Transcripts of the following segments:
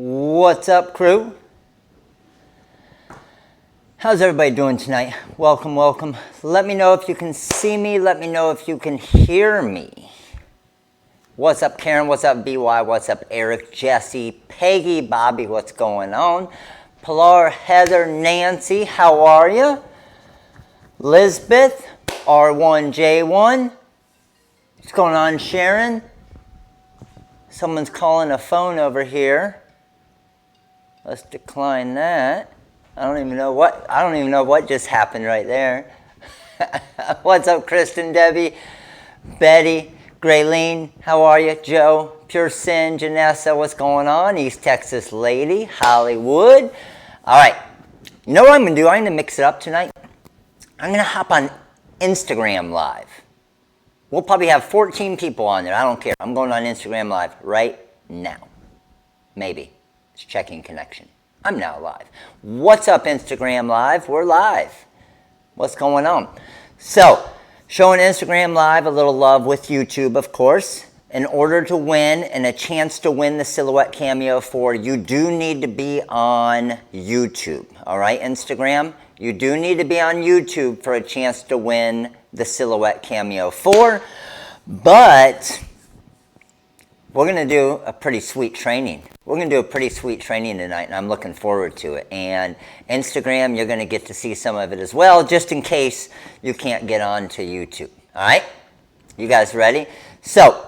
What's up, crew? How's everybody doing tonight? Welcome, welcome. Let me know if you can see me. Let me know if you can hear me. What's up, Karen? What's up, BY? What's up, Eric, Jesse, Peggy, Bobby? What's going on? Pilar, Heather, Nancy, how are you? Lisbeth, R1J1. What's going on, Sharon? Someone's calling a phone over here. Let's decline that. I don't even know what just happened right there. What's up, Kristen, Debbie, Betty, Graylene, how are you? Joe, Pure Sin, Janessa, what's going on? East Texas Lady, Hollywood. All right, you know what I'm gonna do? I'm gonna mix it up tonight. I'm gonna hop on Instagram Live. We'll probably have 14 people on there. I don't care. I'm going on Instagram Live right now. Maybe. It's checking connection. I'm now live. What's up, Instagram Live? We're live. What's going on? So, showing Instagram Live a little love with YouTube, of course. In order to win and a chance to win the Silhouette Cameo 4, you do need to be on YouTube. All right, Instagram? You do need to be on YouTube for a chance to win the Silhouette Cameo 4. But we're going to do a pretty sweet training. We're going to do a pretty sweet training tonight, and I'm looking forward to it. And Instagram, you're going to get to see some of it as well, just in case you can't get on to YouTube. All right? You guys ready? So,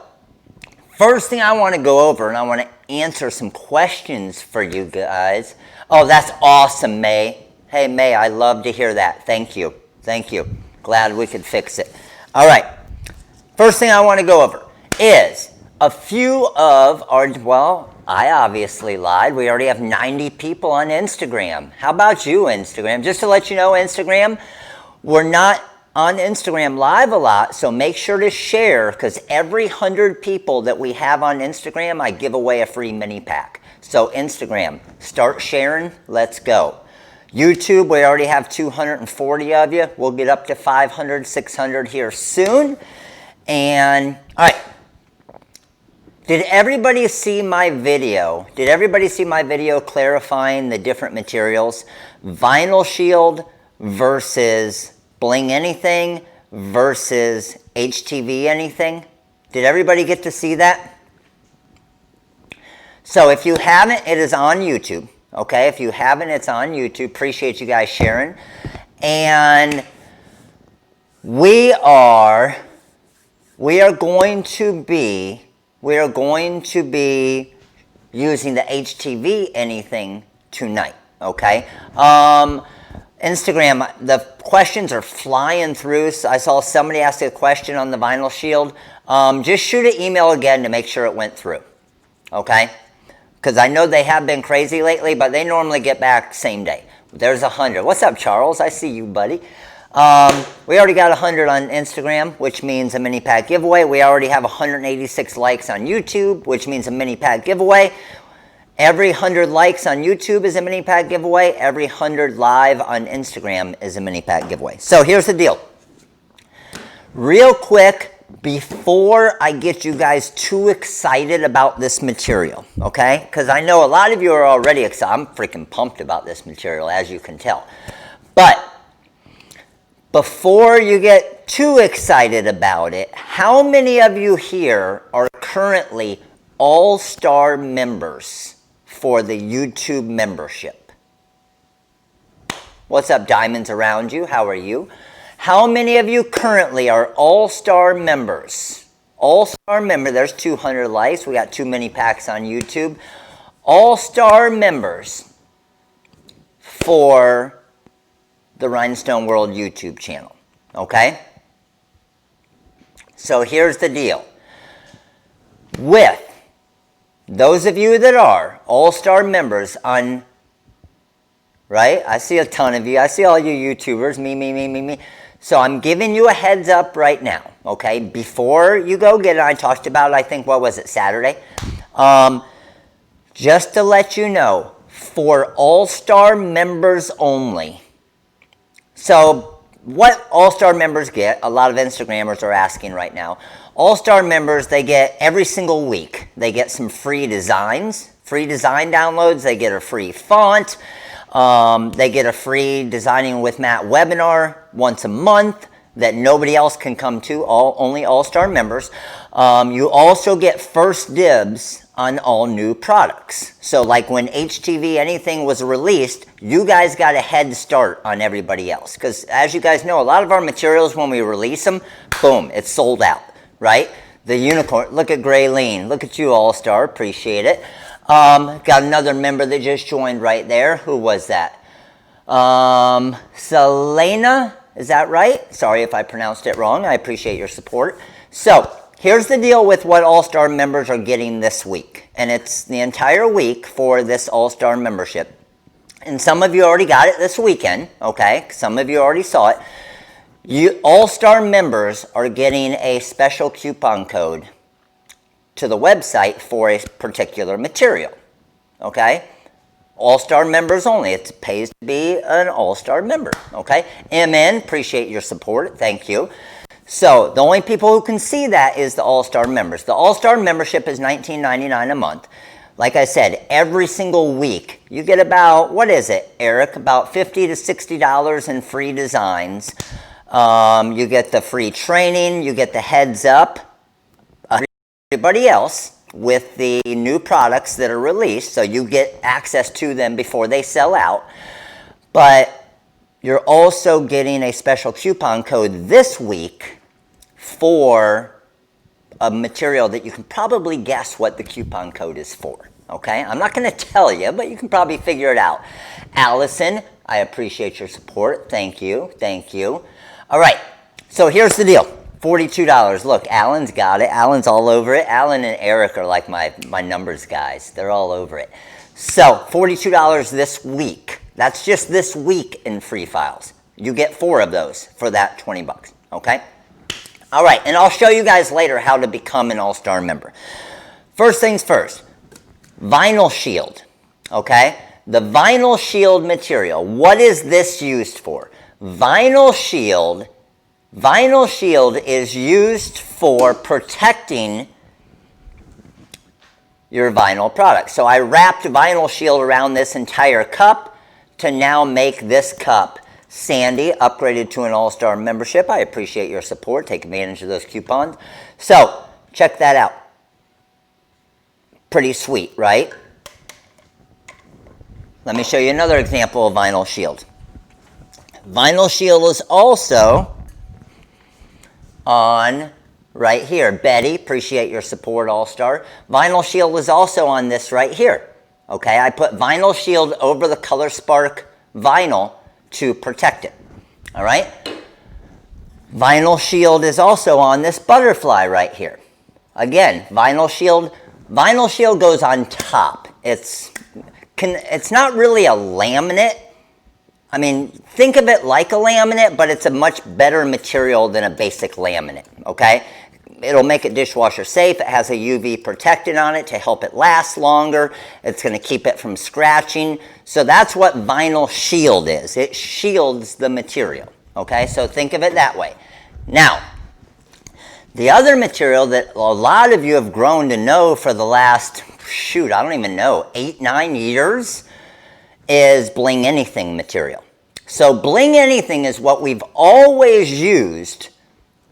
first thing I want to go over, and I want to answer some questions for you guys. Oh, that's awesome, May. Hey, May, I love to hear that. Thank you. Thank you. Glad we could fix it. All right. First thing I want to go over is a few of our, well, I obviously lied. We already have 90 people on Instagram. How about you, Instagram? Just to let you know, Instagram, we're not on Instagram Live a lot, so make sure to share, because every 100 people that we have on Instagram, I give away a free mini pack. So Instagram, start sharing. Let's go. YouTube, we already have 240 of you. We'll get up to 500, 600 here soon. And, all right. Did everybody see my video? Did everybody see my video clarifying the different materials? Vinyl shield versus Bling anything versus HTV anything? Did everybody get to see that? So if you haven't, it is on YouTube. Okay, if you haven't, it's on YouTube. Appreciate you guys sharing. And we are going to be using the HTV anything tonight, okay? Instagram, the questions are flying through. So I saw somebody ask a question on the vinyl shield. Just shoot an email again to make sure it went through, okay? Because I know they have been crazy lately, but they normally get back same day. There's 100. What's up, Charles? I see you, buddy. We already got 100 on Instagram, which means a mini pack giveaway. We already have 186 likes on YouTube, which means a mini pack giveaway. Every 100 likes on YouTube is a mini pack giveaway. Every 100 live on Instagram is a mini pack giveaway. So here's the deal. Real quick, before I get you guys too excited about this material, okay? Because I know a lot of you are already excited. I'm freaking pumped about this material, as you can tell. But before you get too excited about it, how many of you here are currently all-star members for the YouTube membership? What's up, diamonds around you? How are you? How many of you currently are all-star members? All-star member, there's 200 likes. We got 2 mini packs on YouTube. All-star members for the Rhinestone World YouTube channel, okay? So here's the deal. With those of you that are all-star members on, right? I see a ton of you. I see all you YouTubers, me. So I'm giving you a heads up right now, okay? Before you go get it, I talked about, I think, what was it, Saturday? Just to let you know, for all-star members only. So what all-star members get, a lot of Instagrammers are asking right now. All-star members, they get every single week, they get some free designs free design downloads. They get a free font. They get a free Designing with Matt webinar once a month that nobody else can come to, only All-Star members. You also get first dibs on all new products. So like when HTV anything was released, you guys got a head start on everybody else. Because as you guys know, a lot of our materials, when we release them, boom, it's sold out, right? The unicorn, look at Graylene, look at you, All-Star, appreciate it. Got another member that just joined right there. Who was that? Selena, is that right? Sorry if I pronounced it wrong. I appreciate your support. So here's the deal with what All-Star members are getting this week. And it's the entire week for this All-Star membership. And some of you already got it this weekend, okay? Some of you already saw it. You All-Star members are getting a special coupon code to the website for a particular material, okay? All-Star members only. It pays to be an All-Star member, okay? MN, appreciate your support. Thank you. So the only people who can see that is the All-Star members. The All-Star membership is $19.99 a month. Like I said, every single week you get about, what is it, Eric? About $50 to $60 in free designs. You get the free training. You get the heads up. Everybody else with the new products that are released, so you get access to them before they sell out. But you're also getting a special coupon code this week for a material that you can probably guess what the coupon code is for, okay? I'm not going to tell you, but you can probably figure it out. Allison, I appreciate your support. Thank you. Thank you. All right, so here's the deal. $42. Look, Alan's got it. Alan's all over it. Alan and Eric are like my numbers guys. They're all over it. So $42 this week. That's just this week in free files. You get 4 of those for that 20 bucks, okay? All right, and I'll show you guys later how to become an All-Star member. First things first, Vinyl Shield, okay? The Vinyl Shield material, what is this used for? Vinyl Shield is used for protecting your vinyl product. So I wrapped Vinyl Shield around this entire cup to now make this cup. Sandy upgraded to an All-Star membership. I appreciate your support. Take advantage of those coupons. So check that out. Pretty sweet, right? Let me show you another example of Vinyl Shield. Vinyl Shield is also on right here. Betty, appreciate your support, All-Star. Vinyl Shield is also on this right here. Okay, I put Vinyl Shield over the ColorSpark vinyl to protect it. All right? Vinyl Shield is also on this butterfly right here. Again, Vinyl Shield goes on top. It's not really a laminate. I mean, think of it like a laminate, but it's a much better material than a basic laminate, okay? It'll make it dishwasher safe. It has a UV protectant on it to help it last longer. It's going to keep it from scratching. So that's what Vinyl Shield is. It shields the material, okay? So think of it that way. Now, the other material that a lot of you have grown to know for the last, shoot, I don't even know, 8-9 years is Bling Anything material. So Bling Anything is what we've always used,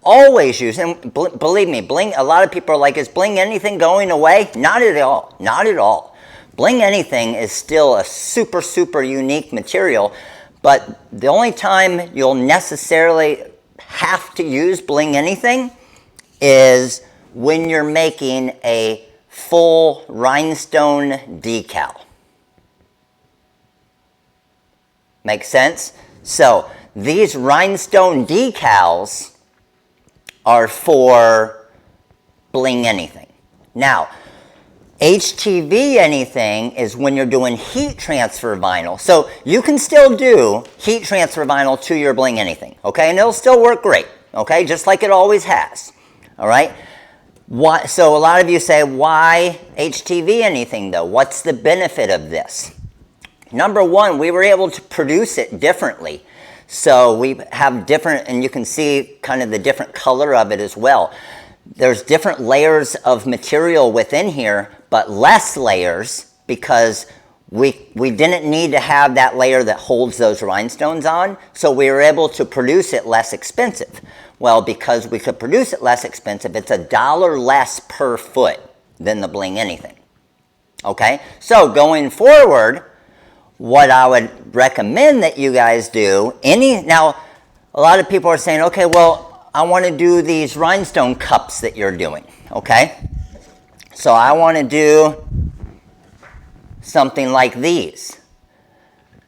and believe me, Bling, a lot of people are like, is Bling Anything going away? Not at all, not at all. Bling Anything is still a super, super unique material, but the only time you'll necessarily have to use Bling Anything is when you're making a full rhinestone decal. Make sense? So these rhinestone decals are for Bling Anything. Now, HTV Anything is when you're doing heat transfer vinyl. So you can still do heat transfer vinyl to your Bling Anything, okay? And it'll still work great, okay? Just like it always has, all right? So a lot of you say, why HTV Anything though? What's the benefit of this? Number one, we were able to produce it differently. So we have different, and you can see kind of the different color of it as well. There's different layers of material within here, but less layers because we didn't need to have that layer that holds those rhinestones on, so we were able to produce it less expensive. Well, because we could produce it less expensive, it's $1 less per foot than the Bling anything. Okay, so going forward, what I would recommend that you guys do, now a lot of people are saying, okay, well, I want to do these rhinestone cups that you're doing, okay? So I want to do something like these.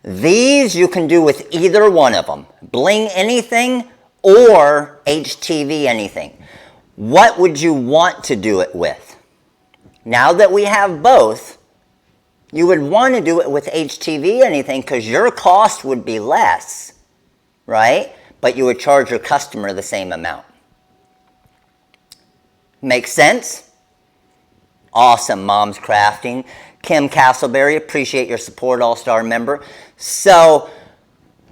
These you can do with either one of them, Bling anything or HTV anything. What would you want to do it with? Now that we have both, you would want to do it with HTV anything because your cost would be less, right? But you would charge your customer the same amount. Make sense? Awesome, Mom's Crafting. Kim Castleberry, appreciate your support, All-Star member. So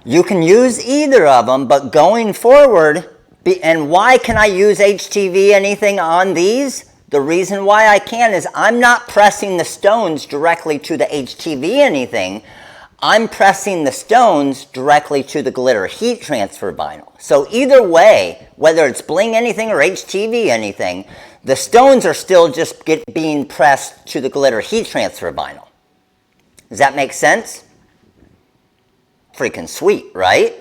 you can use either of them, but going forward, and why can I use HTV anything on these? The reason why I can is I'm not pressing the stones directly to the HTV anything. I'm pressing the stones directly to the glitter heat transfer vinyl. So either way, whether it's Bling anything or HTV anything, the stones are still just being pressed to the glitter heat transfer vinyl. Does that make sense? Freaking sweet, right?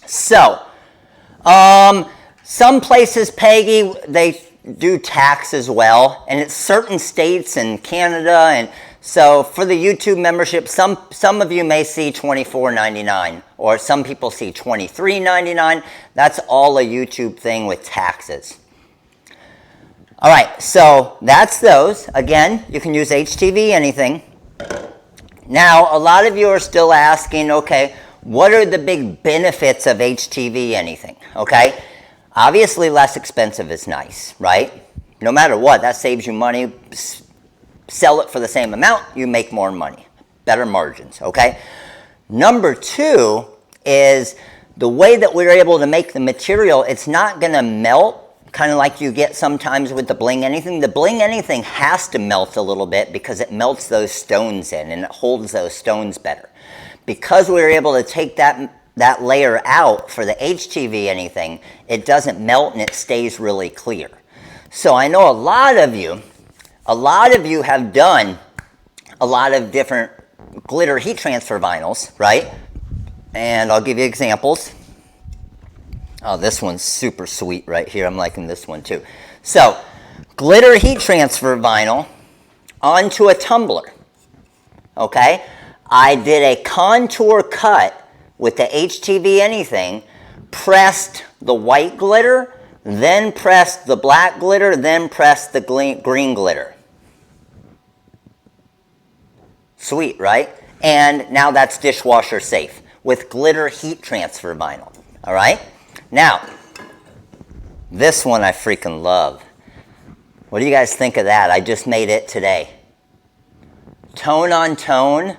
So, some places, Peggy, they do tax as well, and it's certain states in Canada, and so for the YouTube membership, some of you may see $24.99, or some people see $23.99. That's all a YouTube thing with taxes. All right, so that's those. Again, you can use HTV anything. Now, a lot of you are still asking, okay, what are the big benefits of HTV anything, okay? Obviously, less expensive is nice, right? No matter what, that saves you money. Sell it for the same amount, you make more money. Better margins, okay? Number two is the way that we're able to make the material, it's not going to melt, kind of like you get sometimes with the Bling anything. The Bling anything has to melt a little bit because it melts those stones in and it holds those stones better. Because we're able to take that layer out for the HTV anything, it doesn't melt and it stays really clear. So I know a lot of you have done a lot of different glitter heat transfer vinyls, right? And I'll give you examples. Oh, this one's super sweet right here. I'm liking this one too. So, glitter heat transfer vinyl onto a tumbler, okay? I did a contour cut with the HTV anything, pressed the white glitter, then pressed the black glitter, then pressed the green glitter. Sweet, right? And now that's dishwasher safe with glitter heat transfer vinyl, all right? Now, this one I freaking love. What do you guys think of that? I just made it today. Tone on tone.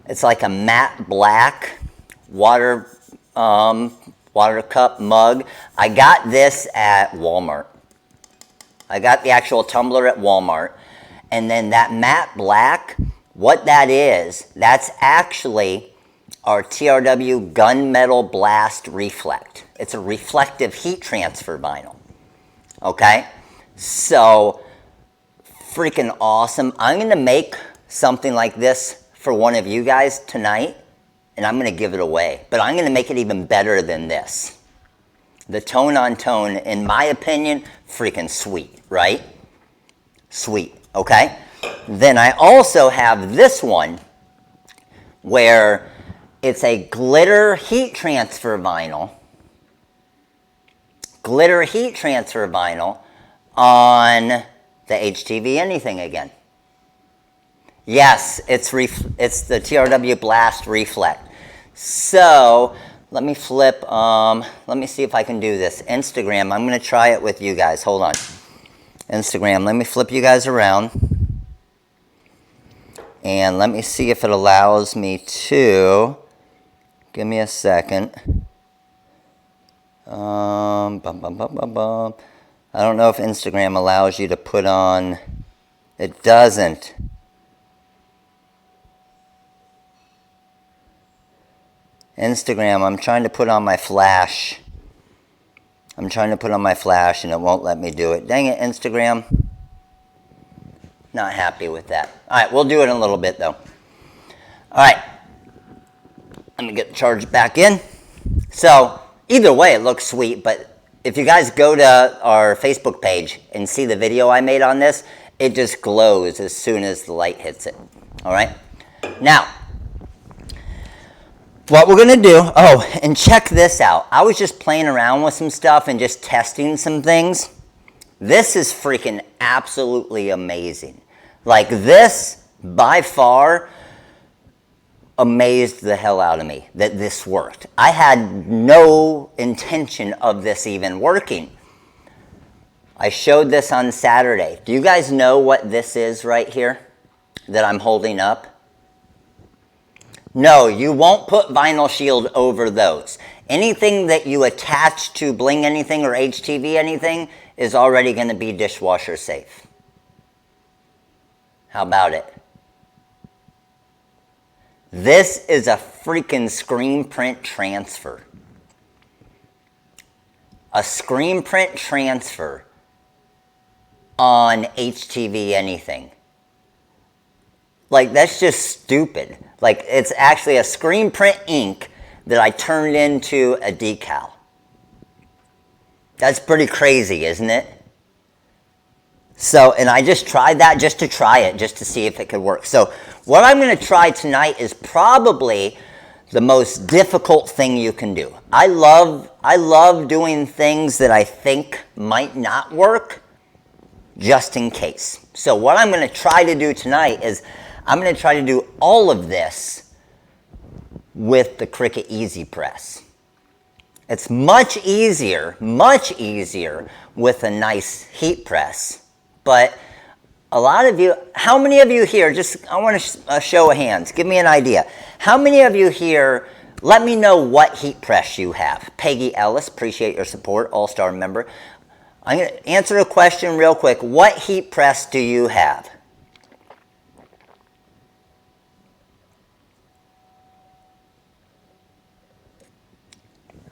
It's like a matte black water cup mug. I got this at Walmart. I got the actual tumbler at Walmart. And then that matte black, what that is, that's actually our TRW Gunmetal Blast Reflect. It's a reflective heat transfer vinyl. Okay? So, freaking awesome. I'm going to make something like this for one of you guys tonight, and I'm going to give it away. But I'm going to make it even better than this. The tone on tone, in my opinion, freaking sweet, right? Sweet, okay? Then I also have this one where it's a glitter heat transfer vinyl. Glitter heat transfer vinyl on the HTV anything again. Yes, it's the TRW Blast Reflect. So, let me flip, let me see if I can do this. Instagram, I'm going to try it with you guys. Hold on. Instagram, let me flip you guys around. And let me see if it allows me to, give me a second. I don't know if Instagram allows you to put on It doesn't. Instagram, I'm trying to put on my flash. I'm trying to put on my flash and it won't let me do it. Dang it, Instagram. Not happy with that. All right, we'll do it in a little bit though. All right, let me get the charge back in. So either way, it looks sweet, but if you guys go to our Facebook page and see the video I made on this, it just glows as soon as the light hits it. All right, now, what we're gonna do, oh, and check this out. I was just playing around with some stuff and just testing some things. This is freaking absolutely amazing. Like this, by far, amazed the hell out of me that this worked. I had no intention of this even working. I showed this on Saturday. Do you guys know what this is right here that I'm holding up? No, you won't put vinyl shield over those. Anything that you attach to Bling anything or HTV anything is already going to be dishwasher safe. How about it? This is a freaking screen print transfer. A screen print transfer on HTV anything. Like, that's just stupid. Like, it's actually a screen print ink that I turned into a decal. That's pretty crazy, isn't it? So, and I just tried that just to try it, just to see if it could work. So, what I'm going to try tonight is probably the most difficult thing you can do. I love doing things that I think might not work, just in case. So, what I'm going to try to do tonight is I'm going to try to do all of this with the Cricut Easy Press. It's much easier with a nice heat press. But a lot of you, how many of you here, just I want a show of hands, give me an idea. How many of you here, let me know what heat press you have. Peggy Ellis, appreciate your support, all-star member. I'm going to answer a question real quick. What heat press do you have?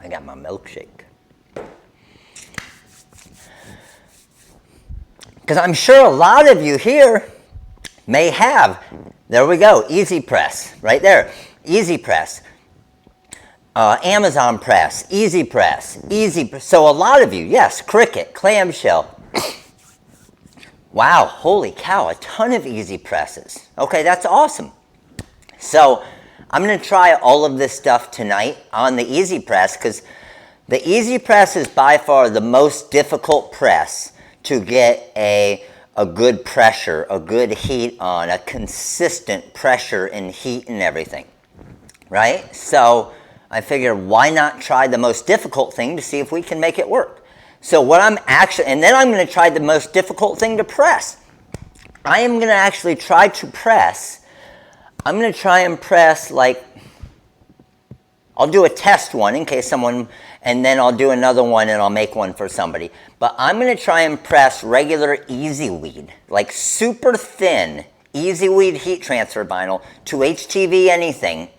I got my milkshake. Because I'm sure a lot of you here may have, there we go, Easy Press, right there, Easy Press. Amazon Press, Easy Press, so a lot of you, yes, Cricut, clamshell. Wow, holy cow, a ton of Easy Presses. Okay, that's awesome. So I'm going to try all of this stuff tonight on the Easy Press because the Easy Press is by far the most difficult press to get a good pressure, a good heat on, a consistent pressure and heat and everything, right? So I figure why not try the most difficult thing to see if we can make it work. So what I'm actually, and then I'm going to try the most difficult thing to press. I am going to actually try to press, I'm going to try and press like, I'll do a test one in case someone, and then I'll do another one and I'll make one for somebody. But I'm going to try and press regular Easy Weed, like super thin Easy Weed heat transfer vinyl to HTV anything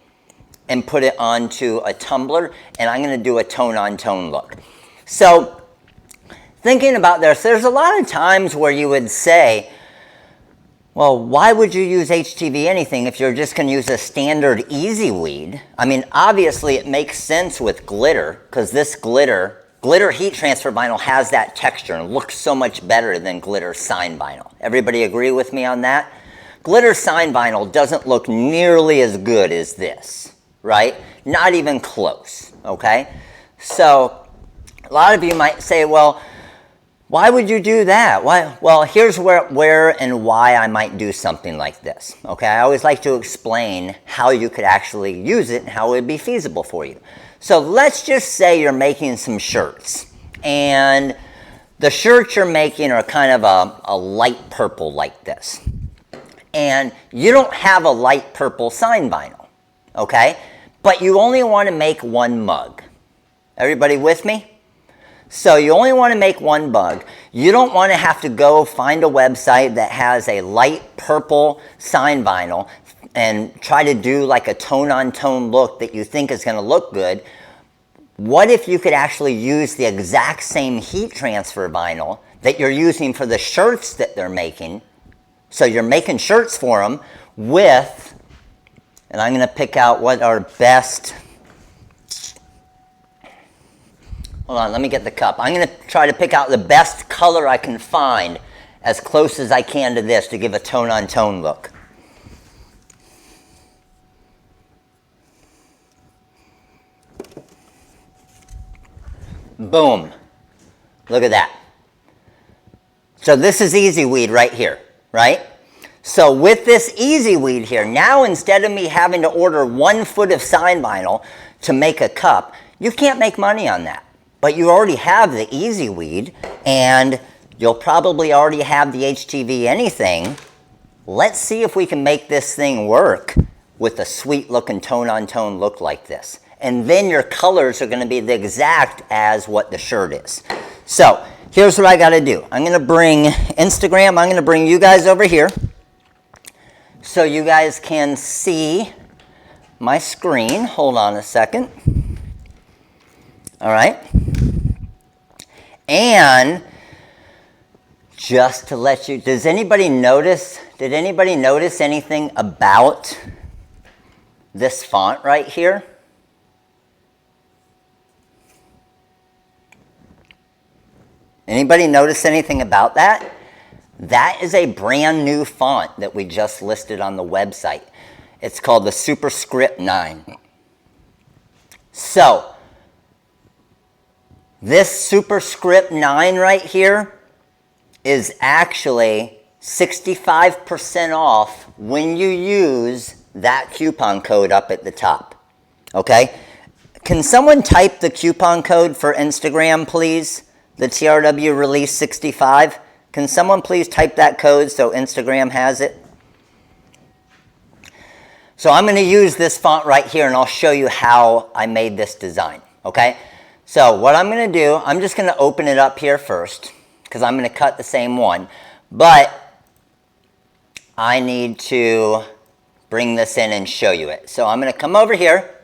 and put it onto a tumbler, and I'm going to do a tone-on-tone look. So thinking about this, there's a lot of times where you would say, well, why would you use HTV anything if you're just going to use a standard Easy Weed? I mean, obviously it makes sense with glitter because this glitter heat transfer vinyl has that texture and looks so much better than glitter sign vinyl. Everybody agree with me on that? Glitter sign vinyl doesn't look nearly as good as this, right? Not even close, okay? So a lot of you might say, well, why would you do that? Why? Well, here's where and why I might do something like this. Okay, I always like to explain how you could actually use it and how it would be feasible for you. So let's just say you're making some shirts, and the shirts you're making are kind of a light purple like this. And you don't have a light purple sign vinyl, okay? But you only want to make one mug. Everybody with me? So you only want to make one bug. You don't want to have to go find a website that has a light purple sign vinyl and try to do like a tone-on-tone look that you think is going to look good. What if you could actually use the exact same heat transfer vinyl that you're using for the shirts that they're making? So you're making shirts for them with, and I'm going to pick out what our best. Hold on, let me get the cup. I'm going to try to pick out the best color I can find as close as I can to this to give a tone-on-tone look. Boom. Look at that. So this is Easy Weed right here, right? So with this Easy Weed here, now instead of me having to order 1 foot of sign vinyl to make a cup, you can't make money on that. But you already have the Easy Weed, and you'll probably already have the HTV anything. Let's see if we can make this thing work with a sweet looking tone-on-tone look like this. And then your colors are going to be the exact as what the shirt is. So here's what I got to do. I'm going to bring Instagram, I'm going to bring you guys over here so you guys can see my screen. Hold on a second. All right. And just to let you, did anybody notice anything about this font right here? Anybody notice anything about that? That is a brand new font that we just listed on the website. It's called the Superscript 9. So, this Superscript 9 right here is actually 65% off when you use that coupon code up at the top. Okay? Can someone type the coupon code for Instagram, please? The TRW release 65. Can someone please type that code so Instagram has it? So I'm going to use this font right here, and I'll show you how I made this design. Okay? So what I'm going to do, I'm just going to open it up here first, because I'm going to cut the same one. But I need to bring this in and show you it. So I'm going to come over here.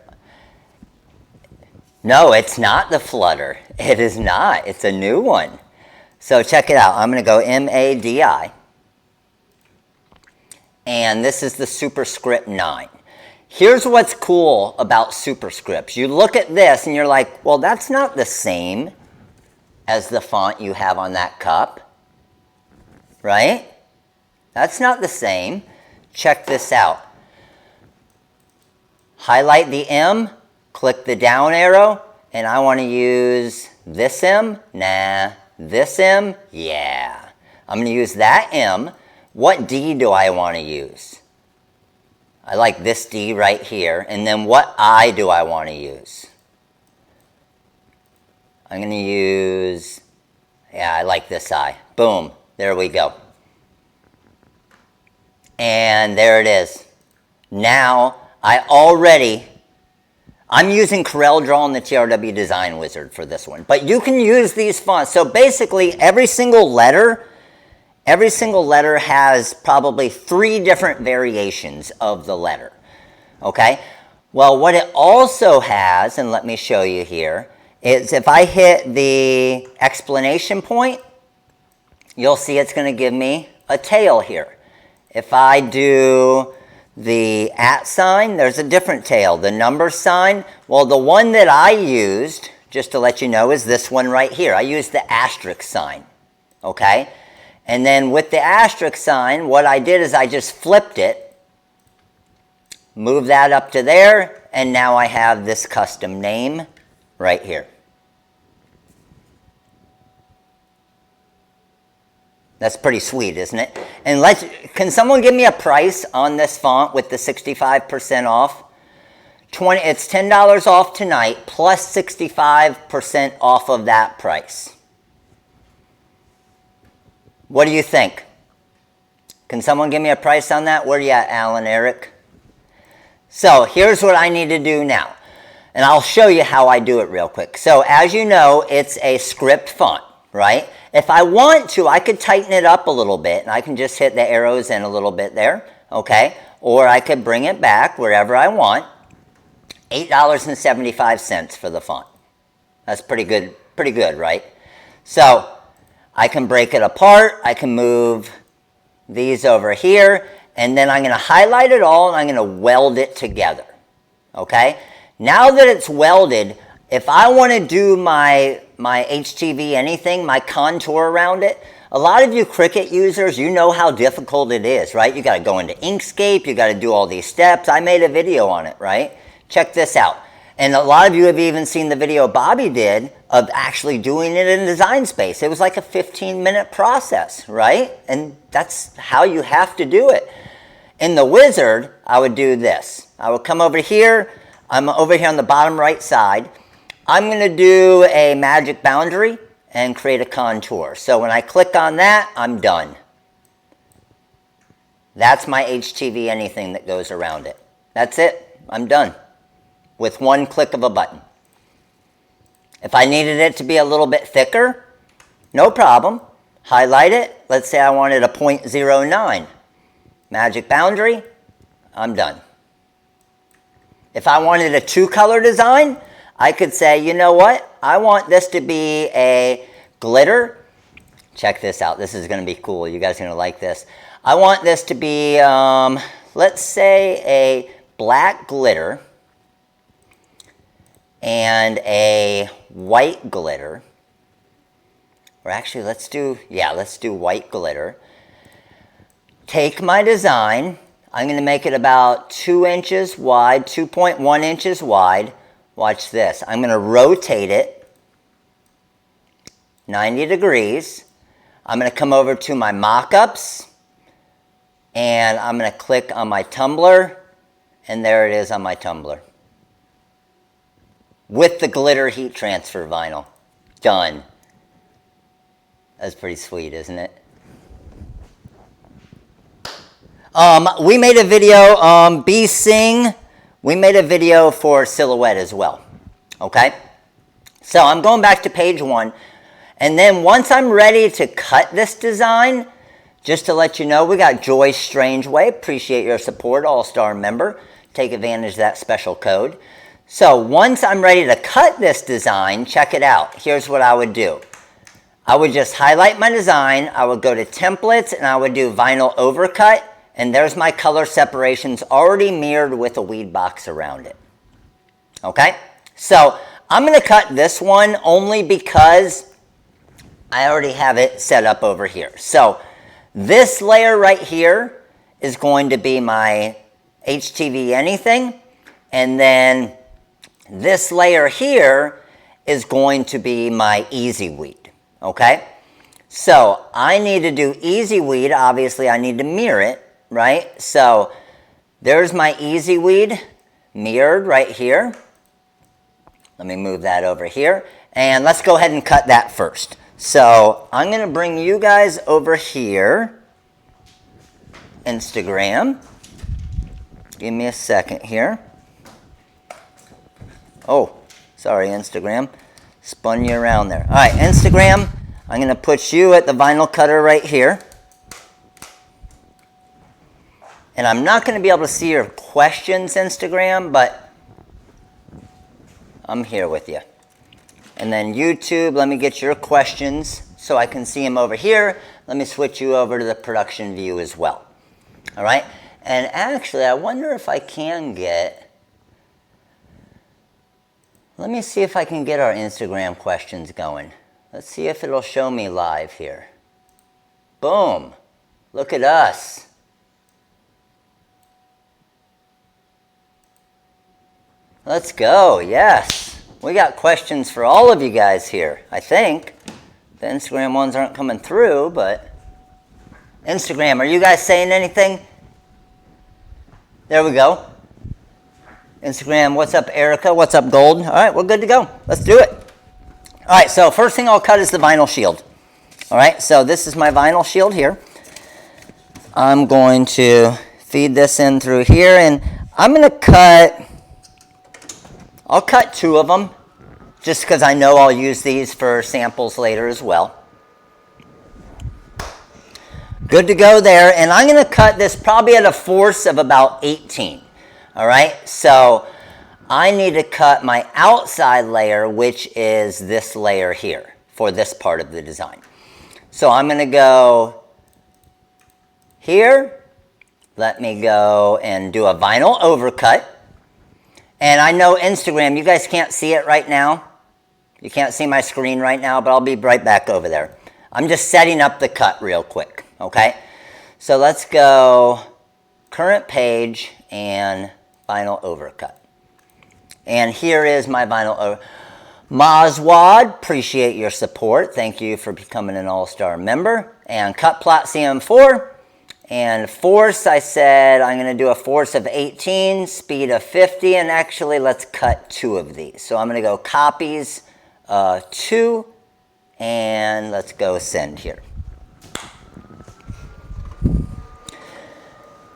No, it's not the Flutter. It is not. It's a new one. So check it out. I'm going to go MADI. And this is the Superscript 9. Here's what's cool about Superscripts. You look at this and you're like, well, that's not the same as the font you have on that cup. Right? That's not the same. Check this out. Highlight the M. Click the down arrow, and I want to use this M. Nah. This M. Yeah. I'm going to use that M. What D do I want to use? I like this D right here. And then what I do I want to use? I'm going to use, yeah, I like this I. Boom. There we go. And there it is. Now, I'm using CorelDRAW and the TRW Design Wizard for this one. But you can use these fonts. So basically, every single letter has probably 3 different variations of the letter. Okay? Well, what it also has, and let me show you here, is if I hit the exclamation point, you'll see it's going to give me a tail here. If I do the @ sign, there's a different tail. The number sign, well, the one that I used, just to let you know, is this one right here. I used the asterisk sign, okay? And then with the asterisk sign, what I did is I just flipped it, moved that up to there, and now I have this custom name right here. That's pretty sweet, isn't it? And can someone give me a price on this font with the 65% off? It's $10 off tonight, plus 65% off of that price. What do you think? Can someone give me a price on that? Where are you at, Alan, Eric? So here's what I need to do now. And I'll show you how I do it real quick. So as you know, it's a script font, right? If I want to, I could tighten it up a little bit, and I can just hit the arrows in a little bit there, okay? Or I could bring it back wherever I want. $8.75 for the font. That's pretty good, right? So I can break it apart. I can move these over here, and then I'm going to highlight it all, and I'm going to weld it together, okay? Now that it's welded, if I want to do my HTV anything, my contour around it, a lot of you Cricut users, you know how difficult it is, right? You got to go into Inkscape, you got to do all these steps. I made a video on it, right? Check this out. And a lot of you have even seen the video Bobby did of actually doing it in Design Space. It was like a 15-minute process, right? And that's how you have to do it. In the Wizard, I would do this. I would come over here. I'm over here on the bottom right side. I'm going to do a magic boundary and create a contour. So when I click on that, I'm done. That's my HTV anything that goes around it. That's it. I'm done with one click of a button. If I needed it to be a little bit thicker, no problem. Highlight it. Let's say I wanted a 0.09. Magic boundary, I'm done. If I wanted a two-color design, I could say, you know what? I want this to be a glitter. Check this out. This is going to be cool. You guys are going to like this. I want this to be, let's say, a black glitter and a white glitter. Or actually, let's do white glitter. Take my design. I'm going to make it about 2 inches wide, 2.1 inches wide. Watch this. I'm going to rotate it 90 degrees. I'm going to come over to my mock-ups, and I'm going to click on my tumbler, and there it is on my tumbler. With the glitter heat transfer vinyl. Done. That's pretty sweet, isn't it? We made a video, B-Sing. We made a video for Silhouette as well, okay? So I'm going back to page 1. And then once I'm ready to cut this design, just to let you know, we got Joy Strangeway. Appreciate your support, All-Star member. Take advantage of that special code. So once I'm ready to cut this design, check it out. Here's what I would do. I would just highlight my design. I would go to templates, and I would do vinyl overcut. And there's my color separations already mirrored with a weed box around it. Okay? So I'm going to cut this one only because I already have it set up over here. So this layer right here is going to be my HTV anything. And then this layer here is going to be my Easy Weed. Okay? So I need to do Easy Weed. Obviously, I need to mirror it. Right? So there's my Easy Weed mirrored right here. Let me move that over here. And let's go ahead and cut that first. So I'm going to bring you guys over here. Instagram. Give me a second here. Oh, sorry, Instagram. Spun you around there. All right, Instagram. I'm going to put you at the vinyl cutter right here. And I'm not going to be able to see your questions, Instagram, but I'm here with you. And then YouTube, let me get your questions so I can see them over here. Let me switch you over to the production view as well. All right? And actually, I wonder if I can get... Let me see if I can get our Instagram questions going. Let's see if it'll show me live here. Boom. Look at us. Let's go, yes. We got questions for all of you guys here, I think. The Instagram ones aren't coming through, but... Instagram, are you guys saying anything? There we go. Instagram, what's up, Erica? What's up, Gold? All right, we're good to go. Let's do it. All right, so first thing I'll cut is the vinyl shield. All right, so this is my vinyl shield here. I'm going to feed this in through here, and I'm going to cut I'll cut 2 of them just because I know I'll use these for samples later as well. Good to go there, and I'm going to cut this probably at a force of about 18. All right, so I need to cut my outside layer, which is this layer here for this part of the design. So I'm going to go here. Let me go and do a vinyl overcut. And I know Instagram, you guys can't see it right now. You can't see my screen right now, but I'll be right back over there. I'm just setting up the cut real quick, okay? So let's go current page and vinyl overcut. And here is my vinyl overcut. Mazwad, appreciate your support. Thank you for becoming an all-star member. And cut plot CM4. And force, I said I'm going to do a force of 18, speed of 50, and actually let's cut 2 of these. So I'm going to go copies 2, and let's go send here.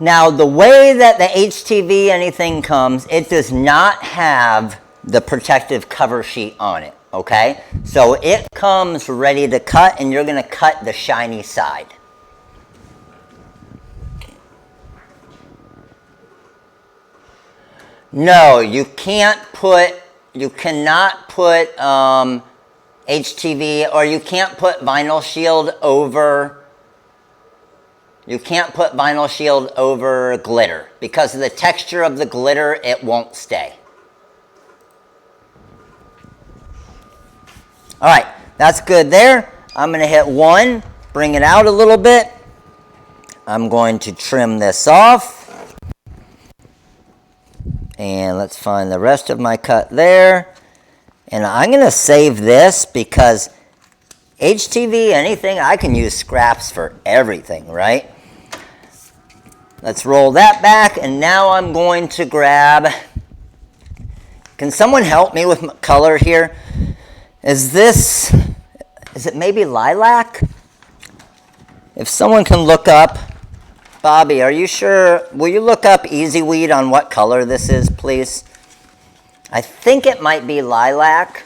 Now the way that the HTV anything comes, it does not have the protective cover sheet on it, okay? So it comes ready to cut, and you're going to cut the shiny side. No, you cannot put HTV, or you can't put vinyl shield over, glitter. Because of the texture of the glitter, it won't stay. All right, that's good there. I'm going to hit 1, bring it out a little bit. I'm going to trim this off. And let's find the rest of my cut there. And I'm going to save this because HTV, anything, I can use scraps for everything, right? Let's roll that back. And now I'm going to grab, can someone help me with color here? Is it maybe lilac? If someone can look up. Bobby, are you sure? Will you look up Easy Weed on what color this is, please? I think it might be lilac,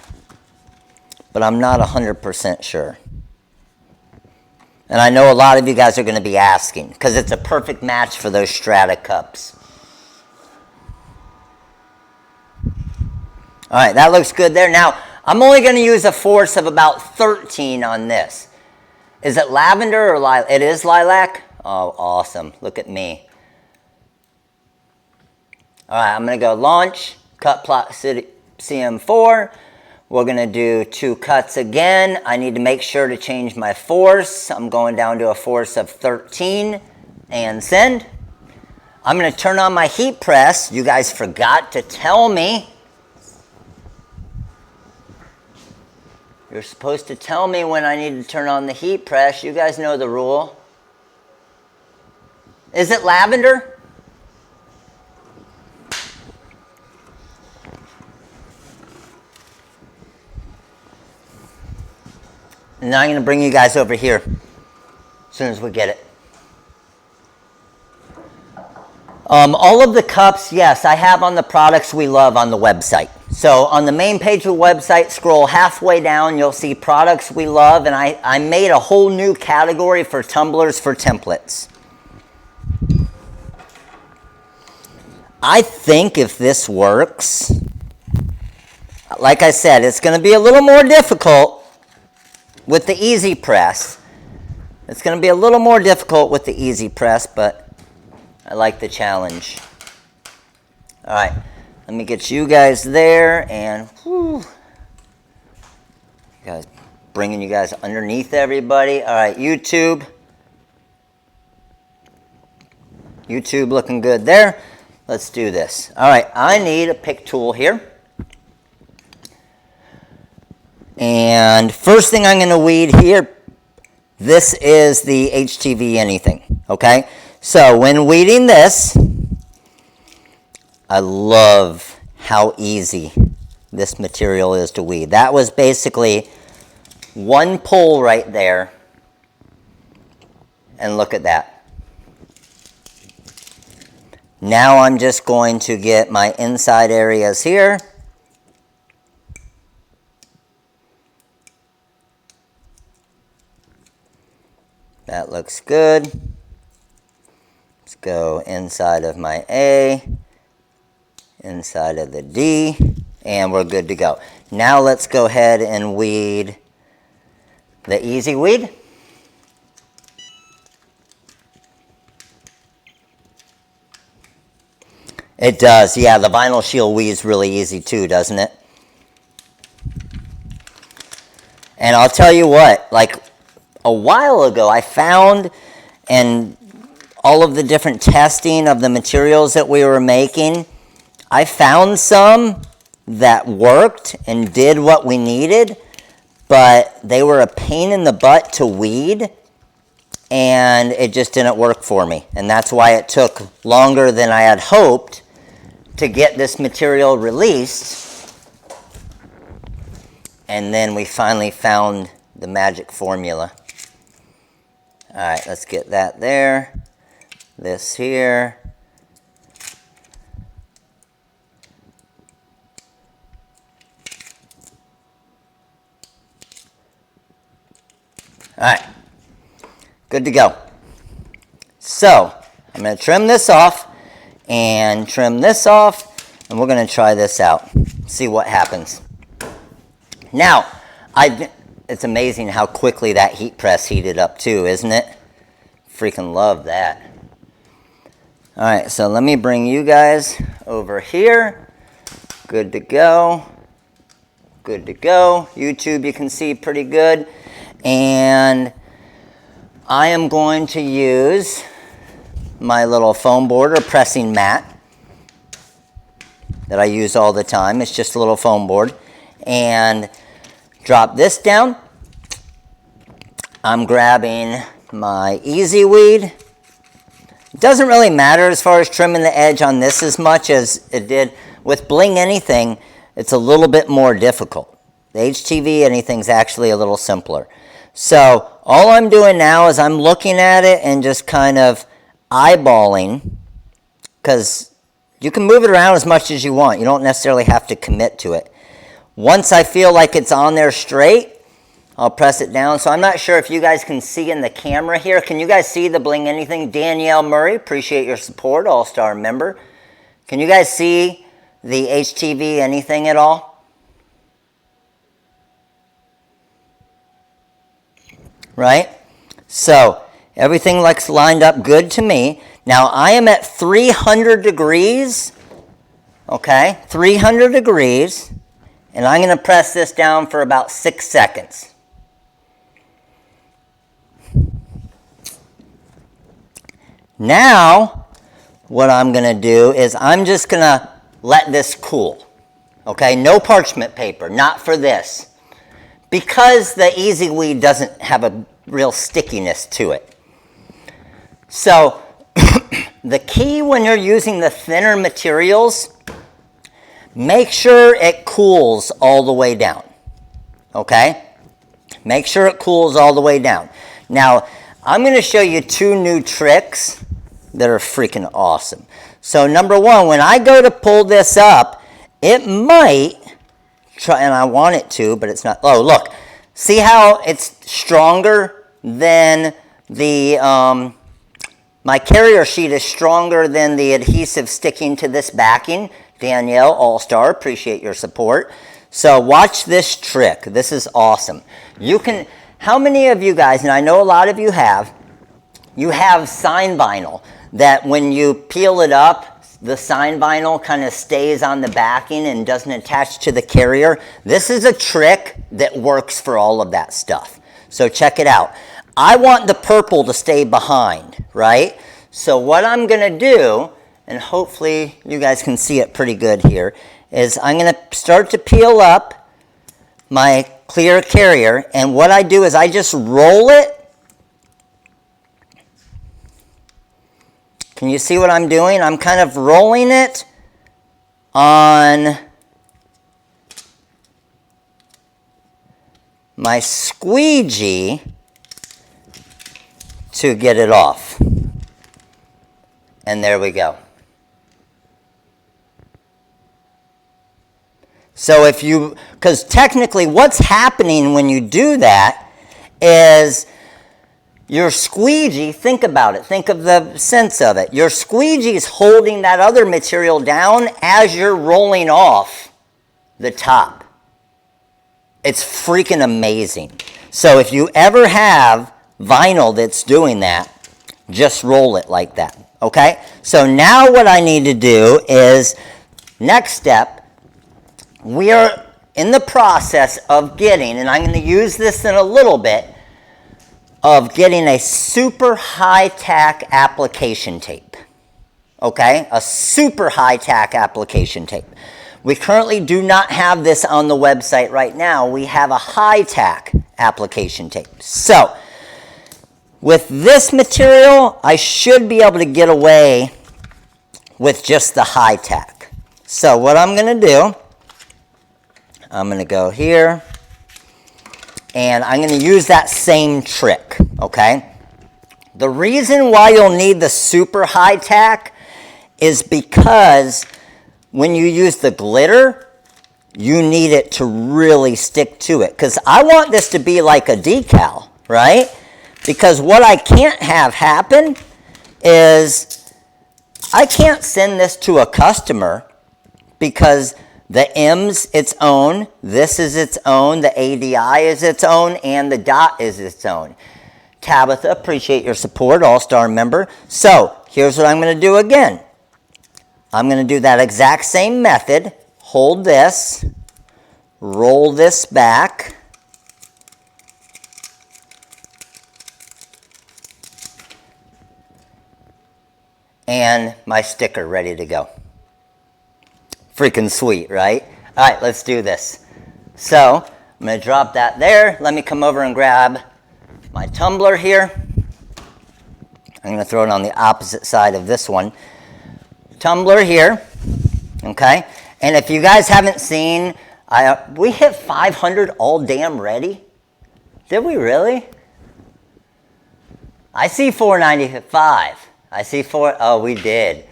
but I'm not 100% sure. And I know a lot of you guys are going to be asking, because it's a perfect match for those Strata cups. All right, that looks good there. Now, I'm only going to use a force of about 13 on this. Is it lavender or lilac? It is lilac? Oh, awesome. Look at me. All right, I'm going to go launch, cut plot CM4. We're going to do 2 cuts again. I need to make sure to change my force. I'm going down to a force of 13 and send. I'm going to turn on my heat press. You guys forgot to tell me. You're supposed to tell me when I need to turn on the heat press. You guys know the rule. Is it lavender? And now I'm going to bring you guys over here as soon as we get it. All of the cups, yes, I have on the products we love on the website. So on the main page of the website, scroll halfway down, you'll see products we love, and I made a whole new category for tumblers for templates. I think if this works, like I said, it's going to be a little more difficult with the easy press. It's going to be a little more difficult with the easy press, but I like the challenge. All right, let me get you guys there, and whew, guys, bringing you guys underneath everybody. All right, YouTube looking good there. Let's do this. All right, I need a pick tool here. And first thing I'm going to weed here, this is the HTV anything, okay? So when weeding this, I love how easy this material is to weed. That was basically one pull right there, and look at that. Now I'm just going to get my inside areas here looks good. Let's go inside of my A, inside of the D, and we're good to go. Now let's go ahead and weed the Easy Weed. It does, yeah, the vinyl shield weed's really easy too, doesn't it? And I'll tell you what, like a while ago I found, and all of the different testing of the materials that we were making, I found some that worked and did what we needed, but they were a pain in the butt to weed, and it just didn't work for me. And that's why it took longer than I had hoped to get this material released. And then we finally found the magic formula. All right, let's get that there. This here. All right, good to go. So I'm going to trim this off and trim this off, and we're going to try this out, see what happens. Now, it's amazing how quickly that heat press heated up too, isn't it? Freaking love that. All right, so let me bring you guys over here. Good to go. Good to go. YouTube, you can see pretty good. And I am going to use my little foam board or pressing mat that I use all the time. It's just a little foam board. And drop this down. I'm grabbing my Easy Weed. It doesn't really matter as far as trimming the edge on this as much as it did with Bling anything. It's a little bit more difficult. The HTV anything's actually a little simpler. So all I'm doing now is I'm looking at it and just kind of eyeballing, because you can move it around as much as you want. You don't necessarily have to commit to it. Once I feel like it's on there straight, I'll press it down. So I'm not sure if you guys can see in the camera here. Can you guys see the Bling anything? Danielle Murray, appreciate your support, all-star member. Can you guys see the HTV anything at all? Right? So everything looks lined up good to me. Now I am at 300 degrees, okay? 300 degrees, and I'm going to press this down for about 6 seconds. Now, what I'm going to do is I'm just going to let this cool, okay? No parchment paper, not for this, because the Easy Weed doesn't have a real stickiness to it. So the key when you're using the thinner materials, make sure it cools all the way down, okay? Make sure it cools all the way down. Now, I'm going to show you 2 new tricks that are freaking awesome. So number 1, when I go to pull this up, it might try, and I want it to, but it's not. Oh, look. See how it's stronger than the, my carrier sheet is stronger than the adhesive sticking to this backing. Danielle, all-star, appreciate your support. So watch this trick. This is awesome. You can, how many of you guys, and I know a lot of you have sign vinyl that when you peel it up, the sign vinyl kind of stays on the backing and doesn't attach to the carrier. This is a trick that works for all of that stuff. So check it out. I want the purple to stay behind, right? So what I'm going to do, and hopefully you guys can see it pretty good here, is I'm going to start to peel up my clear carrier, and what I do is I just roll it. Can you see what I'm doing? I'm kind of rolling it on my squeegee to get it off. And there we go. So if you, because technically what's happening when you do that is your squeegee, think about it, think of the sense of it. Your squeegee is holding that other material down as you're rolling off the top. It's freaking amazing. So if you ever have vinyl that's doing that, just roll it like that, okay? So now what I need to do is, next step, we are in the process of getting, and I'm going to use this in a little bit, of getting a super high-tack application tape, okay? A super high-tack application tape. We currently do not have this on the website right now. We have a high-tack application tape. So, with this material, I should be able to get away with just the high-tack. So what I'm going to do, I'm going to go here, and I'm going to use that same trick, okay? The reason why you'll need the super high-tack is because when you use the glitter, you need it to really stick to it. Because I want this to be like a decal, right? Because what I can't have happen is I can't send this to a customer because the M's its own, this is its own, the ADI is its own, and the dot is its own. Tabitha, appreciate your support, all-star member. So here's what I'm going to do again. I'm going to do that exact same method. Hold this, roll this back, and my sticker ready to go. Freaking sweet, right? All right, let's do this. So I'm going to drop that there. Let me come over and grab my tumbler here. I'm going to throw it on the opposite side of this one. Tumbler here, okay? And if you guys haven't seen, we hit 500 all damn ready. Did we really? I see 495. I see oh, we did.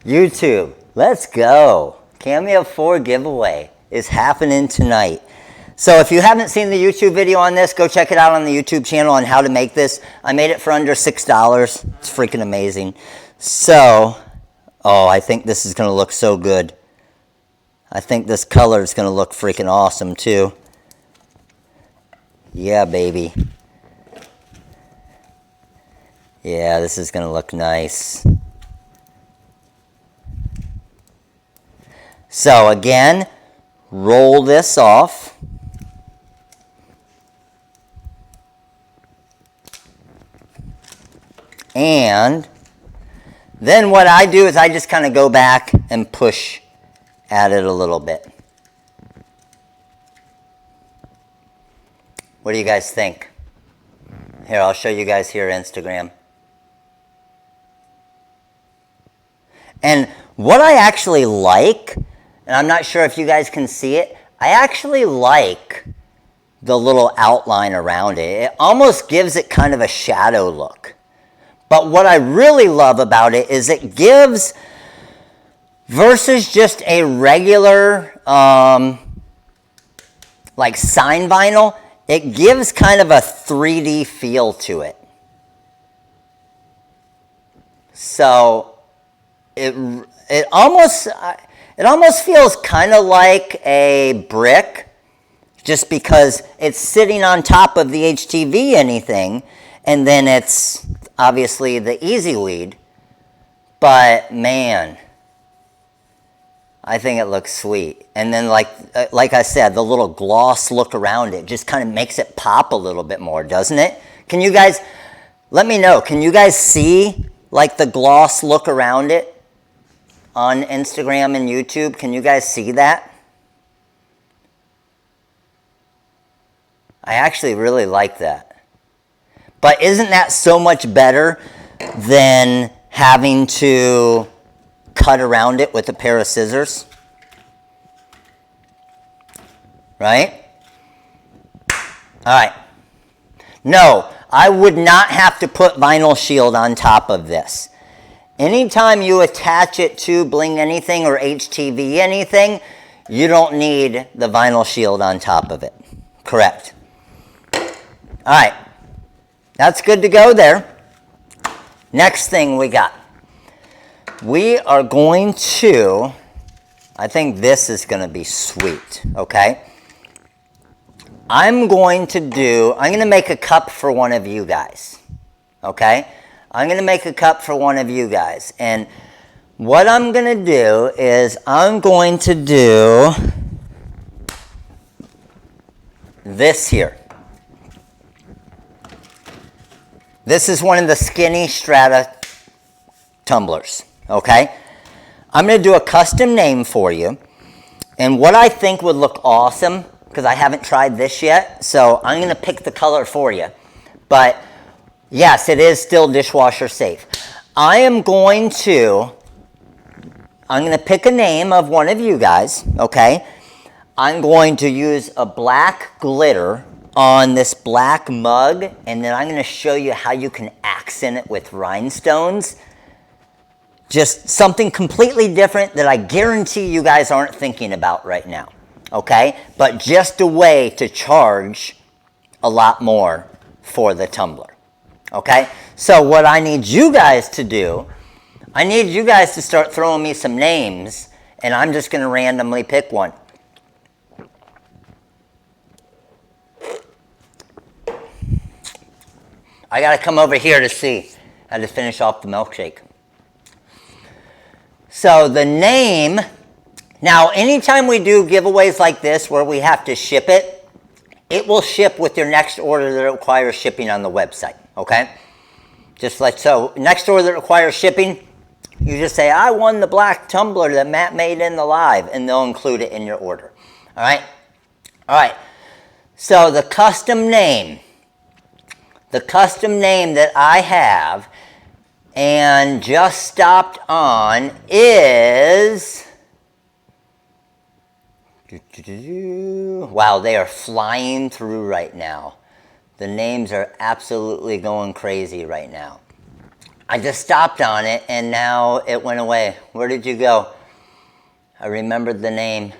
YouTube, let's go. Cameo 4 giveaway is happening tonight. So if you haven't seen the YouTube video on this, go check it out on the YouTube channel on how to make this. I made it for under $6. It's freaking amazing. So, oh, I think this is going to look so good. I think this color is going to look freaking awesome too. Yeah, baby. Yeah, this is going to look nice. So again, roll this off. And then what I do is I just kind of go back and push at it a little bit. What do you guys think? Here, I'll show you guys here Instagram. And what I actually like, and I'm not sure if you guys can see it, I actually like the little outline around it. It almost gives it kind of a shadow look. But what I really love about it is it gives, versus just a regular like sign vinyl, it gives kind of a 3D feel to it. So it almost feels kind of like a brick, just because it's sitting on top of the HTV anything, and then it's obviously the easy weed. But man, I think it looks sweet. And then like I said, the little gloss look around it just kind of makes it pop a little bit more, doesn't it? Can you guys, let me know, can you guys see like the gloss look around it on Instagram and YouTube? Can you guys see that? I actually really like that. But isn't that so much better than having to cut around it with a pair of scissors? Right? All right. No, I would not have to put vinyl shield on top of this. Anytime you attach it to Bling anything or HTV anything, you don't need the vinyl shield on top of it. Correct. All right. That's good to go there. Next thing we got. We are going to, I think this is going to be sweet, okay? I'm going to make a cup for one of you guys, okay? I'm going to make a cup for one of you guys. And what I'm going to do is I'm going to do this here. This is one of the skinny strata tumblers, okay? I'm going to do a custom name for you. And what I think would look awesome, because I haven't tried this yet, so I'm going to pick the color for you. But yes, it is still dishwasher safe. I'm going to pick a name of one of you guys, okay? I'm going to use a black glitter on this black mug, and then I'm going to show you how you can accent it with rhinestones. Just something completely different that I guarantee you guys aren't thinking about right now, okay? But just a way to charge a lot more for the tumbler, okay? So what I need you guys to do, I need you guys to start throwing me some names, and I'm just going to randomly pick one. I got to come over here to see how to finish off the milkshake. So the name, now anytime we do giveaways like this where we have to ship it, it will ship with your next order that requires shipping on the website, okay? Just like so, next order that requires shipping, you just say, I won the black tumbler that Matt made in the live, and they'll include it in your order, all right? All right, so the custom name that I have and just stopped on is, wow, they are flying through right now. The names are absolutely going crazy right now. I just stopped on it and now it went away. Where did you go? I remembered the name.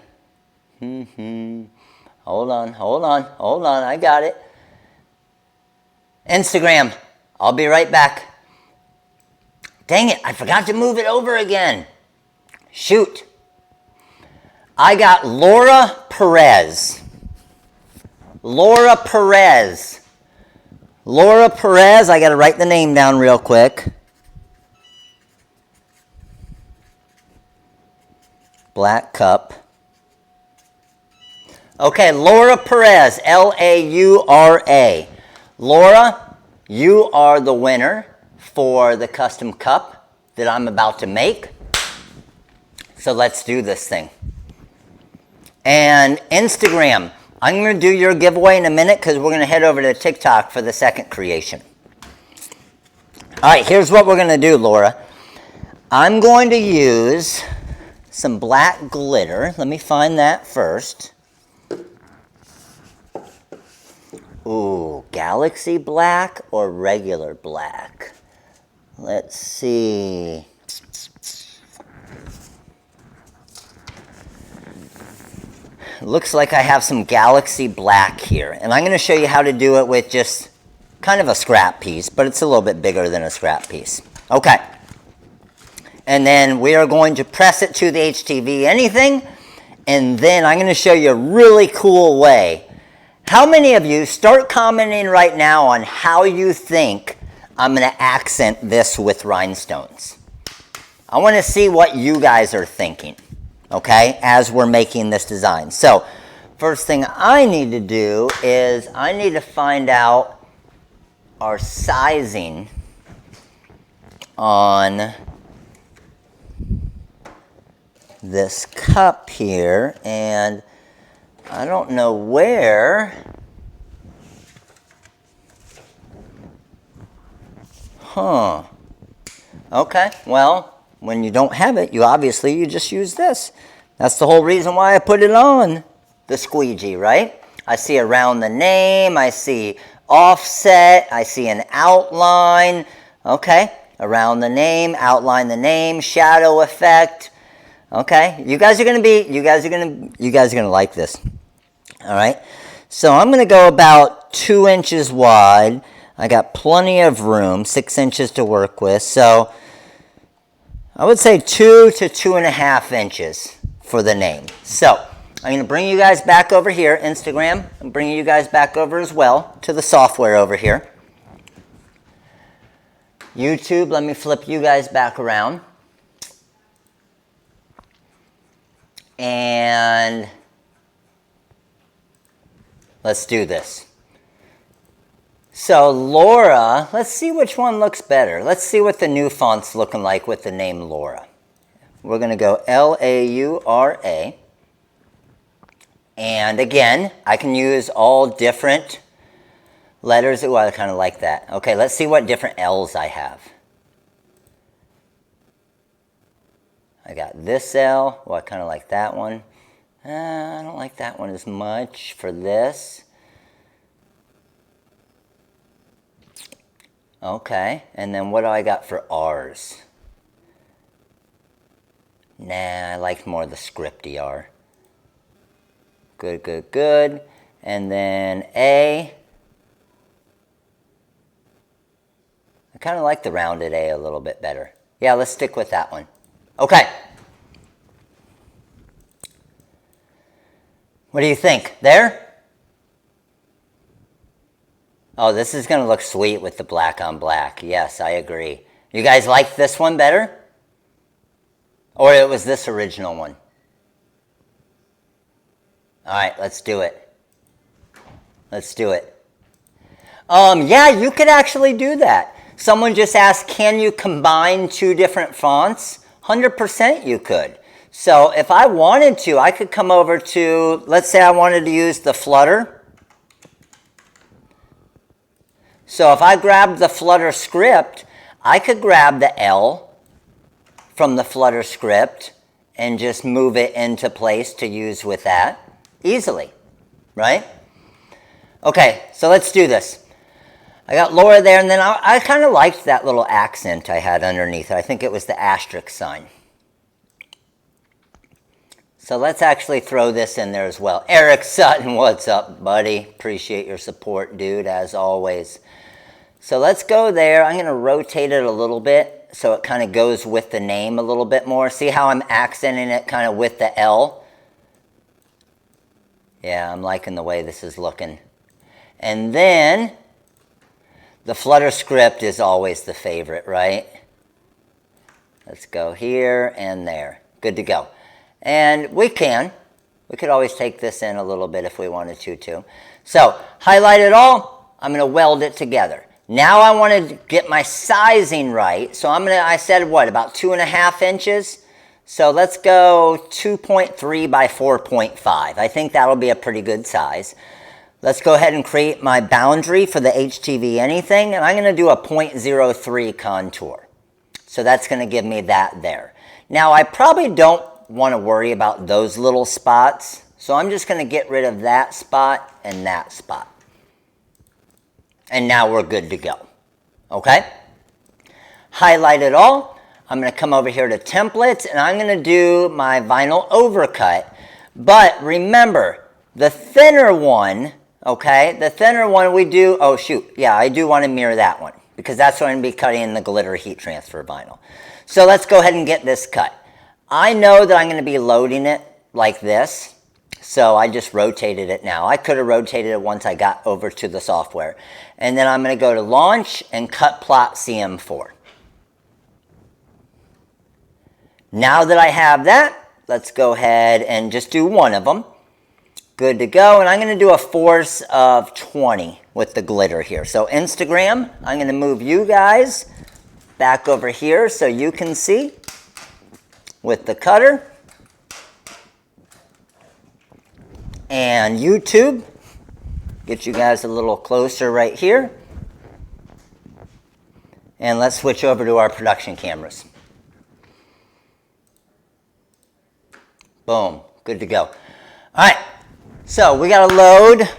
Hold on, I got it. Instagram. I'll be right back. Dang it, I forgot to move it over again. Shoot. I got Laura Perez. Laura Perez, I got to write the name down real quick. Black cup. Okay, Laura Perez, L-A-U-R-A. Laura, you are the winner for the custom cup that I'm about to make. So let's do this thing. And Instagram, I'm going to do your giveaway in a minute because we're going to head over to TikTok for the second creation. All right, here's what we're going to do, Laura. I'm going to use some black glitter. Let me find that first. Ooh, galaxy black or regular black? Let's see. Looks like I have some galaxy black here. And I'm going to show you how to do it with just kind of a scrap piece, but it's a little bit bigger than a scrap piece. Okay. And then we are going to press it to the HTV anything. And then I'm going to show you a really cool way. How many of you start commenting right now on how you think I'm going to accent this with rhinestones? I want to see what you guys are thinking, okay, as we're making this design. So first thing I need to do is I need to find out our sizing on this cup here, and I don't know where. Huh. Okay, well, when you don't have it, you just use this. That's the whole reason why I put it on the squeegee, right? I see around the name, I see offset, I see an outline. Okay, around the name, outline the name, shadow effect. Okay, you guys are gonna like this. All right, so I'm gonna go about 2 inches wide. I got plenty of room, 6 inches to work with. So I would say 2 to 2.5 inches for the name. So I'm going to bring you guys back over here, Instagram. I'm bringing you guys back over as well to the software over here. YouTube, let me flip you guys back around. And let's do this. So Laura, let's see which one looks better. Let's see what the new font's looking like with the name Laura. We're going to go Laura. And again, I can use all different letters. Ooh, I kind of like that. Okay, let's see what different L's I have. I got this L. Well, I kind of like that one. I don't like that one as much for this. Okay, and then what do I got for R's? Nah, I like more the scripty R. Good, good, good. And then A. I kind of like the rounded A a little bit better. Yeah, let's stick with that one. Okay. What do you think? There? Oh, this is going to look sweet with the black on black. Yes, I agree. You guys like this one better? Or it was this original one? All right, let's do it. Let's do it. Yeah, you could actually do that. Someone just asked, can you combine 2 different fonts? 100% you could. So if I wanted to, I could come over to, let's say I wanted to use the Flutter. So if I grabbed the Flutter script, I could grab the L from the Flutter script and just move it into place to use with that easily, right? Okay, so let's do this. I got Laura there, and then I kind of liked that little accent I had underneath it. I think it was the asterisk sign. So let's actually throw this in there as well. Eric Sutton, what's up, buddy? Appreciate your support, dude, as always. So let's go there. I'm going to rotate it a little bit so it kind of goes with the name a little bit more. See how I'm accenting it kind of with the L? Yeah, I'm liking the way this is looking. And then the Flutter script is always the favorite, right? Let's go here and there. Good to go. And we could always take this in a little bit if we wanted to too. So highlight it all. I'm going to weld it together. Now I want to get my sizing right. So I said what, about 2.5 inches? So let's go 2.3 by 4.5. I think that'll be a pretty good size. Let's go ahead and create my boundary for the HTV anything. And I'm going to do a 0.03 contour. So that's going to give me that there. Now I probably don't want to worry about those little spots. So I'm just going to get rid of that spot and that spot. And now we're good to go. Okay? Highlight it all. I'm going to come over here to templates and I'm going to do my vinyl overcut. But remember, the thinner one, okay, the thinner one we do, oh shoot, yeah, I do want to mirror that one because that's what I'm going to be cutting in the glitter heat transfer vinyl. So let's go ahead and get this cut. I know that I'm going to be loading it like this. So I just rotated it now. I could have rotated it once I got over to the software. And then I'm going to go to Launch and Cut Plot CM4. Now that I have that, let's go ahead and just do one of them. Good to go. And I'm going to do a force of 20 with the glitter here. So Instagram, I'm going to move you guys back over here so you can see with the cutter. And YouTube, get you guys a little closer right here. And let's switch over to our production cameras. Boom, good to go. All right, so we got to load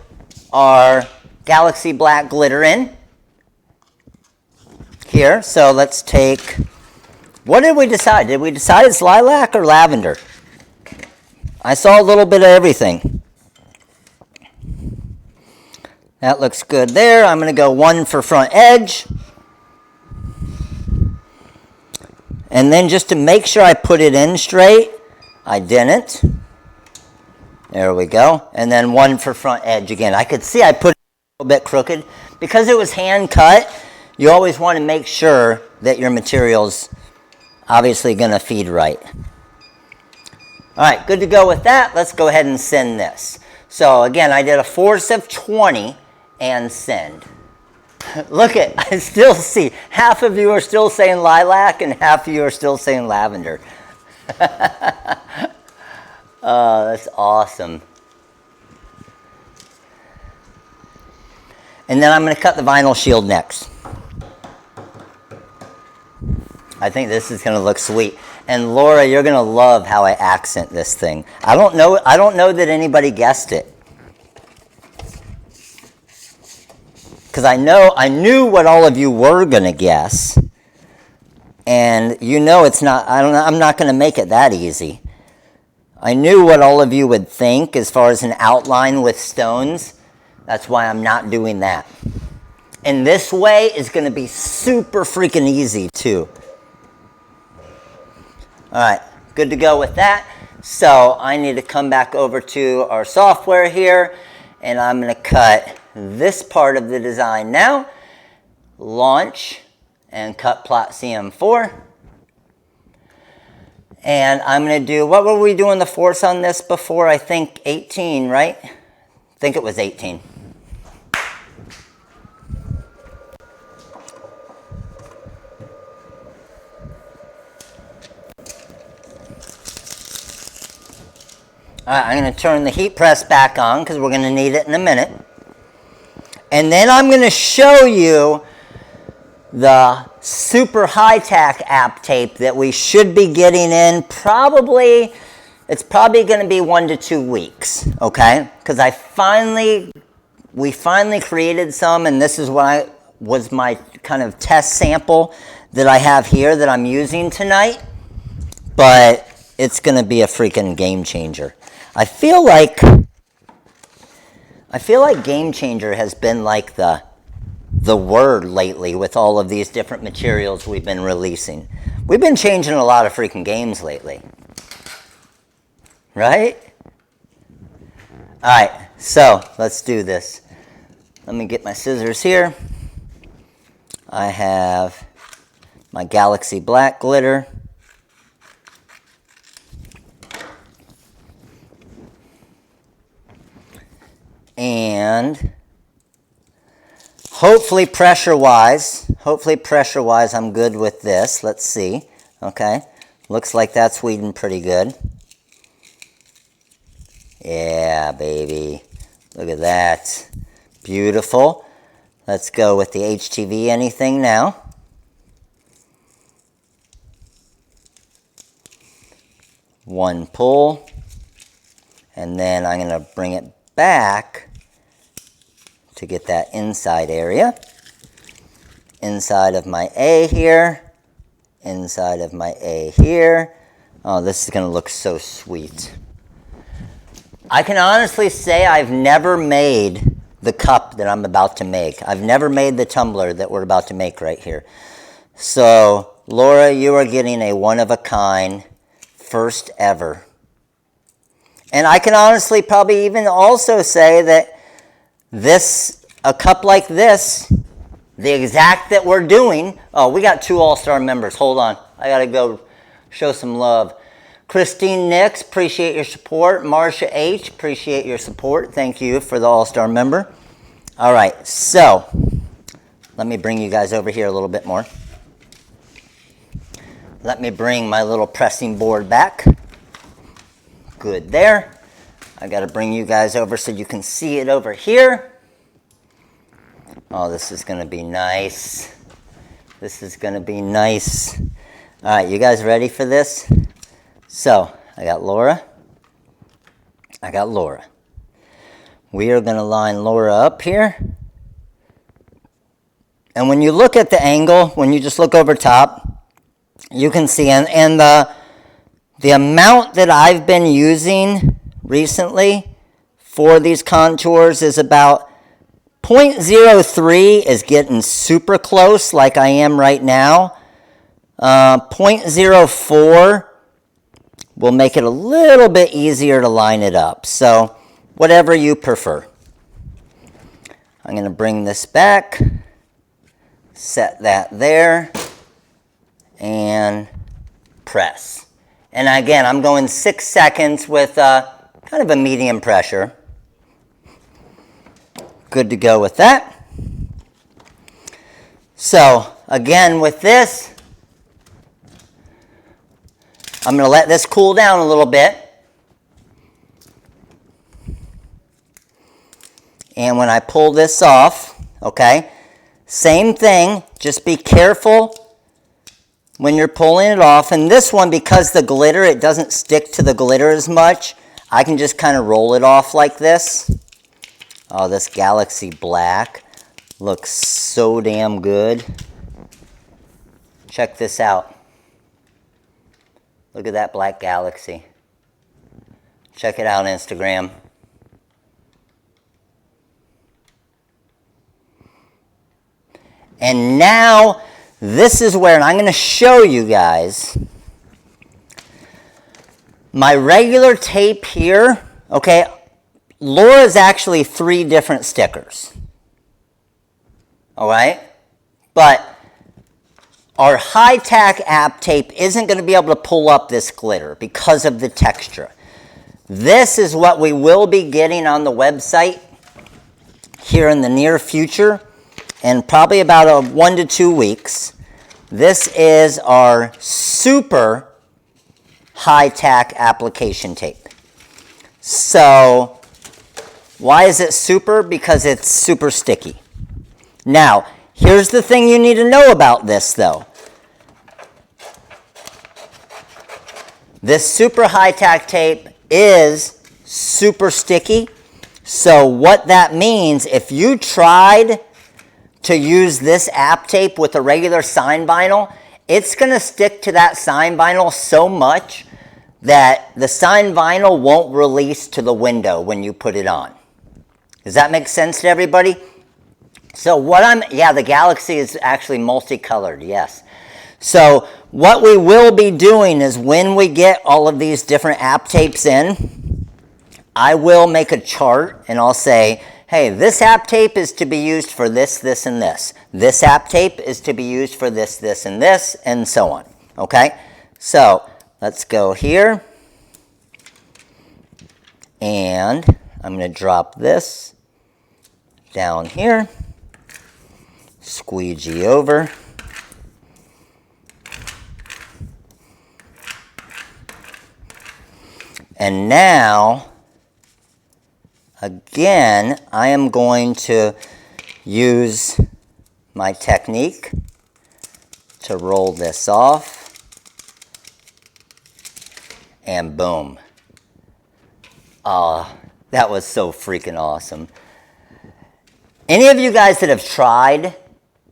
our Galaxy Black glitter in here. So let's take, what did we decide? Did we decide it's lilac or lavender? I saw a little bit of everything. That looks good there. I'm going to go 1 for front edge. And then just to make sure I put it in straight, I didn't. There we go. And then 1 for front edge again. I could see I put it a little bit crooked. Because it was hand cut, you always want to make sure that your material's obviously going to feed right. All right, good to go with that. Let's go ahead and send this. So again, I did a force of 20 and send. Look at, I still see half of you are still saying lilac and half of you are still saying lavender. Oh, that's awesome. And then I'm going to cut the vinyl shield next. I think this is going to look sweet. And Laura, you're going to love how I accent this thing. I don't know that anybody guessed it. Because I knew what all of you were going to guess. And you know it's not, I'm not going to make it that easy. I knew what all of you would think as far as an outline with stones. That's why I'm not doing that. And this way is going to be super freaking easy too. All right, good to go with that. So I need to come back over to our software here, and I'm going to cut this part of the design now. Launch and cut plot CM4. And I'm going to do, what were we doing the force on this before? I think 18, right? I think it was 18. All right, I'm going to turn the heat press back on because we're going to need it in a minute. And then I'm going to show you the super high-tack app tape that we should be getting in probably, it's probably going to be 1 to 2 weeks, okay? Because we finally created some, and this is was my kind of test sample that I have here that I'm using tonight. But it's going to be a freaking game changer. I feel like game changer has been like the word lately with all of these different materials we've been releasing. We've been changing a lot of freaking games lately. Right? All right, so let's do this. Let me get my scissors here. I have my Galaxy Black glitter. And hopefully pressure-wise, I'm good with this. Let's see. Okay. Looks like that's weeding pretty good. Yeah, baby. Look at that. Beautiful. Let's go with the HTV anything now. One pull. And then I'm going to bring it back to get that inside area. Inside of my A here. Inside of my A here. Oh, this is going to look so sweet. I can honestly say I've never made the cup that I'm about to make. I've never made the tumbler that we're about to make right here. So, Laura, you are getting a one-of-a-kind, first ever. And I can honestly probably even also say that a cup like this, the exact that we're doing, oh, we got 2 All-Star members. Hold on. I got to go show some love. Christine Nix, appreciate your support. Marsha H, appreciate your support. Thank you for the All-Star member. All right, so let me bring you guys over here a little bit more. Let me bring my little pressing board back. Good there. I got to bring you guys over so you can see it over here. Oh, this is going to be nice. This is going to be nice. All right, you guys ready for this? So, I got Laura. We are going to line Laura up here. And when you look at the angle, when you just look over top, you can see, and the amount that I've been using recently for these contours is about .03 is getting super close like I am right now. 0.04 will make it a little bit easier to line it up. So whatever you prefer. I'm going to bring this back, set that there, and press. And again, I'm going 6 seconds with kind of a medium pressure. Good to go with that. So again, with this, I'm going to let this cool down a little bit. And when I pull this off, okay, same thing, just be careful when you're pulling it off. And this one, because the glitter, it doesn't stick to the glitter as much, I can just kind of roll it off like this. Oh, this Galaxy Black looks so damn good. Check this out. Look at that black Galaxy. Check it out on Instagram. And now, this is where, and I'm going to show you guys my regular tape here. Okay, Laura's actually 3 different stickers. All right? But our high-tack app tape isn't going to be able to pull up this glitter because of the texture. This is what we will be getting on the website here in the near future, and probably about 1 to 2 weeks. This is our super high-tack application tape. So why is it super? Because it's super sticky. Now, here's the thing you need to know about this, though. This super high-tack tape is super sticky. So what that means, if you tried to use this app tape with a regular sign vinyl, it's going to stick to that sign vinyl so much that the sign vinyl won't release to the window when you put it on. Does that make sense to everybody? So yeah, the Galaxy is actually multicolored, yes. So what we will be doing is when we get all of these different app tapes in, I will make a chart and I'll say, hey, this app tape is to be used for this, this, and this. This app tape is to be used for this, this, and this, and so on. Okay? So let's go here. And I'm going to drop this down here. Squeegee over. And now, again, I am going to use my technique to roll this off. And boom. Oh, that was so freaking awesome. Any of you guys that have tried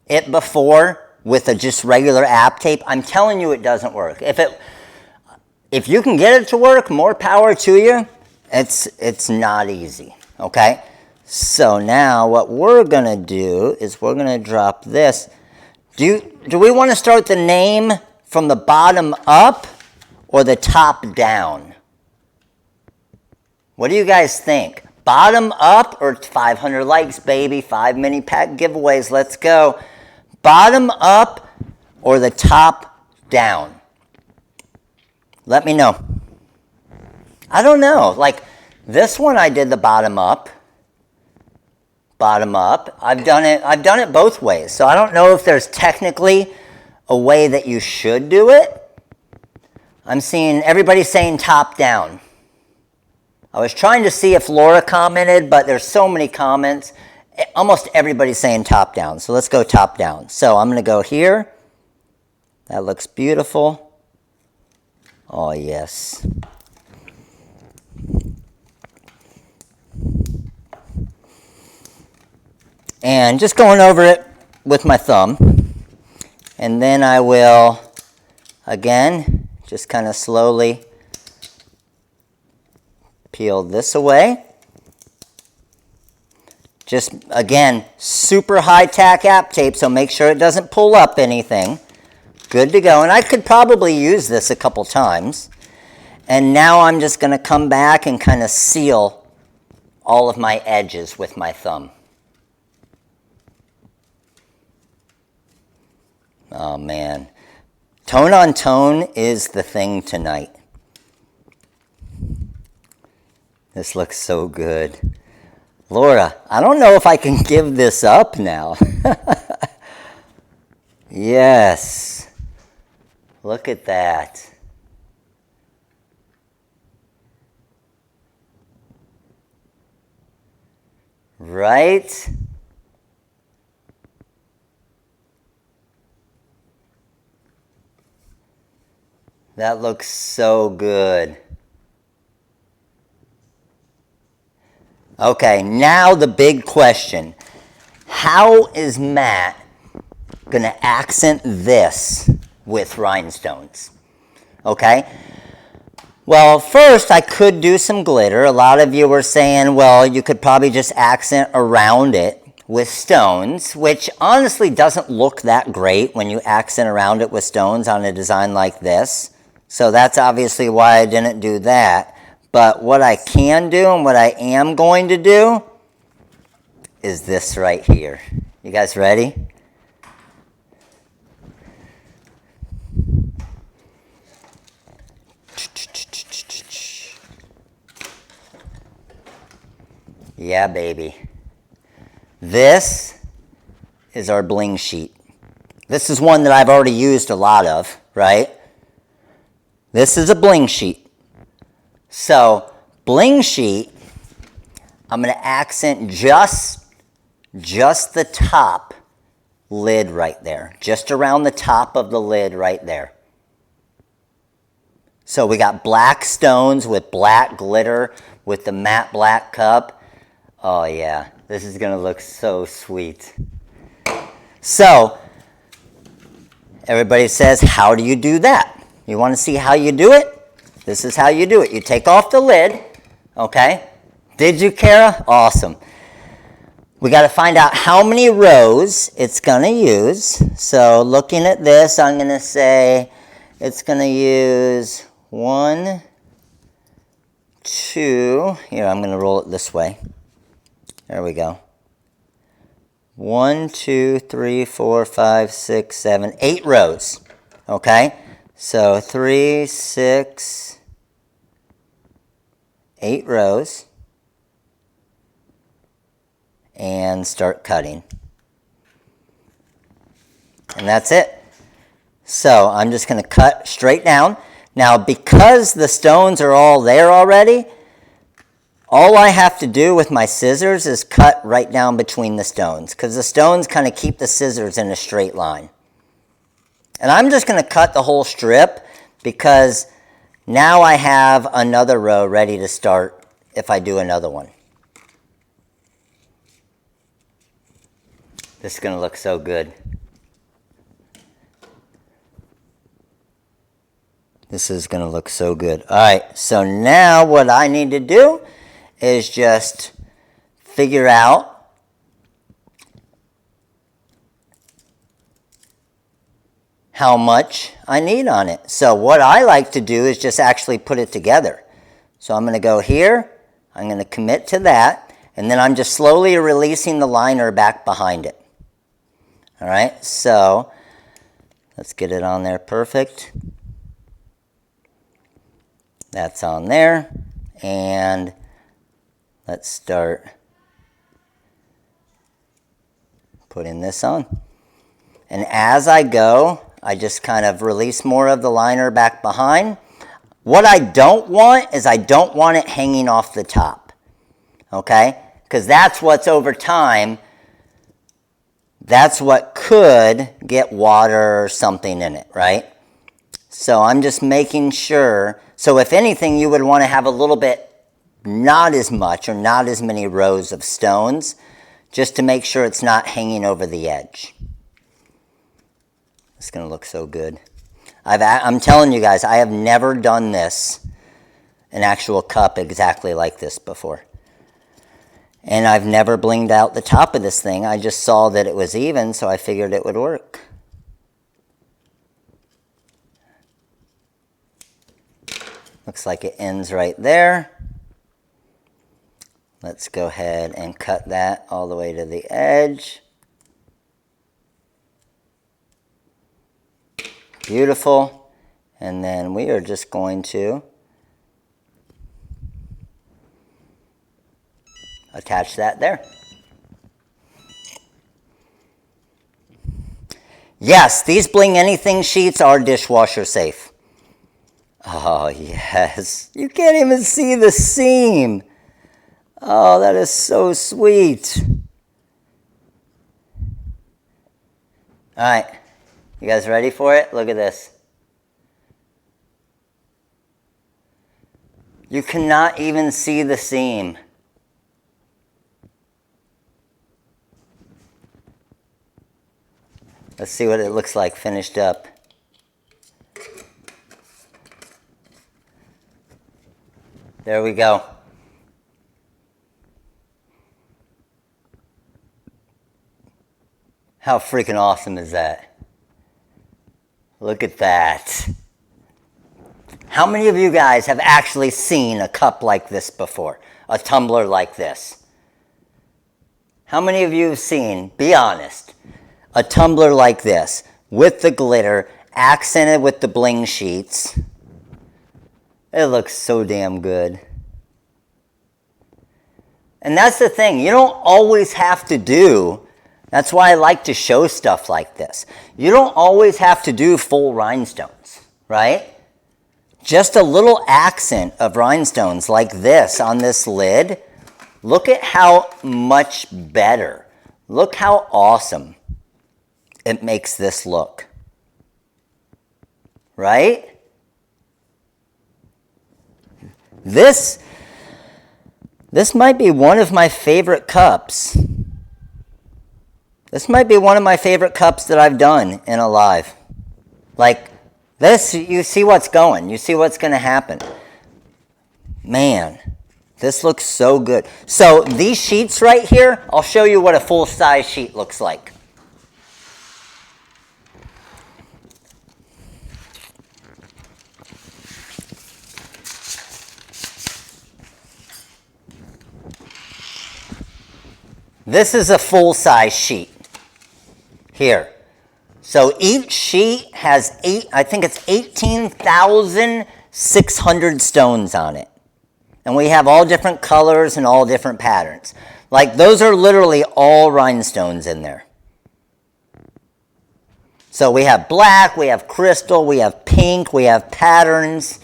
it before with a just regular app tape, I'm telling you it doesn't work. If you can get it to work, more power to you. It's not easy, okay? So now what we're going to do is we're going to drop this. Do we want to start the name from the bottom up or the top down? What do you guys think? Bottom up or 500 likes, baby? 5 mini pack giveaways. Let's go. Bottom up or the top down? Let me know. I don't know. Like this one, I did the bottom up. Bottom up. I've done it both ways. So I don't know if there's technically a way that you should do it. I'm seeing everybody saying top down. I was trying to see if Laura commented, but there's so many comments. Almost everybody's saying top down. So let's go top down. So I'm going to go here. That looks beautiful. Oh, yes. And just going over it with my thumb. And then I will, again, just kind of slowly peel this away. Just, again, super high tack app tape, so make sure it doesn't pull up anything. Good to go. And I could probably use this a couple times. And now I'm just going to come back and kind of seal all of my edges with my thumb. Oh man, tone on tone is the thing tonight. This looks so good. Laura, I don't know if I can give this up now. Yes, look at that. Right? That looks so good. Okay, now the big question. How is Matt going to accent this with rhinestones? Okay? Well, first I could do some glitter. A lot of you were saying, well, you could probably just accent around it with stones, which honestly doesn't look that great when you accent around it with stones on a design like this. So that's obviously why I didn't do that. But what I can do and what I am going to do is this right here. You guys ready? Yeah, baby. This is our bling sheet. This is one that I've already used a lot of, right? This is a bling sheet. So, bling sheet, I'm going to accent just the top lid right there. Just around the top of the lid right there. So we got black stones with black glitter with the matte black cup. Oh yeah, this is going to look so sweet. So, everybody says, how do you do that? You want to see how you do it? This is how you do it. You take off the lid, okay? Did you, Kara? Awesome. We got to find out how many rows it's going to use. So looking at this, I'm going to say it's going to use 1, 2. Here, I'm going to roll it this way. There we go. 1, 2, 3, 4, 5, 6, 7, 8 rows, okay? So 3, 6, 8 rows, and start cutting. And that's it. So I'm just going to cut straight down. Now because the stones are all there already, all I have to do with my scissors is cut right down between the stones, because the stones kind of keep the scissors in a straight line. And I'm just going to cut the whole strip because now I have another row ready to start if I do another one. This is going to look so good. This is going to look so good. All right, so now what I need to do is just figure out how much I need on it. So what I like to do is just actually put it together. So I'm going to go here, I'm going to commit to that, and then I'm just slowly releasing the liner back behind it. All right, so let's get it on there perfect. That's on there, and let's start putting this on. And as I go, I just kind of release more of the liner back behind. What I don't want is I don't want it hanging off the top, okay? Because that's what's over time, that's what could get water or something in it, right? So I'm just making sure. So if anything, you would want to have a little bit, not as much or not as many rows of stones, just to make sure it's not hanging over the edge. It's going to look so good. I'm telling you guys, I have never done this, an actual cup exactly like this before. And I've never blinged out the top of this thing. I just saw that it was even, so I figured it would work. Looks like it ends right there. Let's go ahead and cut that all the way to the edge. Beautiful. And then we are just going to attach that there. Yes, these Bling Anything sheets are dishwasher safe. Oh, yes. You can't even see the seam. Oh, that is so sweet. All right. You guys ready for it? Look at this. You cannot even see the seam. Let's see what it looks like finished up. There we go. How freaking awesome is that? Look at that. How many of you guys have actually seen a cup like this before? A tumbler like this? How many of you have seen, be honest, a tumbler like this with the glitter, accented with the bling sheets? It looks so damn good. And that's the thing, you don't always have to do, that's why I like to show stuff like this. You don't always have to do full rhinestones, right? Just a little accent of rhinestones like this on this lid. Look at how much better. Look how awesome it makes this look. Right? This might be one of my favorite cups. This might be one of my favorite cups that I've done in a live. Like this, you see what's going. You see what's going to happen. Man, this looks so good. So these sheets right here, I'll show you what a full-size sheet looks like. This is a full-size sheet here. So each sheet has I think it's 18,600 stones on it. And we have all different colors and all different patterns. Like those are literally all rhinestones in there. So we have black, we have crystal, we have pink, we have patterns.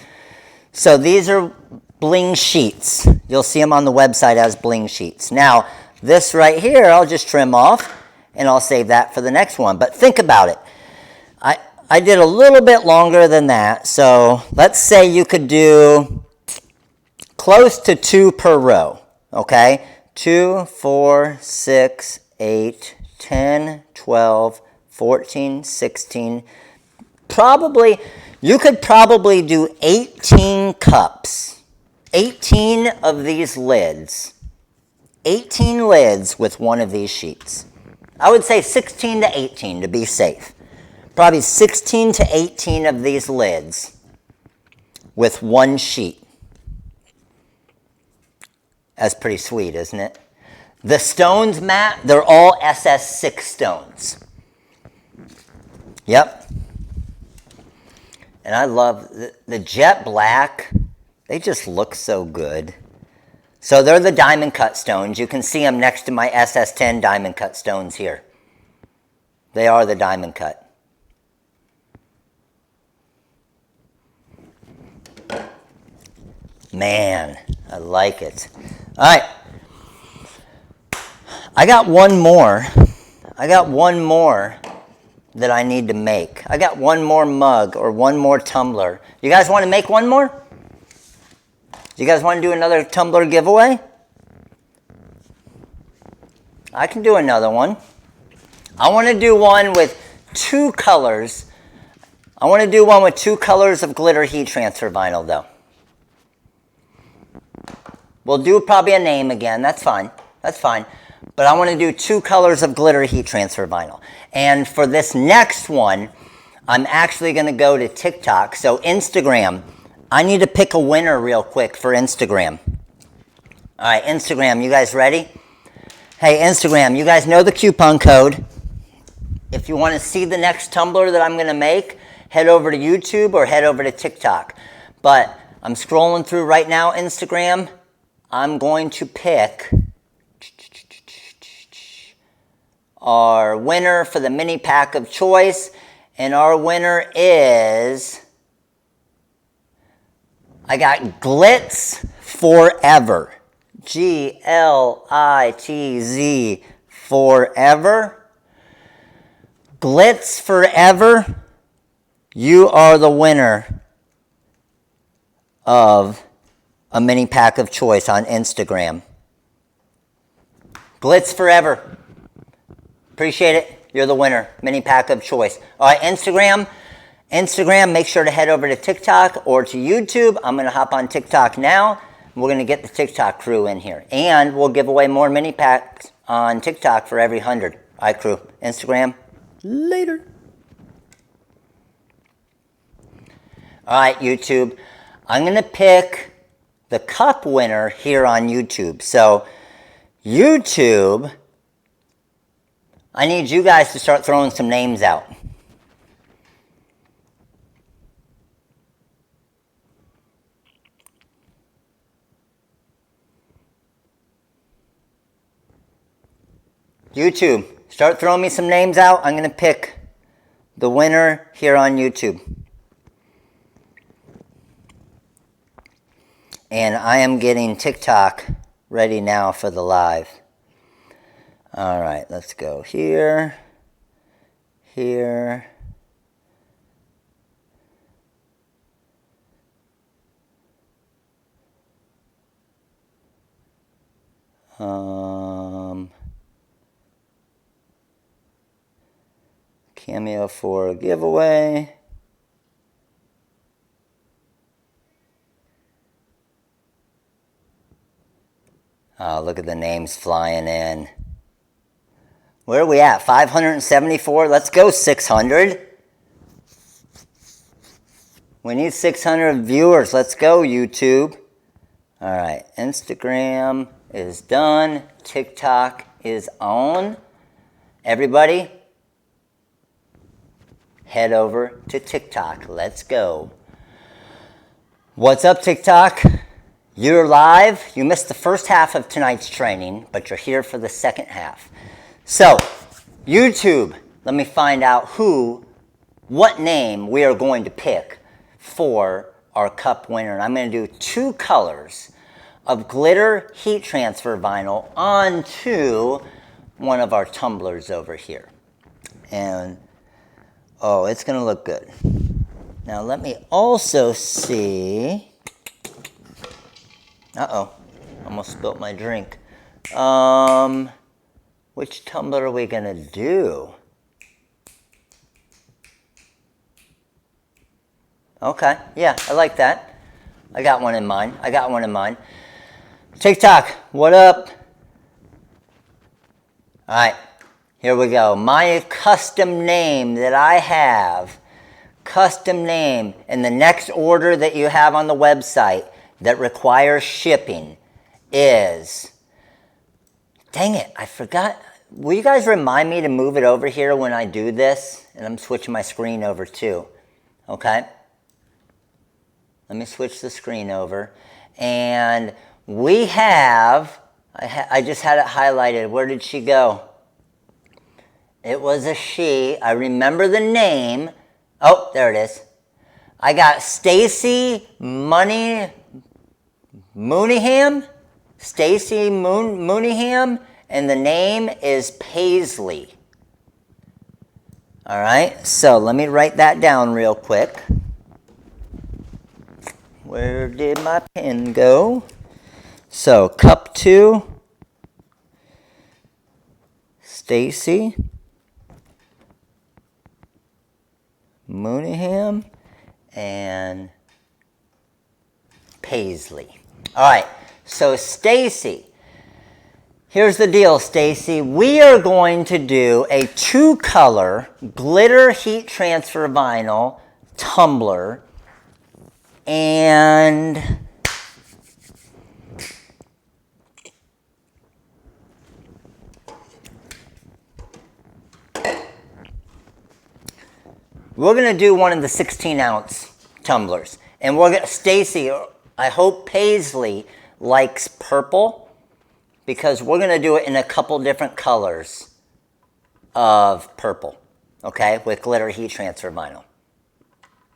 So these are bling sheets. You'll see them on the website as bling sheets. Now, this right here, I'll just trim off, and I'll save that for the next one. But think about it. I did a little bit longer than that. So let's say you could do close to 2 per row, okay? 2, 4, 6, 8, 10, 12, 14, 16. Probably, you could probably do 18 cups. 18 of these lids. 18 lids with one of these sheets. I would say 16 to 18 to be safe. Probably 16 to 18 of these lids with one sheet. That's pretty sweet, isn't it? The stones, Matt, they're all SS6 stones. Yep. And I love the jet black. They just look so good. So they're the diamond cut stones. You can see them next to my SS10 diamond cut stones here. They are the diamond cut. Man, I like it. All right. I got one more. That I need to make. I got one more mug or one more tumbler. You guys want to make one more? Do you guys want to do another tumbler giveaway? I can do another one. I want to do one with 2 colors. I want to do one with 2 colors of glitter heat transfer vinyl though. We'll do probably a name again. That's fine. That's fine. But I want to do 2 colors of glitter heat transfer vinyl. And for this next one, I'm actually going to go to TikTok. So Instagram, I need to pick a winner real quick for Instagram. All right, Instagram, you guys ready? Hey, Instagram, you guys know the coupon code. If you want to see the next tumbler that I'm going to make, head over to YouTube or head over to TikTok. But I'm scrolling through right now, Instagram. I'm going to pick our winner for the mini pack of choice. And our winner is, I got Glitz Forever. Glitz Forever. Glitz Forever, you are the winner of a mini pack of choice on Instagram. Glitz Forever. Appreciate it. You're the winner. Mini pack of choice. All right, Instagram, make sure to head over to TikTok or to YouTube. I'm going to hop on TikTok now. We're going to get the TikTok crew in here. And we'll give away more mini packs on TikTok for every 100. All right, crew. Instagram, later. All right, YouTube. I'm going to pick the cup winner here on YouTube. So, YouTube, I need you guys to start throwing some names out. YouTube, start throwing me some names out. I'm going to pick the winner here on YouTube. And I am getting TikTok ready now for the live. All right, let's go here, here. Cameo for a giveaway. Oh, look at the names flying in. Where are we at? 574? Let's go 600. We need 600 viewers. Let's go, YouTube. All right, Instagram is done. TikTok is on. Everybody, head over to TikTok. Let's go. What's up, TikTok? You're live. You missed the first half of tonight's training, but you're here for the second half. So, YouTube, let me find out what name we are going to pick for our cup winner. And I'm going to do 2 colors of glitter heat transfer vinyl onto one of our tumblers over here. And, oh, it's going to look good. Now, let me also see. Uh-oh, almost spilt my drink. Which tumbler are we going to do? Okay, yeah, I like that. I got one in mind. TikTok, what up? All right, here we go. My custom name that I have, custom name, in the next order that you have on the website that requires shipping is, dang it, I forgot. Will you guys remind me to move it over here when I do this? And I'm switching my screen over too. Okay? Let me switch the screen over. And we have, I just had it highlighted. Where did she go? It was a she. I remember the name. Oh, there it is. I got Stacy Mooneyham. Stacy Mooneyham. And the name is Paisley. All right, so let me write that down real quick. Where did my pen go? So, cup 2, Stacy Mooneyham, and Paisley. All right, so Stacy, Here's the deal, Stacy. We are going to do a 2-color glitter heat transfer vinyl tumbler, and we're going to do one of the 16-ounce tumblers. And we're going to, Stacy, I hope Paisley likes purple, because we're going to do it in a couple different colors of purple, okay, with glitter heat transfer vinyl.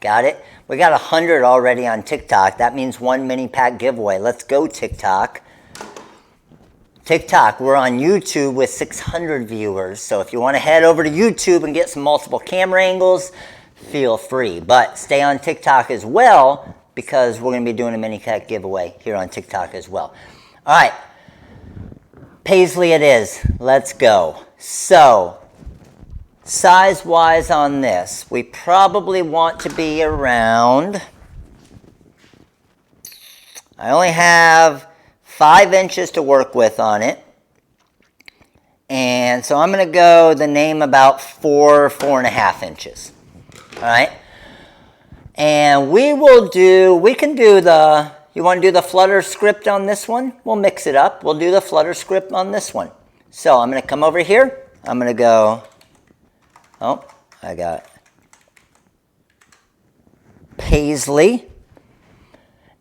Got it? We got 100 already on TikTok. That means 1 mini pack giveaway. Let's go, TikTok. TikTok, we're on YouTube with 600 viewers. So if you want to head over to YouTube and get some multiple camera angles, feel free. But stay on TikTok as well, because we're going to be doing a mini pack giveaway here on TikTok as well. All right. Paisley it is. Let's go. So, size-wise on this, we probably want to be around, I only have 5 inches to work with on it. And so I'm going to go the name about 4.5 inches. All right. And we can do the, you want to do the flutter script on this one? We'll mix it up. We'll do the flutter script on this one. So I'm going to come over here. I'm going to go, oh, I got Paisley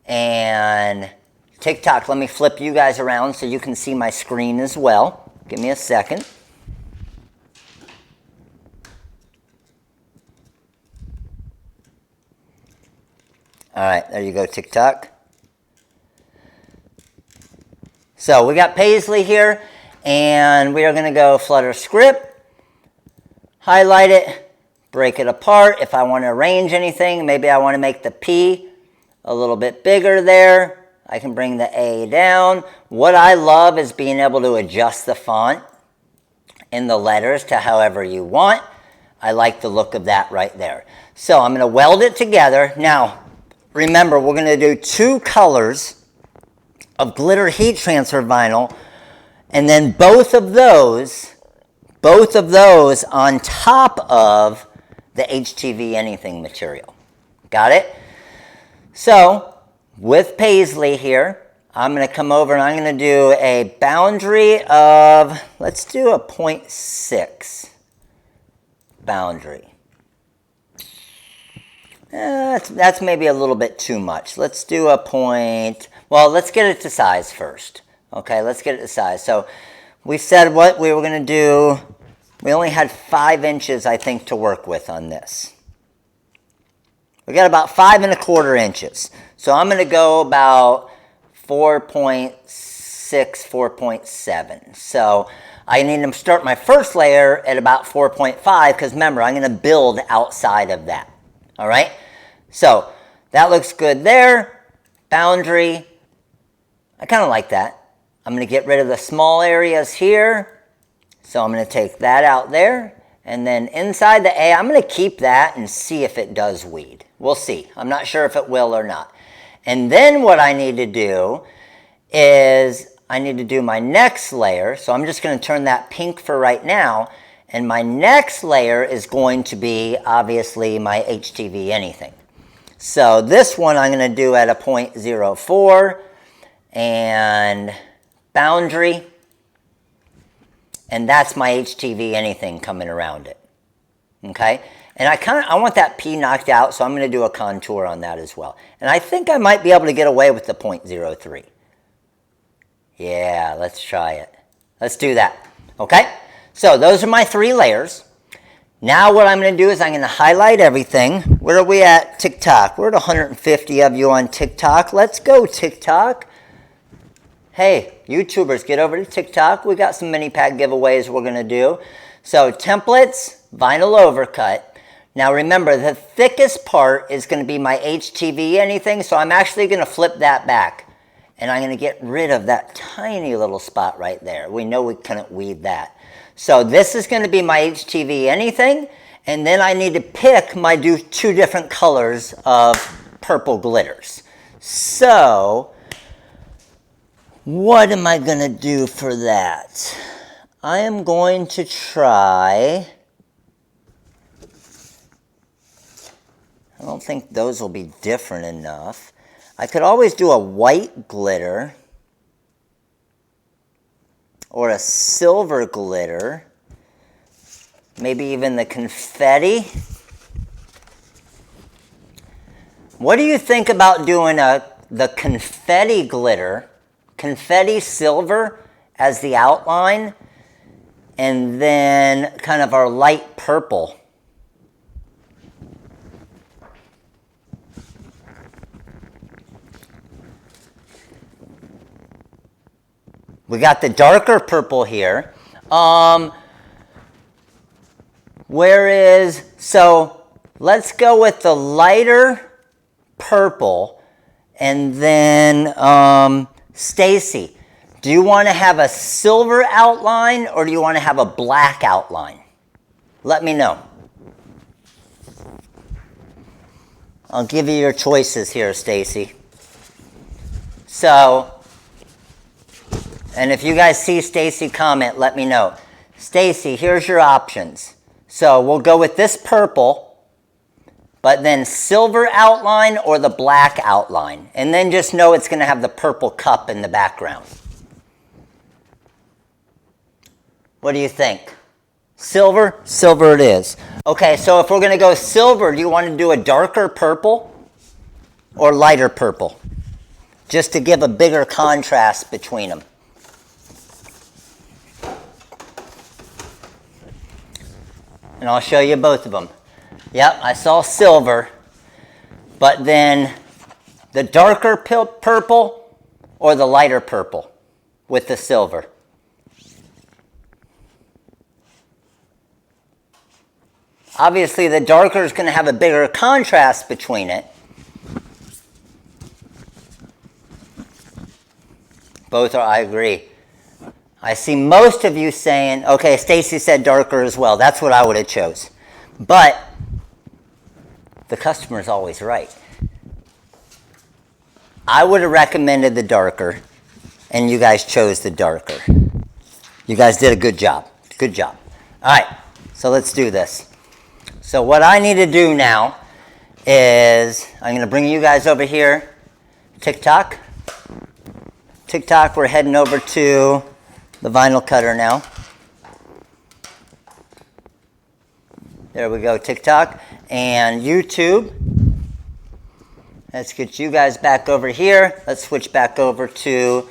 and TikTok. Let me flip you guys around so you can see my screen as well. Give me a second. All right, there you go, TikTok. So we got Paisley here, and we are going to go flutter script, highlight it, break it apart. If I want to arrange anything, maybe I want to make the P a little bit bigger there. I can bring the A down. What I love is being able to adjust the font and the letters to however you want. I like the look of that right there. So I'm going to weld it together. Now, remember, we're going to do 2 colors of glitter heat transfer vinyl, and then both of those on top of the HTV anything material. Got it? So, with Paisley here, I'm going to come over and I'm going to do a boundary of, let's do a 0.6 boundary. That's maybe a little bit too much. Let's do a point. Well, let's get it to size first. Okay, let's get it to size. So we said what we were going to do. We only had 5 inches, I think, to work with on this. We got about 5.25 inches. So I'm going to go about 4.6, 4.7. So I need to start my first layer at about 4.5, because remember, I'm going to build outside of that. All right? So that looks good there. Boundary. I kind of like that. I'm going to get rid of the small areas here. So I'm going to take that out there. And then inside the A, I'm going to keep that and see if it does weed. We'll see. I'm not sure if it will or not. And then what I need to do is I need to do my next layer. So I'm just going to turn that pink for right now. And my next layer is going to be, obviously, my HTV anything. So this one I'm going to do at a 0.04 and boundary. And that's my HTV anything coming around it. Okay? And I want that P knocked out, so I'm going to do a contour on that as well. And I think I might be able to get away with the 0.03. Yeah, let's try it. Let's do that. Okay? So those are my 3 layers. Now what I'm going to do is I'm going to highlight everything. Where are we at TikTok? We're at 150 of you on TikTok. Let's go, TikTok. Hey, YouTubers, get over to TikTok. We got some mini pack giveaways we're going to do. So templates, vinyl overcut. Now remember, the thickest part is going to be my HTV anything, so I'm actually going to flip that back. And I'm going to get rid of that tiny little spot right there. We know we couldn't weed that. So this is going to be my HTV anything, and then I need to pick my 2 different colors of purple glitters. So What am I going to do for that? I am going to try... I don't think those will be different enough. I could always do a white glitter or a silver glitter, maybe even the confetti. What do you think about doing the confetti glitter, confetti silver as the outline, and then kind of our light purple? We got the darker purple here. So let's go with the lighter purple, and then Stacy, do you want to have a silver outline or do you want to have a black outline? Let me know. I'll give you your choices here, Stacy. So, and if you guys see Stacy comment, let me know. Stacy, here's your options. So we'll go with this purple, but then silver outline or the black outline. And then just know it's going to have the purple cup in the background. What do you think? Silver? Silver it is. Okay, so if we're going to go silver, do you want to do a darker purple or lighter purple? Just to give a bigger contrast between them. And I'll show you both of them. Yep, I saw silver, but then the darker purple or the lighter purple with the silver. Obviously, the darker is going to have a bigger contrast between it. Both are, I agree. I see most of you saying, okay, Stacy said darker as well. That's what I would have chose. But the customer's always right. I would have recommended the darker, and you guys chose the darker. You guys did a good job. Good job. All right, so let's do this. So what I need to do now is I'm going to bring you guys over here. TikTok. TikTok, we're heading over to the vinyl cutter now. There we go, TikTok. And YouTube. Let's get you guys back over here. Let's switch back over to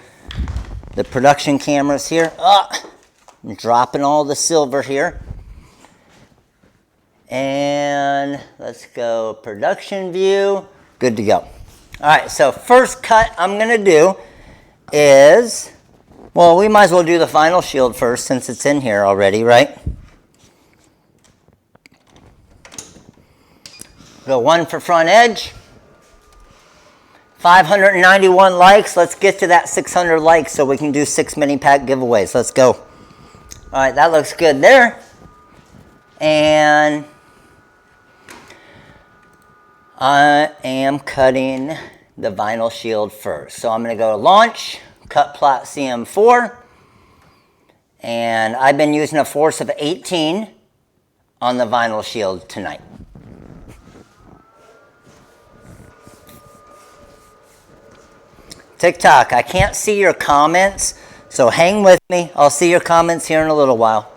the production cameras here. I'm dropping all the silver here. And let's go production view. Good to go. All right, so first cut I'm going to do is, well, we might as well do the final shield first since it's in here already, right? Go one for front edge. 591 likes. Let's get to that 600 likes so we can do 6 mini pack giveaways. Let's go. All right, that looks good there. And I am cutting the vinyl shield first. So I'm going to go to launch, cut plot CM4. And I've been using a force of 18 on the vinyl shield tonight. TikTok, I can't see your comments, so hang with me. I'll see your comments here in a little while.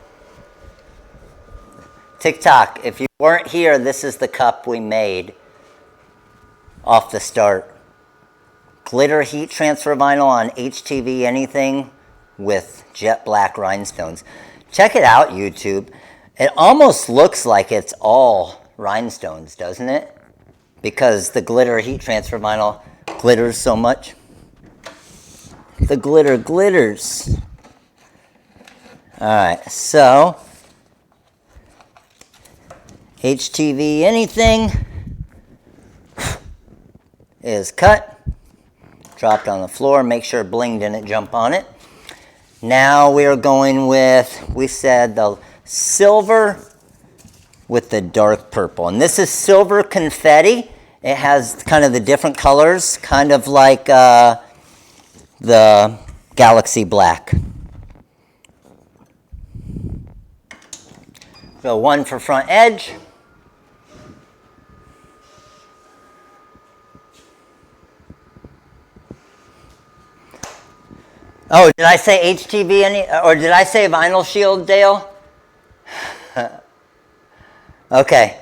TikTok, if you weren't here, this is the cup we made off the start. Glitter heat transfer vinyl on HTV anything with jet black rhinestones. Check it out, YouTube. It almost looks like it's all rhinestones, doesn't it? Because the glitter heat transfer vinyl glitters so much. The glitter glitters. All right, so HTV anything is cut, dropped on the floor. Make sure Bling didn't jump on it. Now we're going with, we said the silver with the dark purple. And this is silver confetti. It has kind of the different colors, kind of like the Galaxy Black. So one for front edge. Oh, did I say HTV or did I say vinyl shield, Dale? Okay.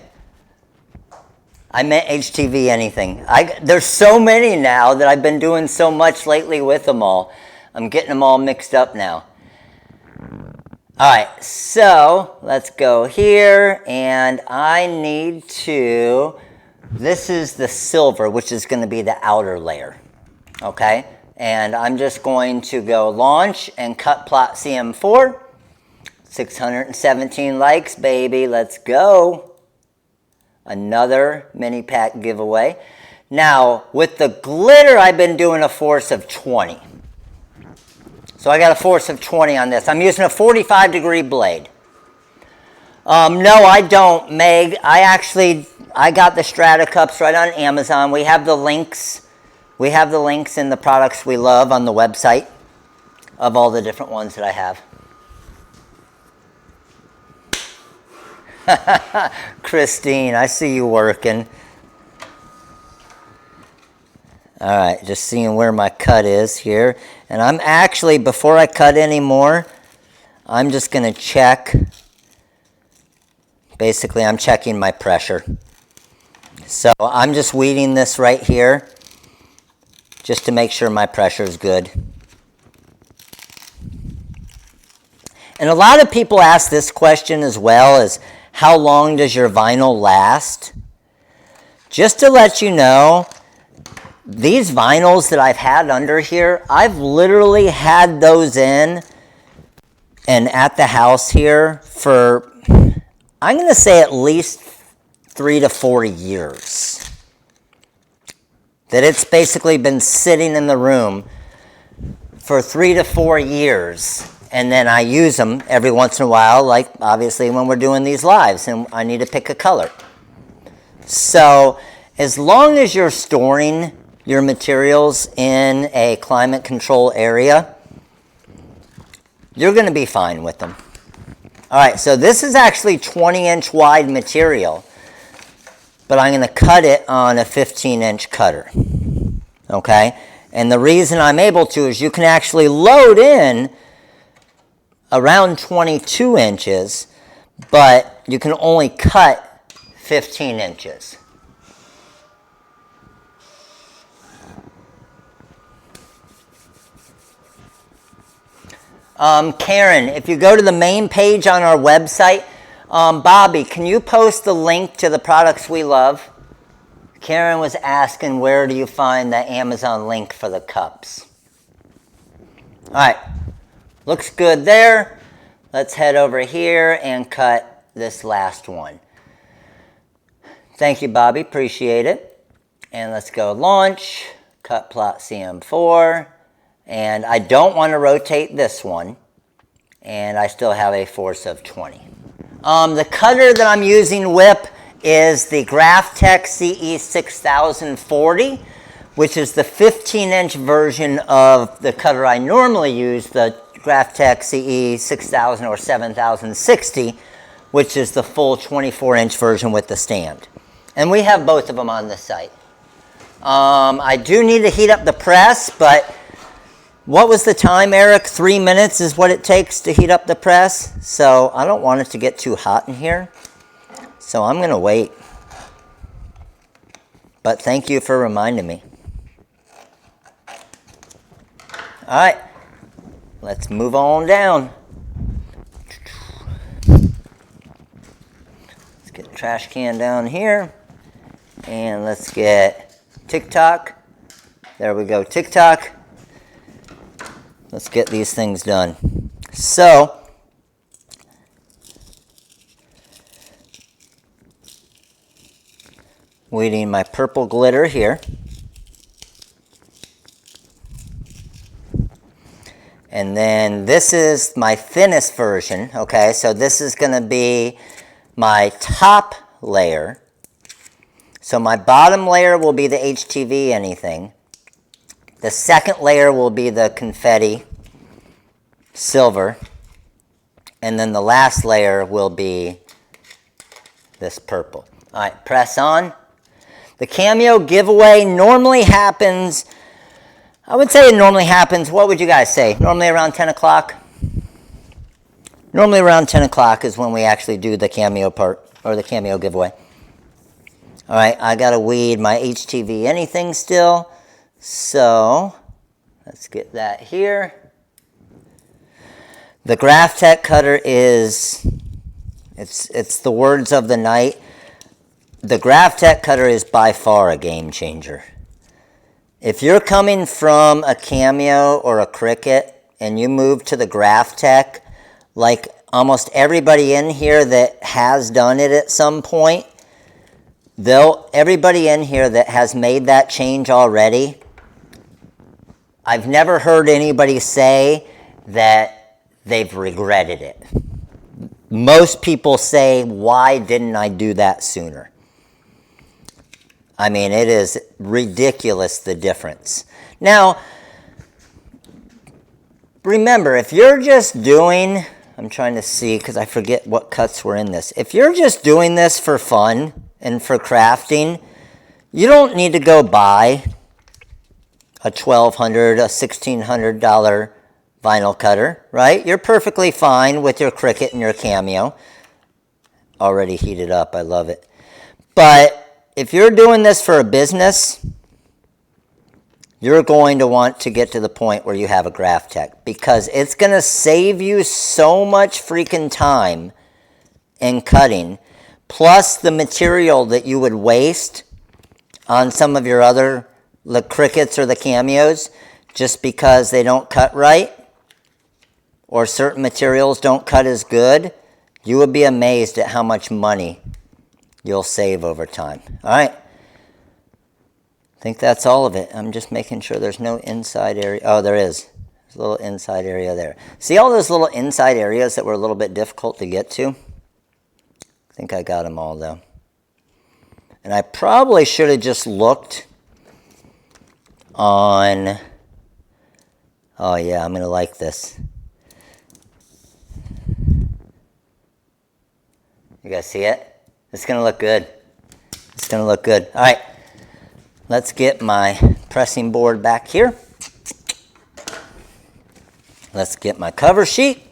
I meant HTV anything. There's so many now that I've been doing so much lately with them all. I'm getting them all mixed up now. All right, so let's go here, and I need to, this is the silver, which is going to be the outer layer, okay? And I'm just going to go launch and cut plot CM4. 617 likes, baby. Let's go. Another mini pack giveaway. Now, with the glitter, I've been doing a force of 20. So I got a force of 20 on this. I'm using a 45-degree blade. No, I don't, Meg. I got the Strata Cups right on Amazon. We have the links. We have the links in the products we love on the website of all the different ones that I have. Christine, I see you working. All right, just seeing where my cut is here. And I'm actually, before I cut any more, I'm just going to check. Basically, I'm checking my pressure. So I'm just weeding this right here, just to make sure my pressure is good. And a lot of people ask this question as well, as how long does your vinyl last? Just to let you know, these vinyls that I've had under here, I've literally had those in and at the house here for, I'm going to say at least 3 to 4 years. That it's basically been sitting in the room for 3 to 4 years. And then I use them every once in a while, like obviously when we're doing these lives and I need to pick a color. So as long as you're storing your materials in a climate control area, you're going to be fine with them. All right, so this is actually 20-inch wide material, but I'm going to cut it on a 15-inch cutter, okay? And the reason I'm able to is you can actually load in around 22 inches, but you can only cut 15 inches. Karen, if you go to the main page on our website, Bobby, can you post the link to the products we love? Karen was asking, where do you find the Amazon link for the cups? All right, looks good there. Let's head over here and cut this last one. Thank you, Bobby, appreciate it. And let's go launch, cut plot CM4. And I don't want to rotate this one. And I still have a force of 20. The cutter that I'm using whip is the Graphtec CE6040, which is the 15-inch version of the cutter I normally use, the Graphtec CE6000 or 7060, which is the full 24-inch version with the stand. And we have both of them on the site. I do need to heat up the press, but what was the time, Eric? 3 minutes is what it takes to heat up the press. So I don't want it to get too hot in here. So I'm going to wait. But thank you for reminding me. All right. Let's move on down. Let's get the trash can down here. And let's get TikTok. There we go, TikTok. Let's get these things done. So, weeding my purple glitter here. And then this is my thinnest version, okay? So this is going to be my top layer. So my bottom layer will be the HTV anything. The second layer will be the confetti silver. And then the last layer will be this purple. All right, press on. The Cameo giveaway normally happens, I would say it normally happens, what would you guys say? Normally around 10 o'clock? Normally around 10 o'clock is when we actually do the Cameo part, or the Cameo giveaway. All right, I got to weed my HTV anything still. So let's get that here. The Graphtec cutter is, it's the words of the night. The Graphtec cutter is by far a game changer. If you're coming from a Cameo or a Cricut and you move to the Graphtec, like almost everybody in here that has done it at some point, everybody in here that has made that change already, I've never heard anybody say that they've regretted it. Most people say, why didn't I do that sooner? I mean, it is ridiculous, the difference. Now, remember, if you're just doing, I'm trying to see because I forget what cuts were in this. If you're just doing this for fun and for crafting, you don't need to go buy a $1,200, a $1,600 vinyl cutter, right? You're perfectly fine with your Cricut and your Cameo. Already heated up, I love it. But if you're doing this for a business, you're going to want to get to the point where you have a Graphtec because it's going to save you so much freaking time in cutting, plus the material that you would waste on some of your other the Cricuts or the Cameos just because they don't cut right or certain materials don't cut as good. You would be amazed at how much money you'll save over time. All right. I think that's all of it. I'm just making sure there's no inside area. Oh, there is. There's a little inside area there. See all those little inside areas that were a little bit difficult to get to? I think I got them all, though. And I probably should have just looked on... Oh, yeah, I'm going to like this. You guys see it? It's going to look good. It's going to look good. All right. Let's get my pressing board back here. Let's get my cover sheet.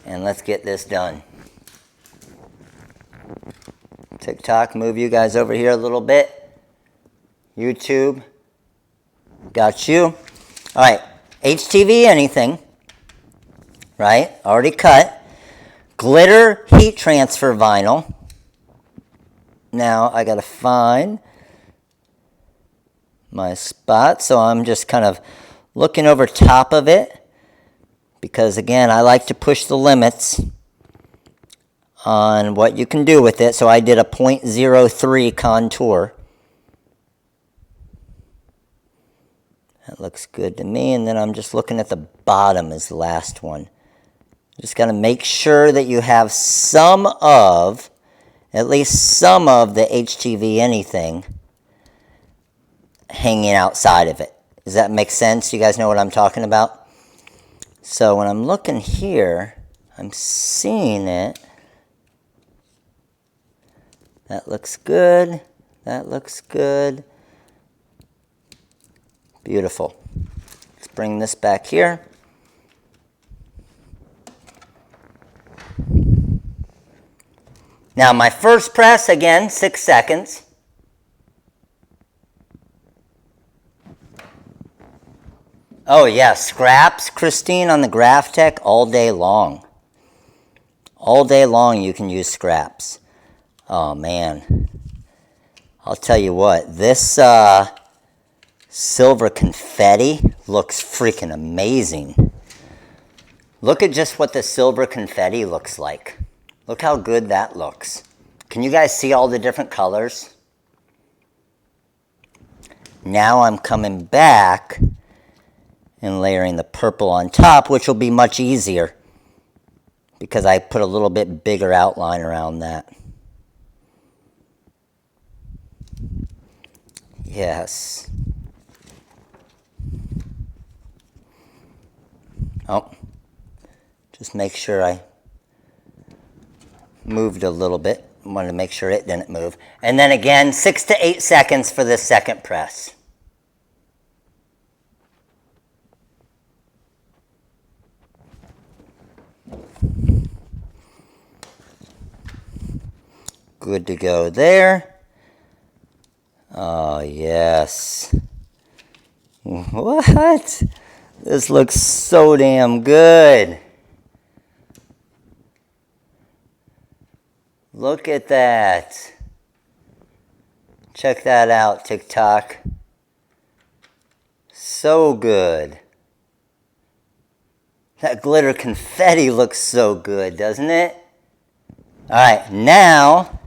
And let's get this done. TikTok, move you guys over here a little bit. YouTube, got you. All right, HTV anything, right? Already cut. Glitter heat transfer vinyl. Now I gotta find my spot, so I'm just kind of looking over top of it because again I like to push the limits on what you can do with it. So I did a 0.03 contour. That looks good to me. And then I'm just looking at the bottom as the last one. Just got to make sure that you have some of, at least some of the HTV anything hanging outside of it. Does that make sense? You guys know what I'm talking about? So when I'm looking here, I'm seeing it. That looks good. That looks good. Beautiful. Let's bring this back here. Now my first press, again, 6 seconds. Oh yeah, scraps, Christine, on the Graphtec all day long. All day long you can use scraps. Oh man, I'll tell you what, this silver confetti looks freaking amazing. Look at just what the silver confetti looks like. Look how good that looks. Can you guys see all the different colors? Now I'm coming back and layering the purple on top, which will be much easier because I put a little bit bigger outline around that. Yes. Oh, just make sure I moved a little bit. Wanted to make sure it didn't move. And then again, 6 to 8 seconds for this second press. Good to go there. Oh, yes. What? This looks so damn good. Look at that. Check that out, TikTok. So good. That glitter confetti looks so good, doesn't it? All right, now,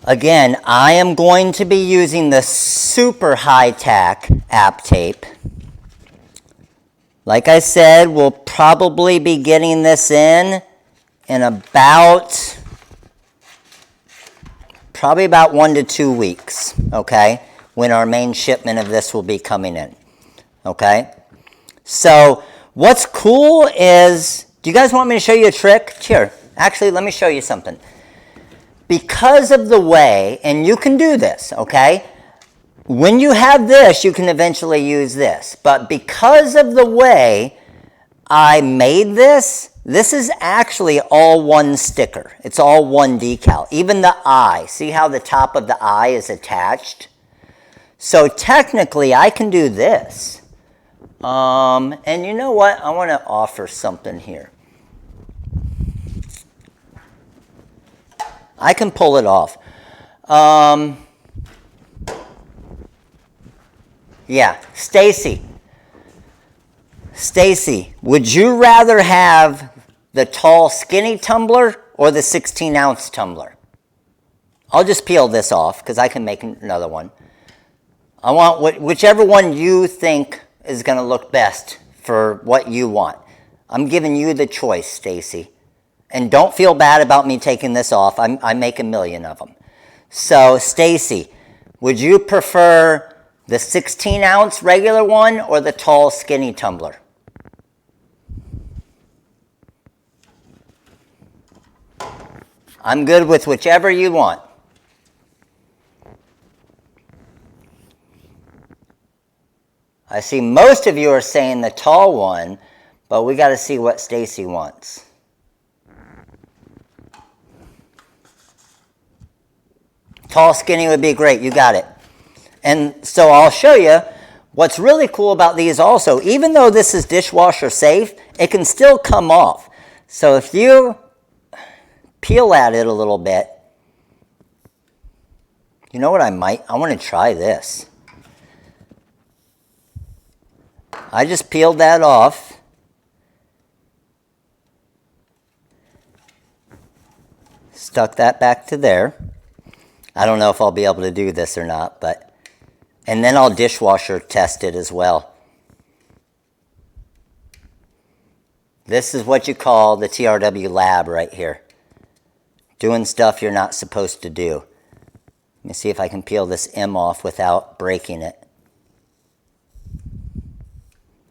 again, I am going to be using the super high-tack app tape. Like I said, we'll probably be getting this in about, probably about 1 to 2 weeks, okay, when our main shipment of this will be coming in, okay? So what's cool is, do you guys want me to show you a trick? Here, actually, let me show you something. Because of the way, and you can do this, okay? When you have this, you can eventually use this. But because of the way I made this, this is actually all one sticker. It's all one decal. Even the eye. See how the top of the eye is attached? So technically, I can do this. And you know what? I want to offer something here. I can pull it off. Yeah, Stacy. Stacy, would you rather have the tall, skinny tumbler or the 16-ounce tumbler? I'll just peel this off because I can make another one. I want whichever one you think is going to look best for what you want. I'm giving you the choice, Stacy. And don't feel bad about me taking this off. I make a million of them. So, Stacy, would you prefer the 16-ounce regular one or the tall, skinny tumbler? I'm good with whichever you want. I see most of you are saying the tall one, but we got to see what Stacy wants. Tall, skinny would be great. You got it. And so I'll show you what's really cool about these also. Even though this is dishwasher safe, it can still come off. So if you peel at it a little bit, you know what I want to try this. I just peeled that off. Stuck that back to there. I don't know if I'll be able to do this or not, but, and then I'll dishwasher test it as well. This is what you call the TRW lab right here. Doing stuff you're not supposed to do. Let me see if I can peel this M off without breaking it.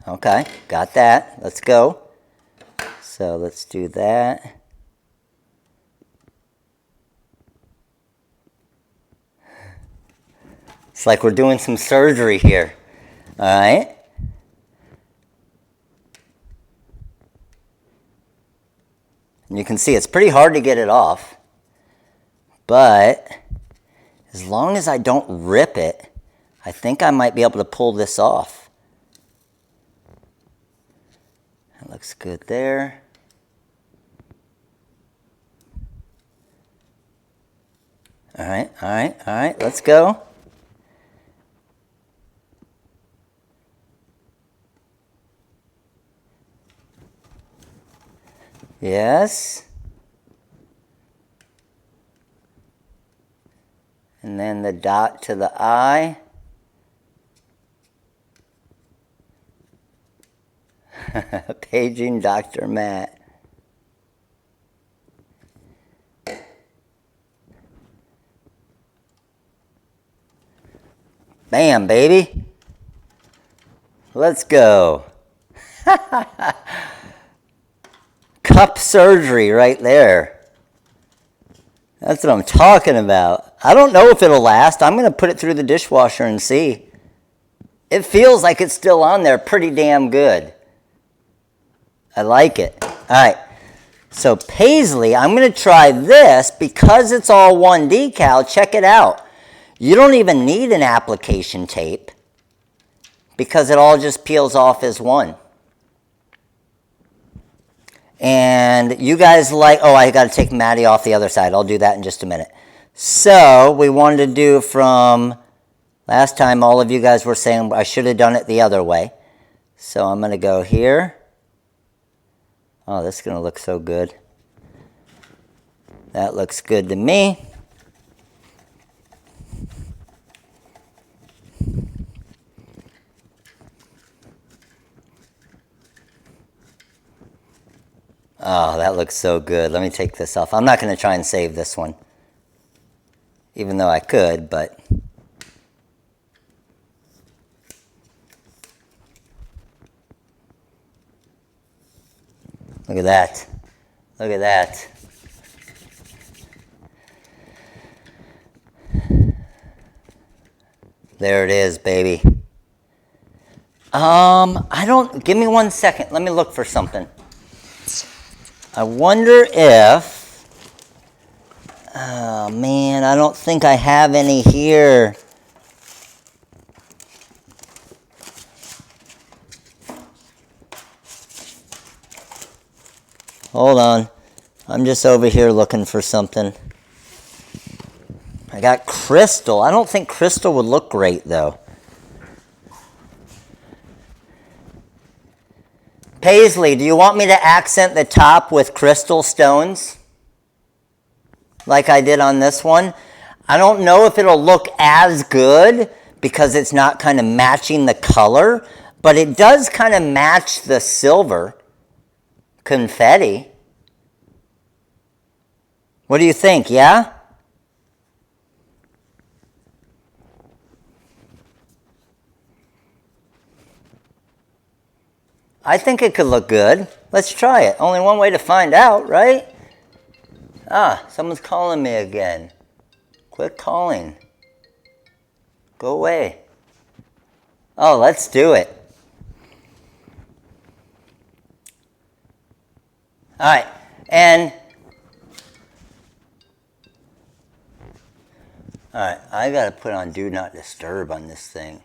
Okay, got that. Let's go. So let's do that. It's like we're doing some surgery here. All right. And you can see it's pretty hard to get it off. But as long as I don't rip it, I think I might be able to pull this off. That looks good there. All right, all right, all right, let's go. Yes. And then the dot to the eye. Paging Dr. Matt. Bam, baby. Let's go. Cup surgery right there. That's what I'm talking about. I don't know if it'll last. I'm going to put it through the dishwasher and see. It feels like it's still on there pretty damn good. I like it. All right. So Paisley, I'm going to try this because it's all one decal. Check it out. You don't even need an application tape because it all just peels off as one. And you guys like, oh, I got to take Maddie off the other side. I'll do that in just a minute. So we wanted to do from last time, all of you guys were saying I should have done it the other way. So I'm going to go here. Oh, this is going to look so good. That looks good to me. Oh, that looks so good. Let me take this off. I'm not going to try and save this one, even though I could, but... Look at that. Look at that. There it is, baby. Give me 1 second. Let me look for something. I wonder if, oh man, I don't think I have any here. Hold on. I'm just over here looking for something. I got crystal. I don't think crystal would look great though. Paisley, do you want me to accent the top with crystal stones? Like I did on this one? I don't know if it'll look as good because it's not kind of matching the color, but it does kind of match the silver confetti. What do you think, yeah? I think it could look good. Let's try it. Only one way to find out, right? Ah, someone's calling me again. Quit calling. Go away. Oh, let's do it. All right, and all right, I gotta put on Do Not Disturb on this thing.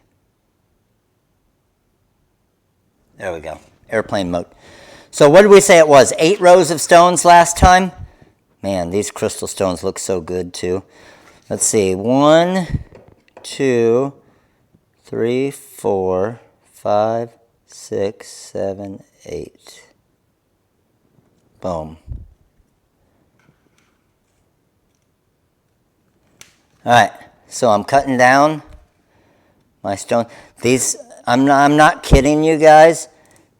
There we go, airplane mode. So what did we say it was? 8 rows of stones last time? Man, these crystal stones look so good too. Let's see, 1, 2, 3, 4, 5, 6, 7, 8. Boom. All right, so I'm cutting down my stone. These, I'm not kidding you guys.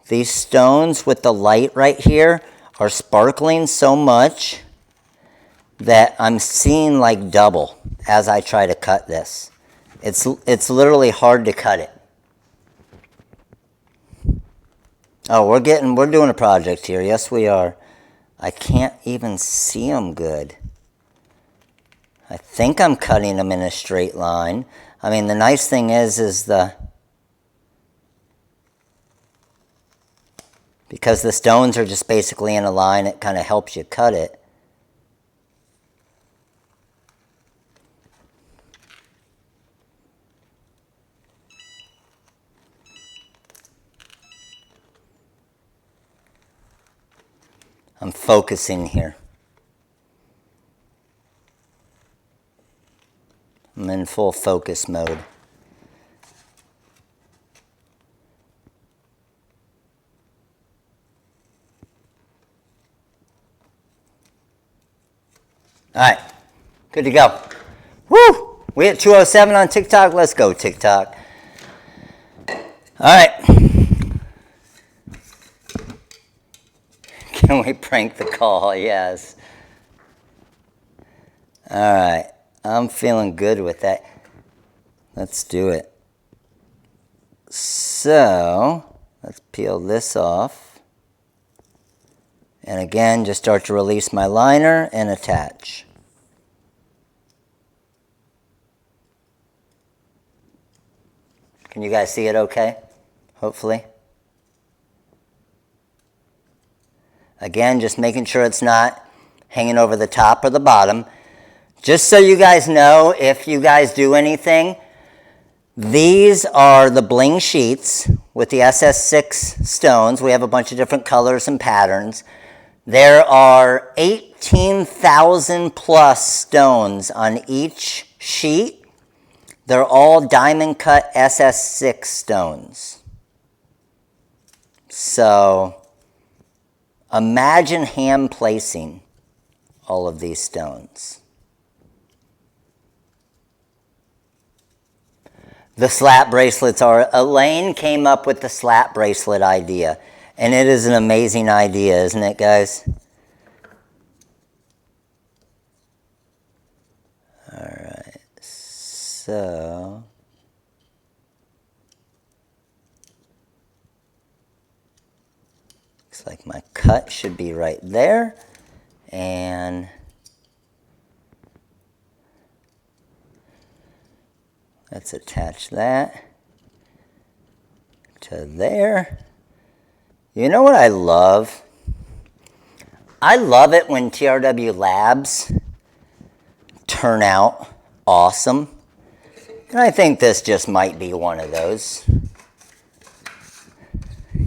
These stones with the light right here are sparkling so much that I'm seeing like double as I try to cut this. It's literally hard to cut it. Oh, we're doing a project here. Yes, we are. I can't even see them good. I think I'm cutting them in a straight line. I mean, the nice thing is because the stones are just basically in a line, it kind of helps you cut it. I'm focusing here. I'm in full focus mode. All right, good to go. Woo! We at 207 on TikTok. Let's go, TikTok. All right. Can we prank the call? Yes. All right. I'm feeling good with that. Let's do it. So, Let's peel this off. And again, just start to release my liner and attach. Can you guys see it okay? Hopefully. Again, just making sure it's not hanging over the top or the bottom. Just so you guys know, if you guys do anything, these are the Bling sheets with the SS6 stones. We have a bunch of different colors and patterns. There are 18,000 plus stones on each sheet. They're all diamond cut SS6 stones. So imagine hand placing all of these stones. The slap bracelets are, Elaine came up with the slap bracelet idea. And it is an amazing idea, isn't it, guys? All right, so looks like my cut should be right there. And let's attach that to there. You know what I love? I love it when TRW labs turn out awesome. And I think this just might be one of those.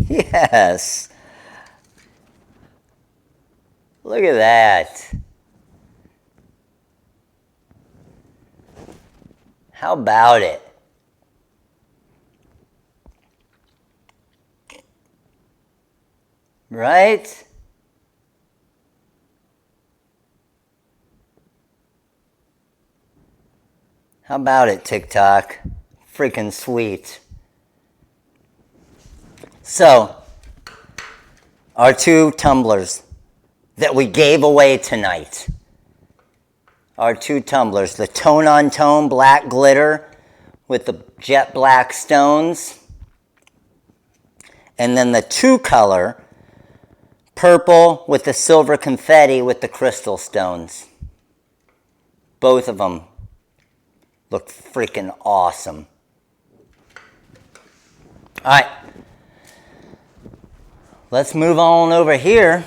Yes. Look at that. How about it? Right? How about it, TikTok? Freaking sweet. So, our two tumblers that we gave away tonight. Our two tumblers, the tone-on-tone black glitter with the jet black stones, and then the two-color purple with the silver confetti with the crystal stones. Both of them look freaking awesome. All right, let's move on over here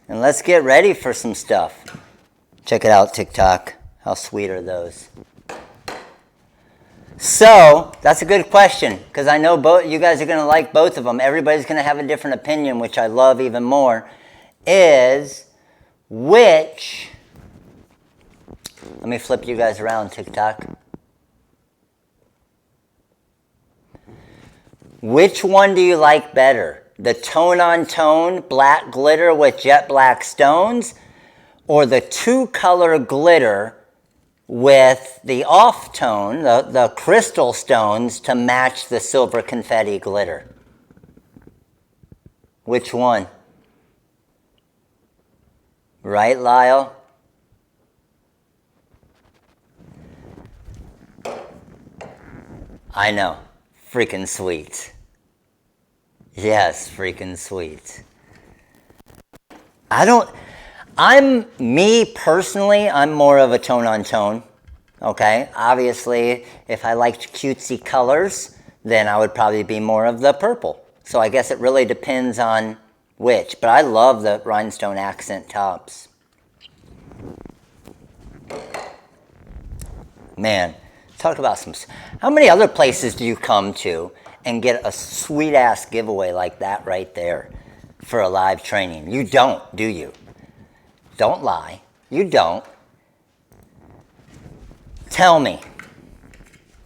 and let's get ready for some stuff. Check it out, TikTok. How sweet are those? So, that's a good question, because I know both you guys are going to like both of them. Everybody's going to have a different opinion, which I love even more, is which... Let me flip you guys around, TikTok. Which one do you like better? The tone-on-tone black glitter with jet black stones, or the two-color glitter with the off-tone, the crystal stones, to match the silver confetti glitter? Which one? Right, Lyle? I know. Freaking sweet. Yes, freaking sweet. Me personally, I'm more of a tone-on-tone, okay? Obviously, if I liked cutesy colors, then I would probably be more of the purple. So I guess it really depends on which, but I love the rhinestone accent tops. Man, talk about some... How many other places do you come to and get a sweet-ass giveaway like that right there for a live training? You don't, do you? Don't lie. You don't. Tell me.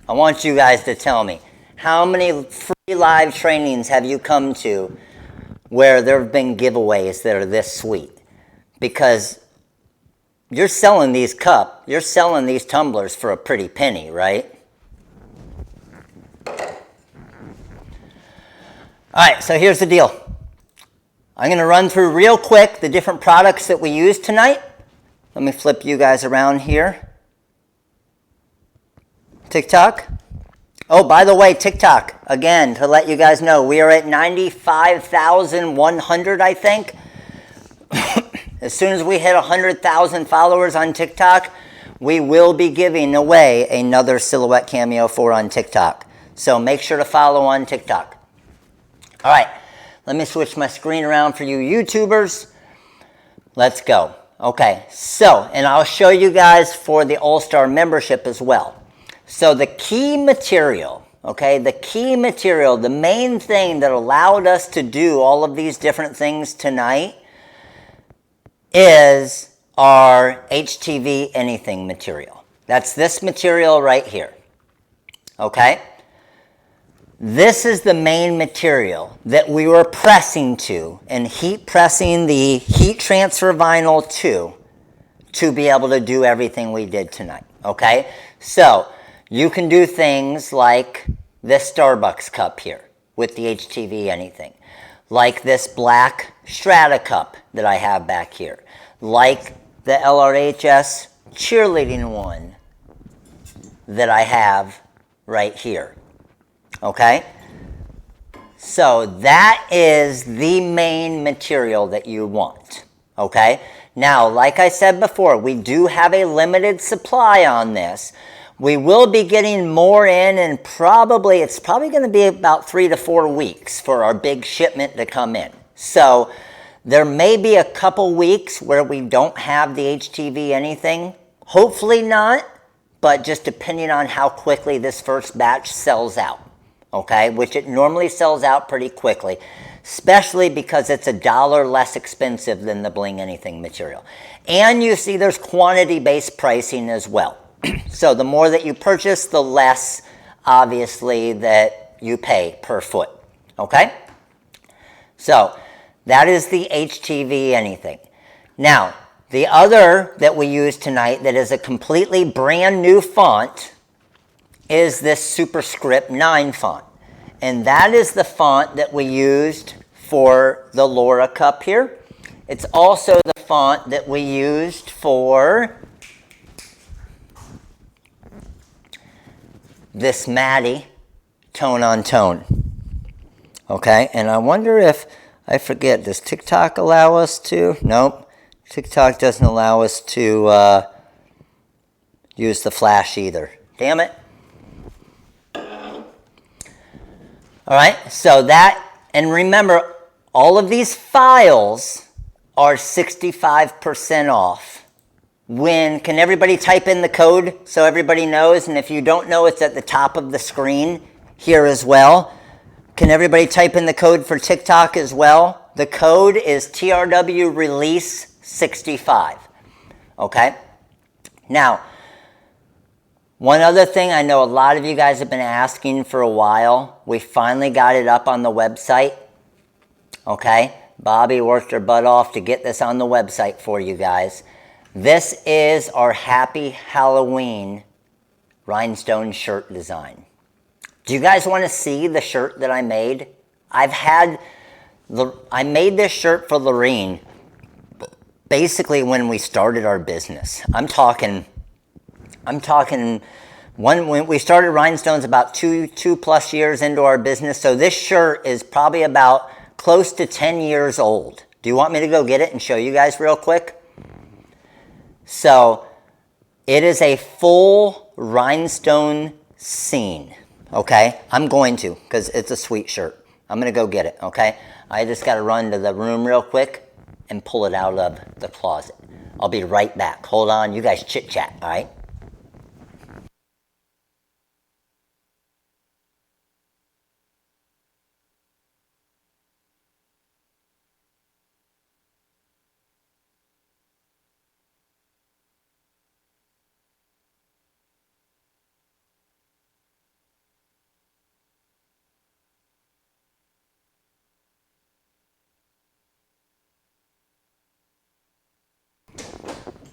I want you guys to tell me. How many free live trainings have you come to where there have been giveaways that are this sweet? Because you're selling these you're selling these tumblers for a pretty penny, right? All right, so here's the deal. I'm going to run through real quick the different products that we used tonight. Let me flip you guys around here. TikTok. Oh, by the way, TikTok, again, to let you guys know, we are at 95,100, I think. As soon as we hit 100,000 followers on TikTok, we will be giving away another Silhouette Cameo 4 on TikTok. So make sure to follow on TikTok. All right, let me switch my screen around for you YouTubers. Let's go. Okay, so, and I'll show you guys for the All-Star membership as well. So the key material, okay, the main thing that allowed us to do all of these different things tonight is our HTV anything material. That's this material right here, okay? This is the main material that we were pressing to and heat pressing the heat transfer vinyl to be able to do everything we did tonight, okay? So you can do things like this Starbucks cup here with the HTV anything, like this black Strata cup that I have back here, like the LRHS cheerleading one that I have right here, okay? So that is the main material that you want, okay? Now, like I said before, we do have a limited supply on this. We will be getting more in, and it's probably going to be about 3 to 4 weeks for our big shipment to come in. So there may be a couple weeks where we don't have the HTV anything. Hopefully not, but just depending on how quickly this first batch sells out, okay? Which it normally sells out pretty quickly, especially because it's $1 less expensive than the Bling anything material. And you see there's quantity-based pricing as well. So the more that you purchase, the less, obviously, that you pay per foot, okay? So that is the HTV anything. Now, the other that we use tonight that is a completely brand new font is this Superscript 9 font. And that is the font that we used for the Laura cup here. It's also the font that we used for this Maddie tone on tone, okay? And I wonder if, I forget, does TikTok allow us to? Nope, TikTok doesn't allow us to use the flash either. Damn it. All right, so that, and remember, all of these files are 65% off. Can everybody type in the code so everybody knows? And if you don't know, it's at the top of the screen here as well. Can everybody type in the code for TikTok as well? The code is TRW release 65. Okay? Now, one other thing I know a lot of you guys have been asking for a while. We finally got it up on the website. Okay? Bobby worked her butt off to get this on the website for you guys. This is our Happy Halloween rhinestone shirt design. Do you guys want to see the shirt that I made? I made this shirt for Lorene basically when we started our business. I'm talking when we started Rhinestones about two plus years into our business. So this shirt is probably about close to 10 years old. Do you want me to go get it and show you guys real quick? So it is a full rhinestone scene, okay? I'm going to, because it's a sweet shirt. I'm going to go get it, okay? I just got to run to the room real quick and pull it out of the closet. I'll be right back. Hold on. You guys chit-chat, all right?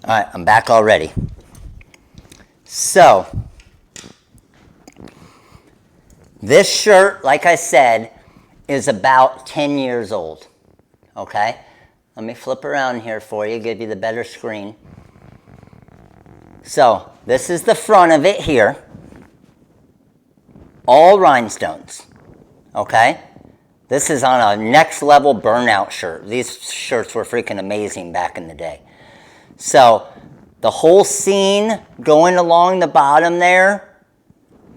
All right, I'm back already. So, this shirt, like I said, is about 10 years old, okay? Let me flip around here for you, give you the better screen. So, this is the front of it here. all rhinestones, okay? This is on a next level burnout shirt. These shirts were freaking amazing back in the day. So the whole scene going along the bottom there,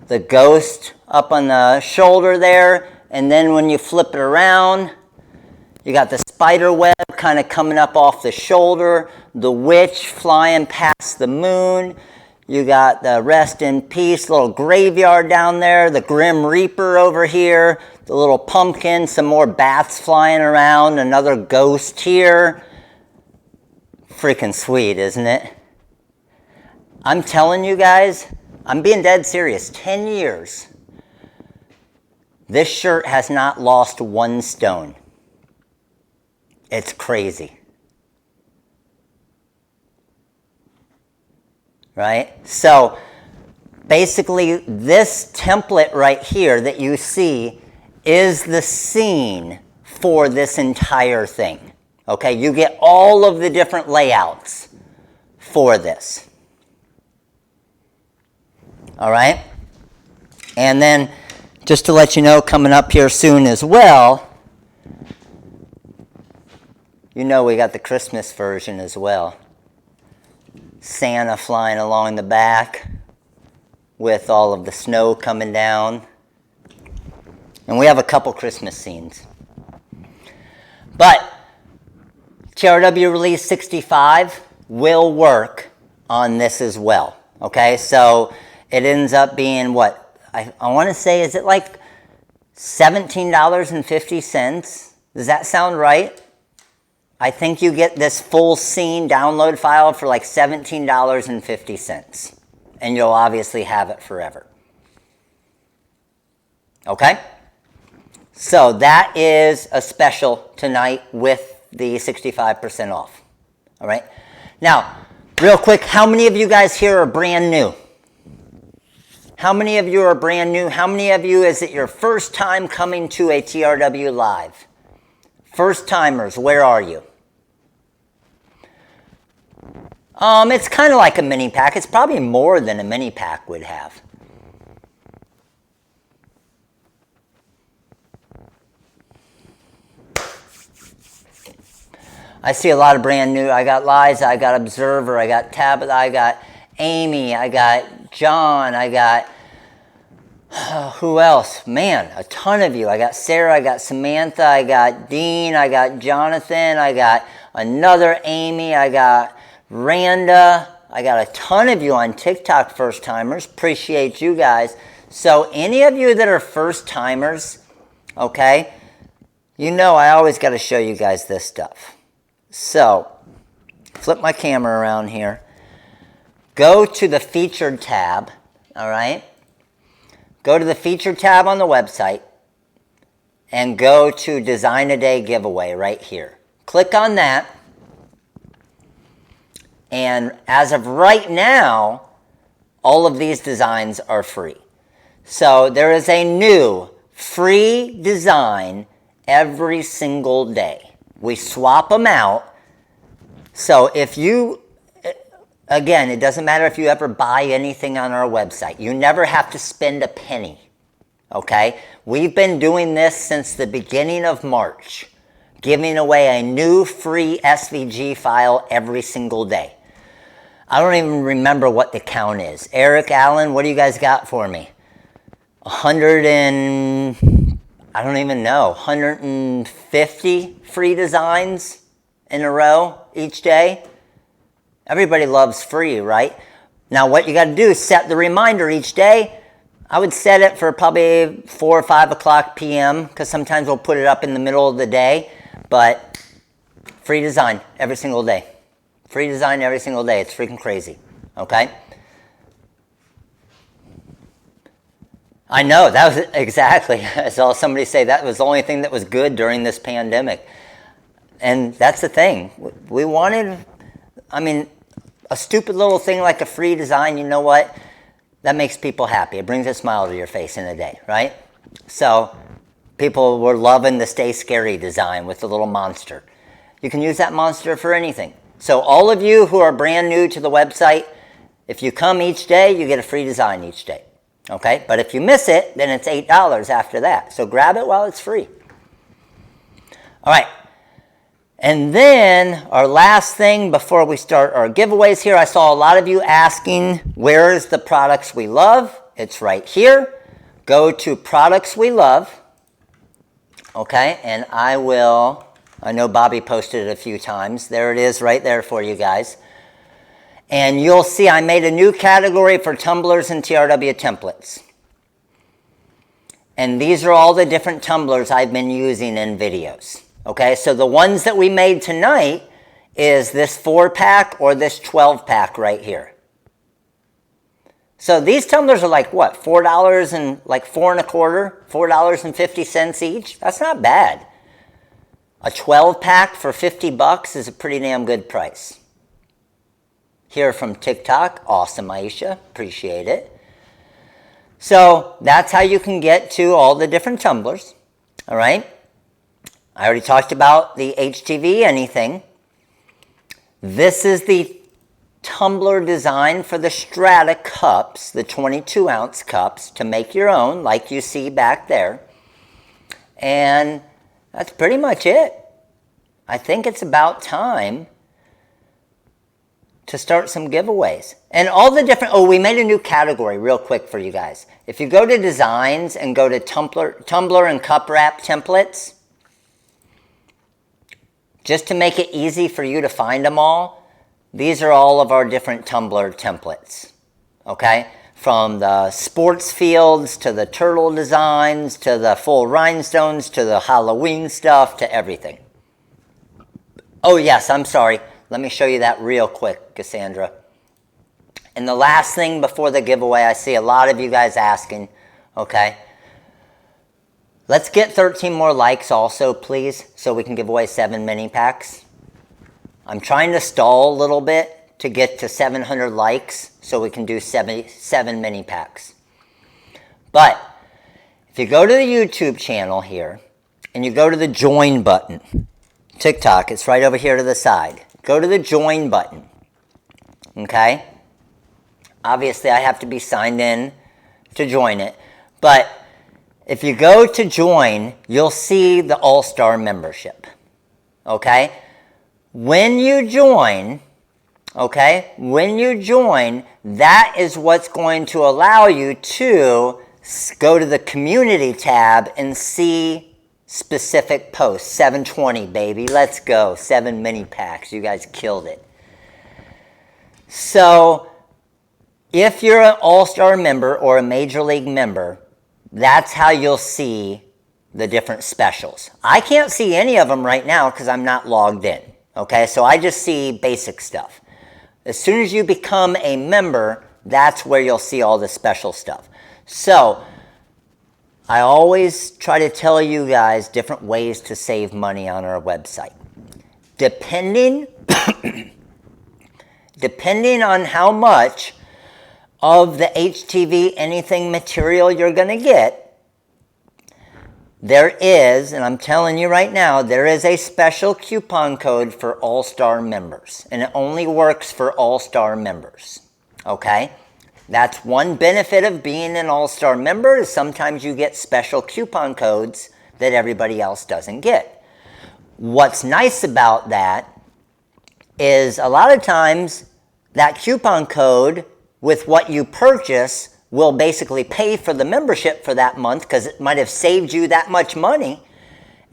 the ghost up on the shoulder there, and then when you flip it around, you got the spider web kind of coming up off the shoulder, the witch flying past the moon, you got the rest in peace little graveyard down there, the grim reaper over here, the little pumpkin, some more bats flying around, another ghost here. Freaking sweet, isn't it? I'm telling you guys, I'm being dead serious, 10 years. This shirt has not lost one stone. It's crazy. Right? So basically this template right here that you see is the scene for this entire thing. Okay, you get all of the different layouts for this. All right? And then just to let you know, coming up here soon as well, you know we got the Christmas version as well. Santa flying along the back with all of the snow coming down. And we have a couple Christmas scenes. But TRW release 65 will work on this as well. Okay, so it ends up being what? I want to say, is it like $17.50? Does that sound right? I think you get this full scene download file for like $17.50. And you'll obviously have it forever. Okay? So that is a special tonight with the 65% off. All right? Now, real quick, how many of you guys here are brand new? How many of you are brand new? How many of you is it your first time coming to a TRW Live? First timers, where are you? It's kind of like a mini pack. It's probably more than a mini pack would have. I see a lot of brand new. I got Liza, I got Observer, I got Tabitha, I got Amy, I got John, I got, who else? Man, a ton of you. I got Sarah, I got Samantha, I got Dean, I got Jonathan, I got another Amy, I got Randa. I got a ton of you on TikTok first timers. Appreciate you guys. So any of you that are first timers, okay, you know I always got to show you guys this stuff. So flip my camera around here. Go to the featured tab, all right? Go to the featured tab on the website and go to Design a Day giveaway right here. Click on that. And as of right now, all of these designs are free. So there is a new free design every single day. We swap them out. So if you, again, it doesn't matter if you ever buy anything on our website. You never have to spend a penny, okay? We've been doing this since the beginning of March, giving away a new free SVG file every single day. I don't even remember what the count is. Eric, Allen, what do you guys got for me? 100 and, I don't even know, 150 free designs in a row each day? Everybody loves free, right? Now what you got to do is set the reminder each day. I would set it for probably 4 or 5 o'clock p.m. because sometimes we'll put it up in the middle of the day. But free design every single day. Free design every single day. It's freaking crazy. Okay? I know, that was exactly. I saw somebody say that was the only thing that was good during this pandemic. And that's the thing. We wanted, I mean, a stupid little thing like a free design, you know what? That makes people happy. It brings a smile to your face in a day, right? So people were loving the Stay Scary design with the little monster. You can use that monster for anything. So all of you who are brand new to the website, if you come each day, you get a free design each day. Okay, but if you miss it, then it's $8 after that. So grab it while it's free. All right. And then our last thing before we start our giveaways here, I saw a lot of you asking, where is the products we love? It's right here. Go to products we love. Okay, and I know Bobby posted it a few times. There it is right there for you guys. And you'll see I made a new category for tumblers and TRW templates. And these are all the different tumblers I've been using in videos. Okay, so the ones that we made tonight is this 4-pack or this 12-pack right here. So these tumblers are like what, $4 and like $4.50 each? That's not bad. A 12-pack for $50 is a pretty damn good price. Here from TikTok, awesome Aisha, appreciate it. So that's how you can get to all the different tumblers, all right? I already talked about the HTV anything. This is the tumbler design for the Strata cups, the 22-ounce cups, to make your own, like you see back there. And that's pretty much it. I think it's about time to start some giveaways. And all the different, we made a new category real quick for you guys. If you go to designs and go to tumbler and cup wrap templates, just to make it easy for you to find them all, these are all of our different tumbler templates, okay? From the sports fields to the turtle designs to the full rhinestones to the Halloween stuff to everything. Oh yes, I'm sorry. Let me show you that real quick, Cassandra. And the last thing before the giveaway, I see a lot of you guys asking, okay? Let's get 13 more likes also, please, so we can give away 7 mini packs. I'm trying to stall a little bit to get to 700 likes so we can do 7 mini packs. But if you go to the YouTube channel here and you go to the join button, TikTok, it's right over here to the side. Go to the join button, okay? Obviously, I have to be signed in to join it. But if you go to join, you'll see the All-Star membership, okay? When you join, okay, that is what's going to allow you to go to the community tab and see specific posts. 720, baby. Let's go. 7 mini packs. You guys killed it. So if you're an All-Star member or a Major League member, that's how you'll see the different specials. I can't see any of them right now because I'm not logged in. Okay, so I just see basic stuff. As soon as you become a member, that's where you'll see all the special stuff. So I always try to tell you guys different ways to save money on our website. Depending on how much of the HTV anything material you're going to get, there is, and I'm telling you right now, there is a special coupon code for All-Star members, and it only works for All-Star members, okay? That's one benefit of being an All-Star member is sometimes you get special coupon codes that everybody else doesn't get. What's nice about that is a lot of times that coupon code with what you purchase will basically pay for the membership for that month because it might have saved you that much money.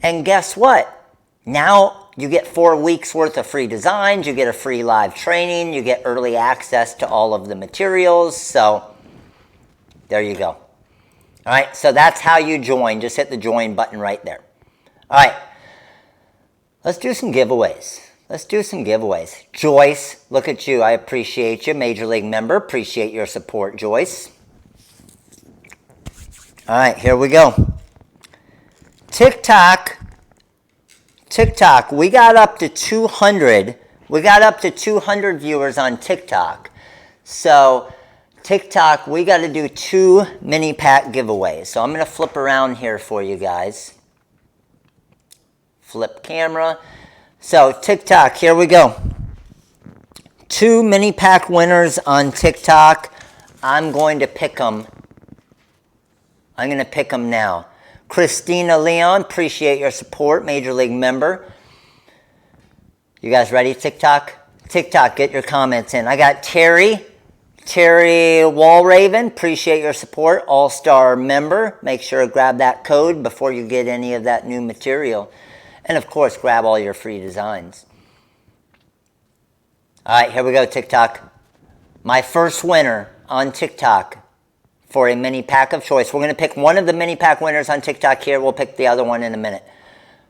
And guess what? Now you get 4 weeks worth of free designs, you get a free live training, you get early access to all of the materials. So there you go. All right, so that's how you join. Just hit the join button right there. All right, let's do some giveaways. Joyce, look at you. I appreciate you. Major League member. Appreciate your support, Joyce. All right, here we go. TikTok, we got up to 200. We got up to 200 viewers on TikTok. So TikTok, we got to do 2 mini pack giveaways. So I'm going to flip around here for you guys. Flip camera. So TikTok, here we go. 2 mini pack winners on TikTok. I'm going to pick them I'm going to pick them now. Christina Leon, appreciate your support, Major League member. You guys ready, TikTok? TikTok, get your comments in. I got Terry Walraven, appreciate your support, All-Star member. Make sure to grab that code before you get any of that new material. And of course, grab all your free designs. All right, here we go, TikTok. My first winner on TikTok for a mini pack of choice. We're going to pick one of the mini pack winners on TikTok here. We'll pick the other one in a minute.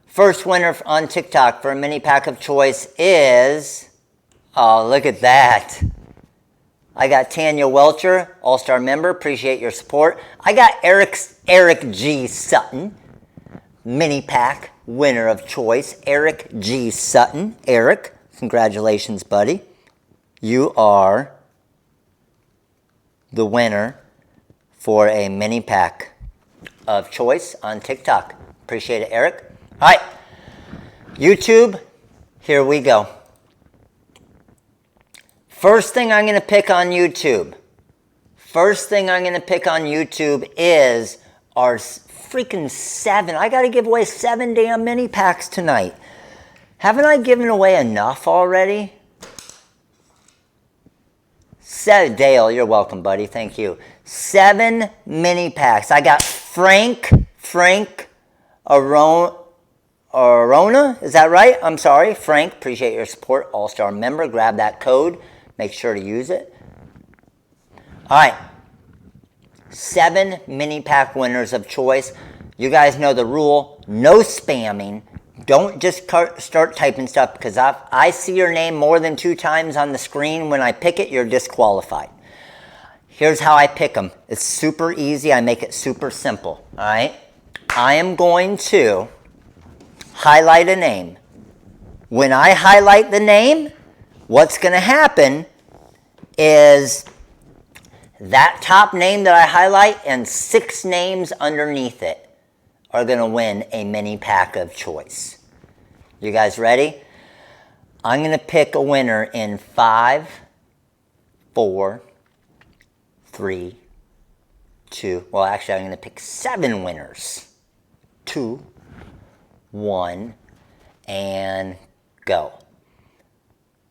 First winner on TikTok for a mini pack of choice is, oh, look at that. I got Tanya Welcher, All-Star member. Appreciate your support. I got Eric G. Sutton, mini pack winner of choice. Eric G. Sutton. Eric, congratulations, buddy. You are the winner for a mini pack of choice on TikTok. Appreciate it, Eric. All right, YouTube, here we go. First thing I'm going to pick on YouTube. First thing I'm going to pick on YouTube is our freaking 7. I got to give away 7 damn mini packs tonight. Haven't I given away enough already? Dale, you're welcome, buddy. Thank you. 7 mini packs. I got Frank Arona. Is that right? I'm sorry. Frank, appreciate your support. All-Star member. Grab that code. Make sure to use it. All right. 7 mini pack winners of choice. You guys know the rule. No spamming. Don't just start typing stuff because I see your name more than 2 times on the screen. When I pick it, you're disqualified. Here's how I pick them. It's super easy. I make it super simple. All right. I am going to highlight a name. When I highlight the name, what's going to happen is that top name that I highlight and 6 names underneath it are going to win a mini pack of choice. You guys ready? I'm going to pick a winner in 5, 4, 3, 2. Well, actually, I'm going to pick 7 winners. 2, 1, and go.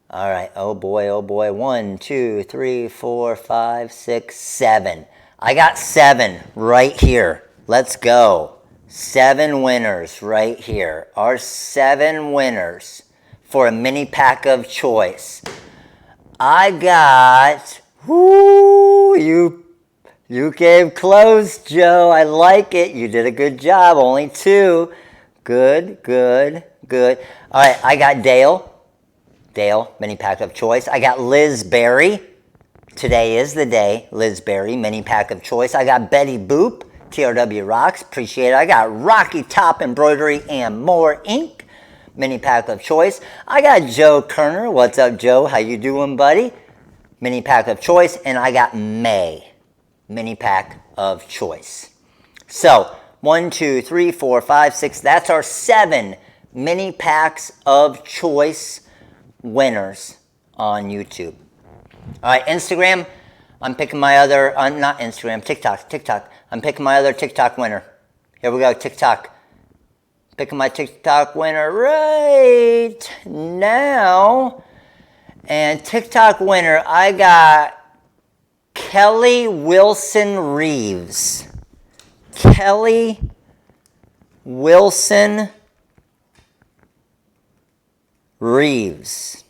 All right. Oh boy, oh boy. 1, 2, 3, 4, 5, 6, 7. I got 7 right here. Let's go. 7 winners right here. Our 7 winners for a mini pack of choice. I got, whoo, you came close, Joe. I like it. You did a good job. Only 2. Good. All right, I got Dale, mini pack of choice. I got Liz Berry. Today is the day. Liz Berry, mini pack of choice. I got Betty Boop. TRW rocks, appreciate it. I got Rocky Top Embroidery and More Ink, mini pack of choice. I got Joe Kerner. What's up, Joe? How you doing, buddy? Mini pack of choice. And I got May, mini pack of choice. So 1, 2, 3, 4, 5, 6. That's our 7 mini packs of choice winners on YouTube. All right, Instagram. I'm picking my other, not Instagram, TikTok. I'm picking my other TikTok winner. Here we go, TikTok. Picking my TikTok winner right now. And TikTok winner, I got Kelly Wilson Reeves. Kelly Wilson Reeves.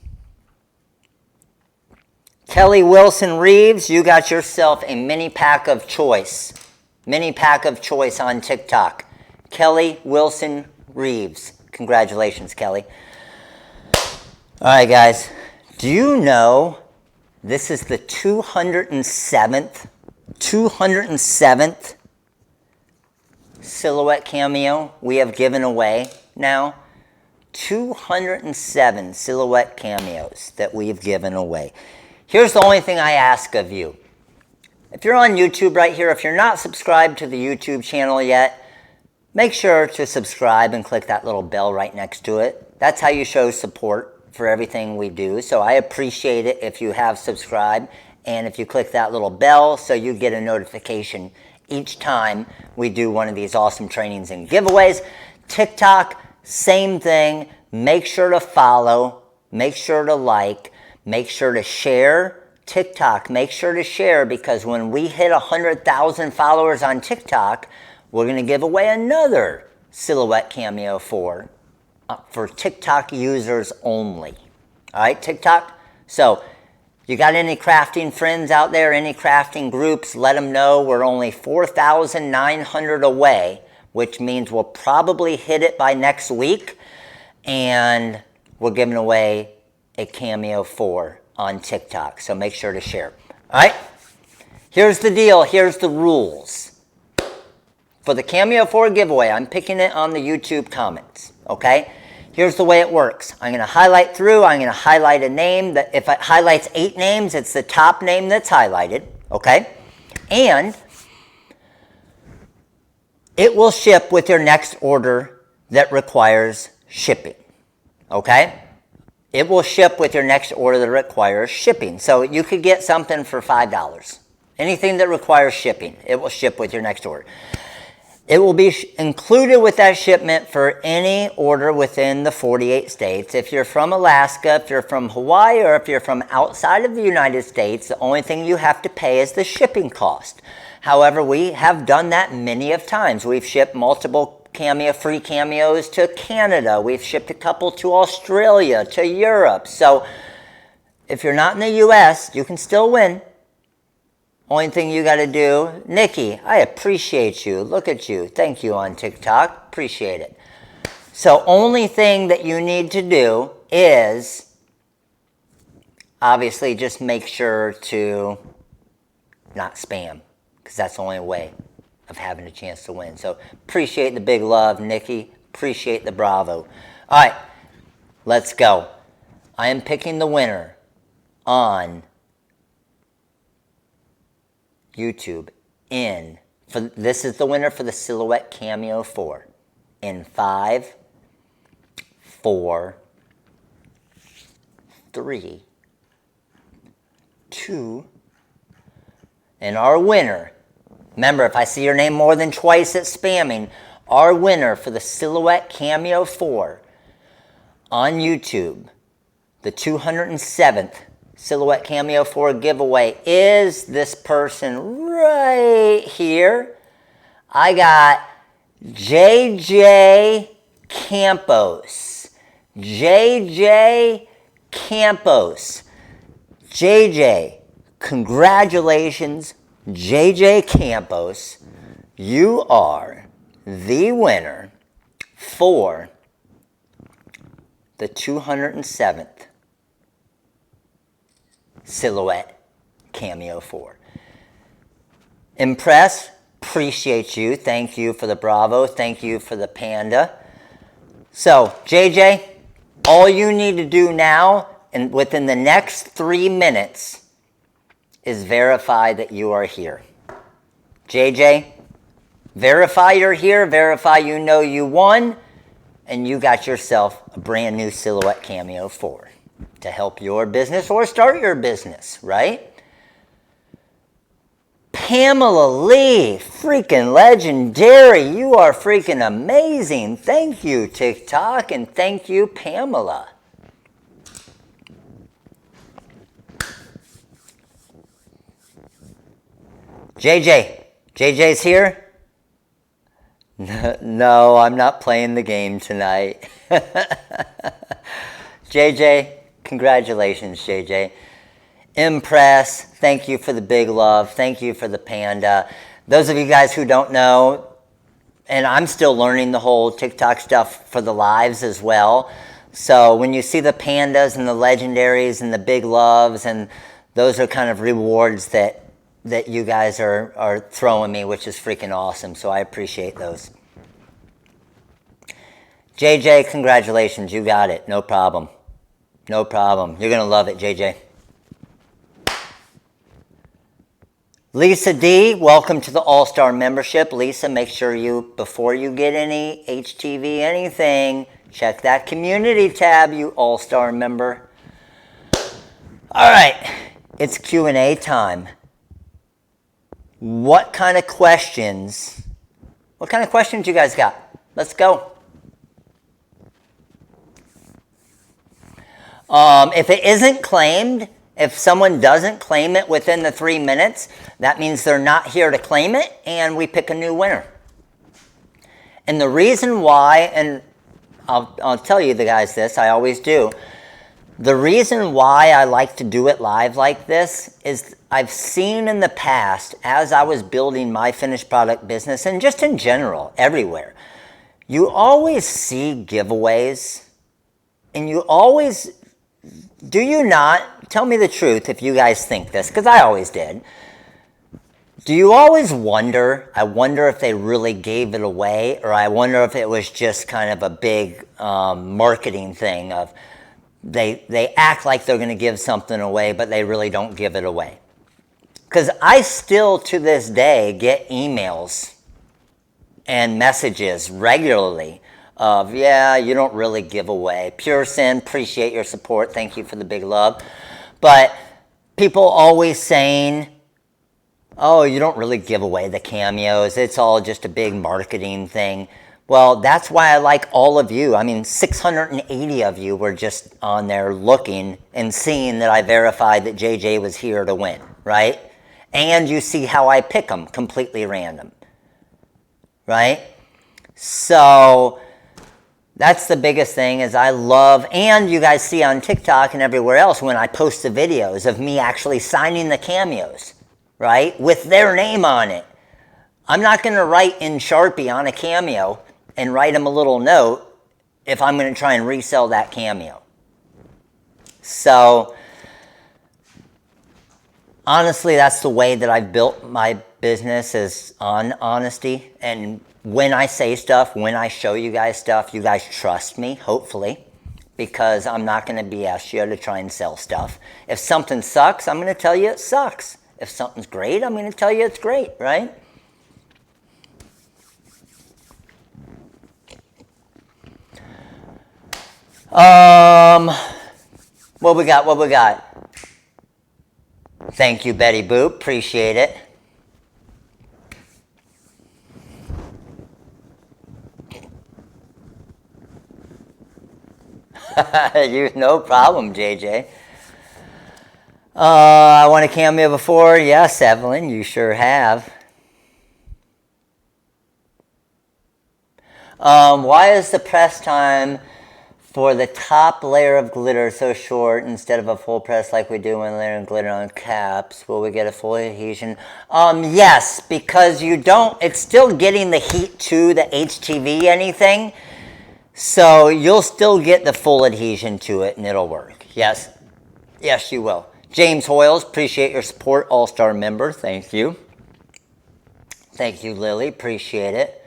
Kelly Wilson Reeves, you got yourself a mini pack of choice. Mini pack of choice on TikTok. Kelly Wilson Reeves. Congratulations, Kelly. All right, guys. Do you know this is the 207th silhouette cameo we have given away now? 207 silhouette cameos that we've given away. Here's the only thing I ask of you. If you're on YouTube right here, if you're not subscribed to the YouTube channel yet, make sure to subscribe and click that little bell right next to it. That's how you show support for everything we do. So I appreciate it if you have subscribed and if you click that little bell so you get a notification each time we do one of these awesome trainings and giveaways. TikTok, same thing. Make sure to follow, make sure to like, make sure to share. TikTok, make sure to share, because when we hit 100,000 followers on TikTok, we're going to give away another Silhouette Cameo for TikTok users only. All right, TikTok. So you got any crafting friends out there, any crafting groups, let them know. We're only 4,900 away, which means we'll probably hit it by next week. And we're giving away a Cameo 4 on TikTok. So make sure to share. All right, here's the deal. Here's the rules. For the Cameo 4 giveaway, I'm picking it on the YouTube comments. Okay? Here's the way it works. I'm going to highlight through. I'm going to highlight a name. That if it highlights 8 names, it's the top name that's highlighted. Okay? And it will ship with your next order that requires shipping. Okay? It will ship with your next order that requires shipping. So you could get something for $5. Anything that requires shipping, it will ship with your next order. It will be included with that shipment for any order within the 48 states. If you're from Alaska, if you're from Hawaii, or if you're from outside of the United States, the only thing you have to pay is the shipping cost. However, we have done that many of times. We've shipped multiple free cameos to Canada. We've shipped a couple to Australia, to Europe. So if you're not in the US, you can still win. Only thing you got to do, Nikki, I appreciate you. Look at you. Thank you on TikTok. Appreciate it. So only thing that you need to do is obviously just make sure to not spam, because that's the only way of having a chance to win. So appreciate the big love, Nikki. Appreciate the bravo. All right, let's go. I am picking the winner on YouTube this is the winner for the Silhouette Cameo 4 in 5, 4, 3, 2, and our winner, remember, if I see your name more than twice, it's spamming. Our winner for the Silhouette Cameo 4 on YouTube, the 207th Silhouette Cameo 4 giveaway, is this person right here. I got JJ Campos. JJ Campos. JJ, congratulations, JJ Campos. You are the winner for the 207th Silhouette Cameo 4. Impress, appreciate you. Thank you for the bravo. Thank you for the panda. So, JJ, all you need to do now, and within the next 3 minutes, is verify that you are here. JJ, verify you're here, verify you know you won, and you got yourself a brand new Silhouette Cameo 4 to help your business or start your business, right? Pamela Lee, freaking legendary. You are freaking amazing. Thank you, TikTok, and thank you, Pamela. JJ's here? No, I'm not playing the game tonight. JJ, congratulations, JJ. Impress, thank you for the big love. Thank you for the panda. Those of you guys who don't know, and I'm still learning the whole TikTok stuff for the lives as well. So when you see the pandas and the legendaries and the big loves, and those are kind of rewards that you guys are throwing me, which is freaking awesome. So I appreciate those. JJ, congratulations. You got it. No problem. No problem. You're going to love it, JJ. Lisa D, welcome to the All-Star membership. Lisa, make sure before you get any HTV anything, check that community tab, you All-Star member. All right, it's Q&A time. what kind of questions you guys got? Let's go. If it isn't claimed, if someone doesn't claim it within the 3 minutes, that means they're not here to claim it, and we pick a new winner. And the reason why, and I'll tell you the guys this, I always do. The reason why I like to do it live like this is I've seen in the past, as I was building my finished product business, and just in general, everywhere, you always see giveaways, and you always, do you not, tell me the truth if you guys think this, because I always did. Do you always wonder, I wonder if they really gave it away, or I wonder if it was just kind of a big marketing thing of, they act like they're going to give something away, but they really don't give it away. Because I still, to this day, get emails and messages regularly of, yeah, you don't really give away. Pure Sin, appreciate your support. Thank you for the big love. But people always saying, oh, you don't really give away the cameos. It's all just a big marketing thing. Well, that's why I like all of you. I mean, 680 of you were just on there looking and seeing that I verified that JJ was here to win, right? And you see how I pick them, completely random, right? So that's the biggest thing is I love, and you guys see on TikTok and everywhere else when I post the videos of me actually signing the cameos, right? With their name on it. I'm not going to write in Sharpie on a cameo and write them a little note if I'm going to try and resell that cameo. So honestly, that's the way that I've built my business, is on honesty. And when I say stuff, when I show you guys stuff, you guys trust me, hopefully, because I'm not going to BS you to try and sell stuff. If something sucks, I'm going to tell you it sucks. If something's great, I'm going to tell you it's great, right? What we got? Thank you, Betty Boop. Appreciate it. No problem, JJ. I won a cameo before. Yes, Evelyn, you sure have. Why is the press time for the top layer of glitter so short instead of a full press like we do when layering glitter on caps? Will we get a full adhesion? Yes, because you don't, it's still getting the heat to the HTV anything. So you'll still get the full adhesion to it and it'll work. Yes, yes you will. James Hoyles, appreciate your support. All-Star member, thank you. Thank you, Lily, appreciate it.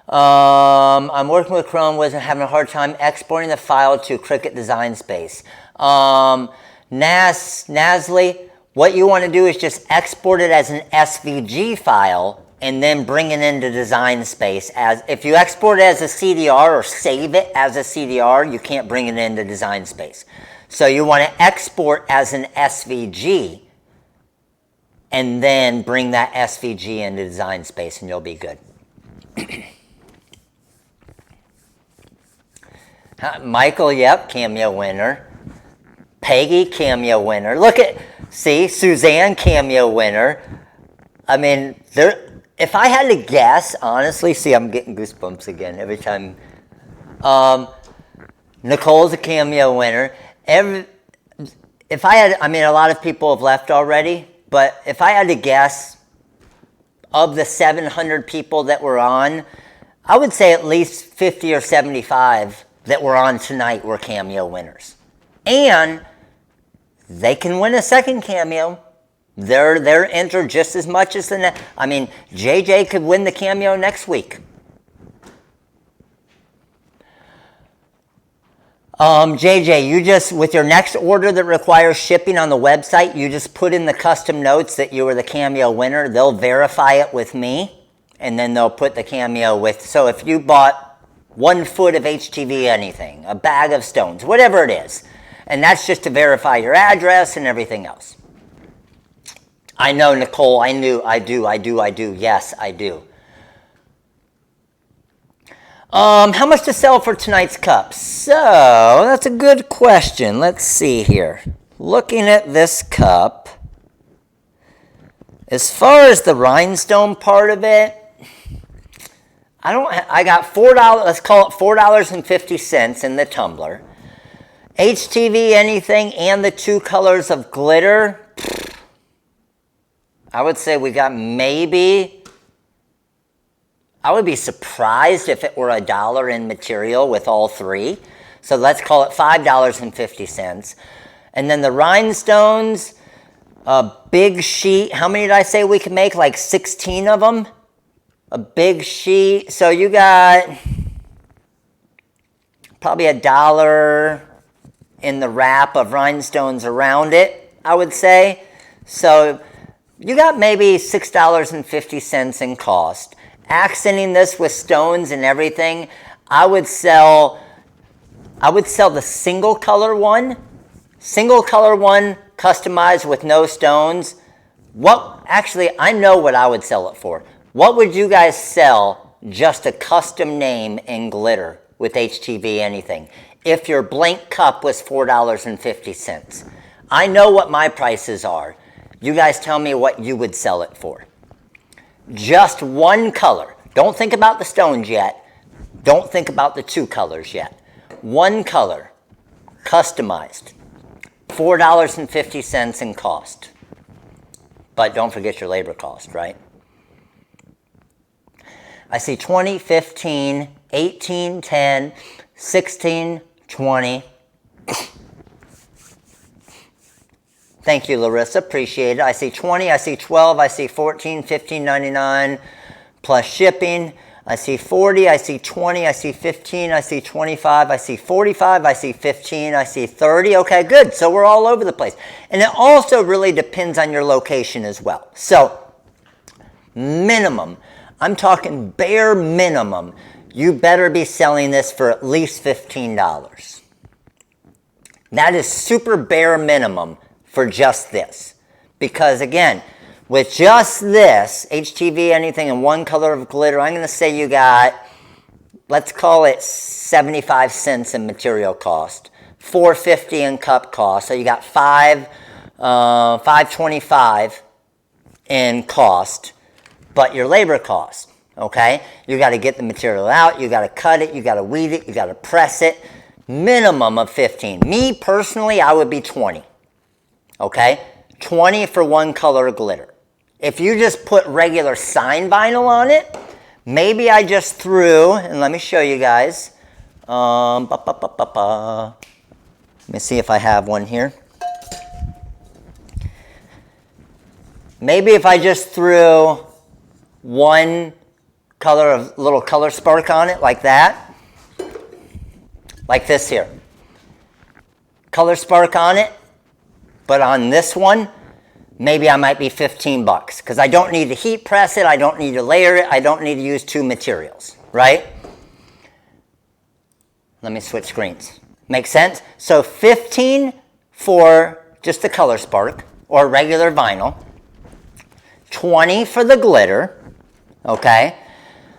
I'm working with Chrome, wasn't having a hard time exporting the file to Cricut Design Space. Nasli, what you want to do is just export it as an SVG file and then bring it into Design Space. As if you export it as a CDR or save it as a CDR, you can't bring it into Design Space. So you want to export as an SVG and then bring that SVG into Design Space and you'll be good. Michael, yep, cameo winner. Peggy, cameo winner. Look at, see, Suzanne, cameo winner. I mean, there. If I had to guess, honestly, see, I'm getting goosebumps again every time. Nicole's a cameo winner. If I had, I mean, a lot of people have left already, but if I had to guess, of the 700 people that were on, I would say at least 50 or 75 that were on tonight were cameo winners. And they can win a second cameo. They're entered just as much as the next. I mean, JJ could win the cameo next week. JJ, you just, with your next order that requires shipping on the website, you just put in the custom notes that you were the cameo winner. They'll verify it with me, and then they'll put the cameo with. So if you bought 1 foot of HTV anything, a bag of stones, whatever it is, and that's just to verify your address and everything else. I know, Nicole, I do. Yes, I do. How much to sell for tonight's cup? So, that's a good question. Let's see here. Looking at this cup, as far as the rhinestone part of it, I got $4, let's call it $4.50 in the tumbler. HTV anything and the 2 colors of glitter, I would say we got maybe, I would be surprised if it were $1 in material with all 3. So let's call it $5.50. And then the rhinestones, a big sheet. How many did I say we could make? Like 16 of them? A big sheet. So you got probably $1 in the wrap of rhinestones around it, I would say. So you got maybe $6.50 in cost. Accenting this with stones and everything, I would sell the single color one customized with no stones. Actually, I know what I would sell it for. What would you guys sell just a custom name in glitter with HTV anything? If your blank cup was $4.50. I know what my prices are. You guys tell me what you would sell it for. Just one color. Don't think about the stones yet. Don't think about the 2 colors yet. One color, customized, $4.50 in cost. But don't forget your labor cost, right? I see 20, 15, 18, 10, 16, 20. Thank you, Larissa. Appreciate it. I see 20, I see 12, I see 14, 15.99 plus shipping. I see 40, I see 20, I see 15, I see 25, I see 45, I see 15, I see 30. Okay, good. So we're all over the place. And it also really depends on your location as well. So minimum, I'm talking bare minimum, you better be selling this for at least $15. That is super bare minimum for just this. Because again, with just this, HTV anything in 1 color of glitter, I'm going to say you got, let's call it 75 cents in material cost, $4.50 in cup cost. So you got $5.25 in cost, but your labor cost, okay? You got to get the material out, you got to cut it, you got to weed it, you got to press it. Minimum of 15. Me personally, I would be 20. Okay? 20 for 1 color of glitter. If you just put regular sign vinyl on it, maybe I just threw, and let me show you guys. Let me see if I have one here. Maybe if I just threw 1 color of little ColorSpark on it like that. Like this here. ColorSpark on it. But on this one, maybe I might be $15 because I don't need to heat press it, I don't need to layer it, I don't need to use 2 materials, right? Let me switch screens. Make sense? So 15 for just the ColorSpark or regular vinyl, 20 for the glitter, okay?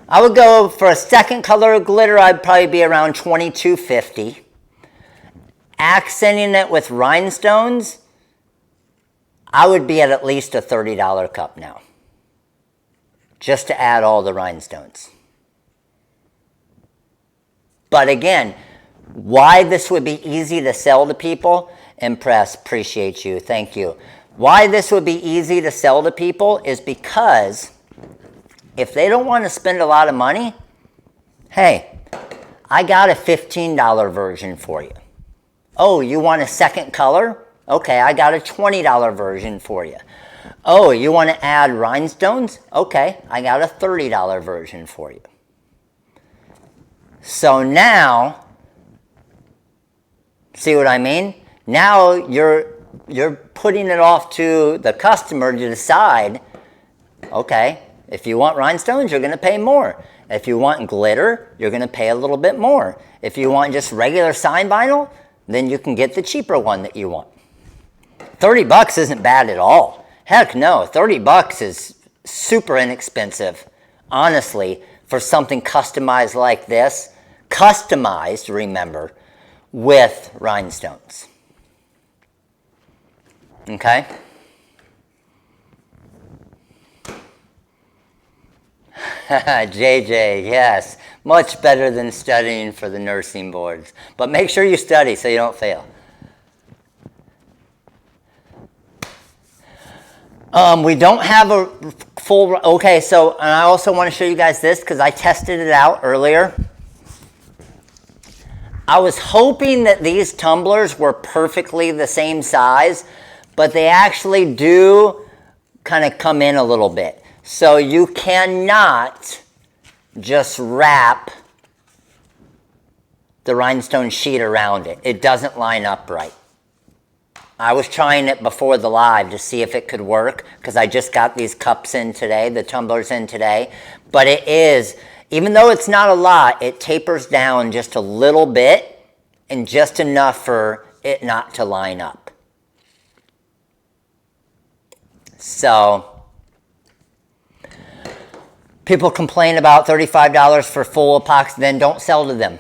I would go for a second color of glitter, I'd probably be around $22.50. Accenting it with rhinestones, I would be at least a $30 cup now, just to add all the rhinestones. But again, why this would be easy to sell to people, Impress, appreciate you, thank you. Why this would be easy to sell to people is because if they don't want to spend a lot of money, hey, I got a $15 version for you. Oh, you want a second color? Okay, I got a $20 version for you. Oh, you want to add rhinestones? Okay, I got a $30 version for you. So now, see what I mean? Now you're putting it off to the customer to decide, okay, if you want rhinestones, you're going to pay more. If you want glitter, you're going to pay a little bit more. If you want just regular sign vinyl, then you can get the cheaper one that you want. $30 isn't bad at all. Heck no, 30 bucks is super inexpensive, honestly, for something customized like this. Customized, remember, with rhinestones. Okay? JJ, yes, much better than studying for the nursing boards. But make sure you study so you don't fail. We don't have a full, okay, so and I also want to show you guys this because I tested it out earlier. I was hoping that these tumblers were perfectly the same size, but they actually do kind of come in a little bit. So you cannot just wrap the rhinestone sheet around it. It doesn't line up right. I was trying it before the live to see if it could work because I just got these cups in today, the tumblers in today. But it is, even though it's not a lot, it tapers down just a little bit and just enough for it not to line up. So people complain about $35 for full epoxy, then don't sell to them.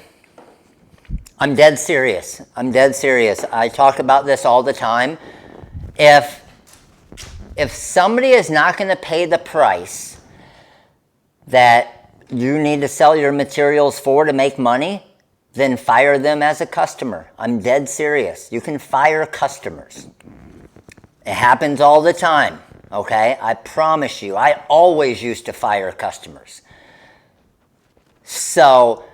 I'm dead serious. I'm dead serious. I talk about this all the time. If somebody is not going to pay the price that you need to sell your materials for to make money, then fire them as a customer. I'm dead serious. You can fire customers. It happens all the time. Okay, I promise you, I always used to fire customers. So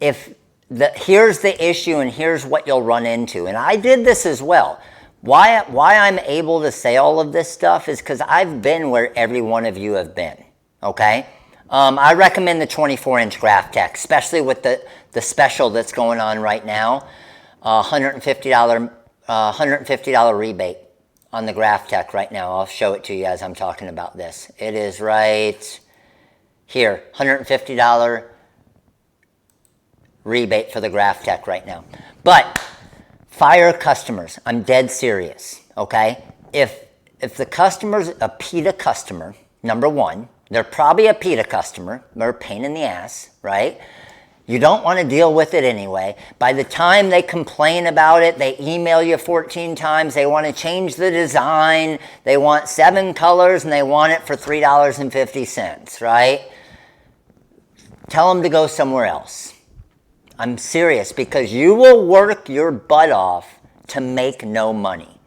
here's the issue and here's what you'll run into. And I did this as well. Why I'm able to say all of this stuff is because I've been where every one of you have been. Okay, I recommend the 24-inch Graph Tech, especially with the special that's going on right now. $150 rebate on the Graph Tech right now. I'll show it to you as I'm talking about this. It is right here, $150 rebate for the Graph Tech right now. But fire customers. I'm dead serious, okay? If the customer's a PETA customer, number one, they're probably a PETA customer. They're a pain in the ass, right? You don't want to deal with it anyway. By the time they complain about it, they email you 14 times. They want to change the design. They want 7 colors and they want it for $3.50, right? Tell them to go somewhere else. I'm serious because you will work your butt off to make no money.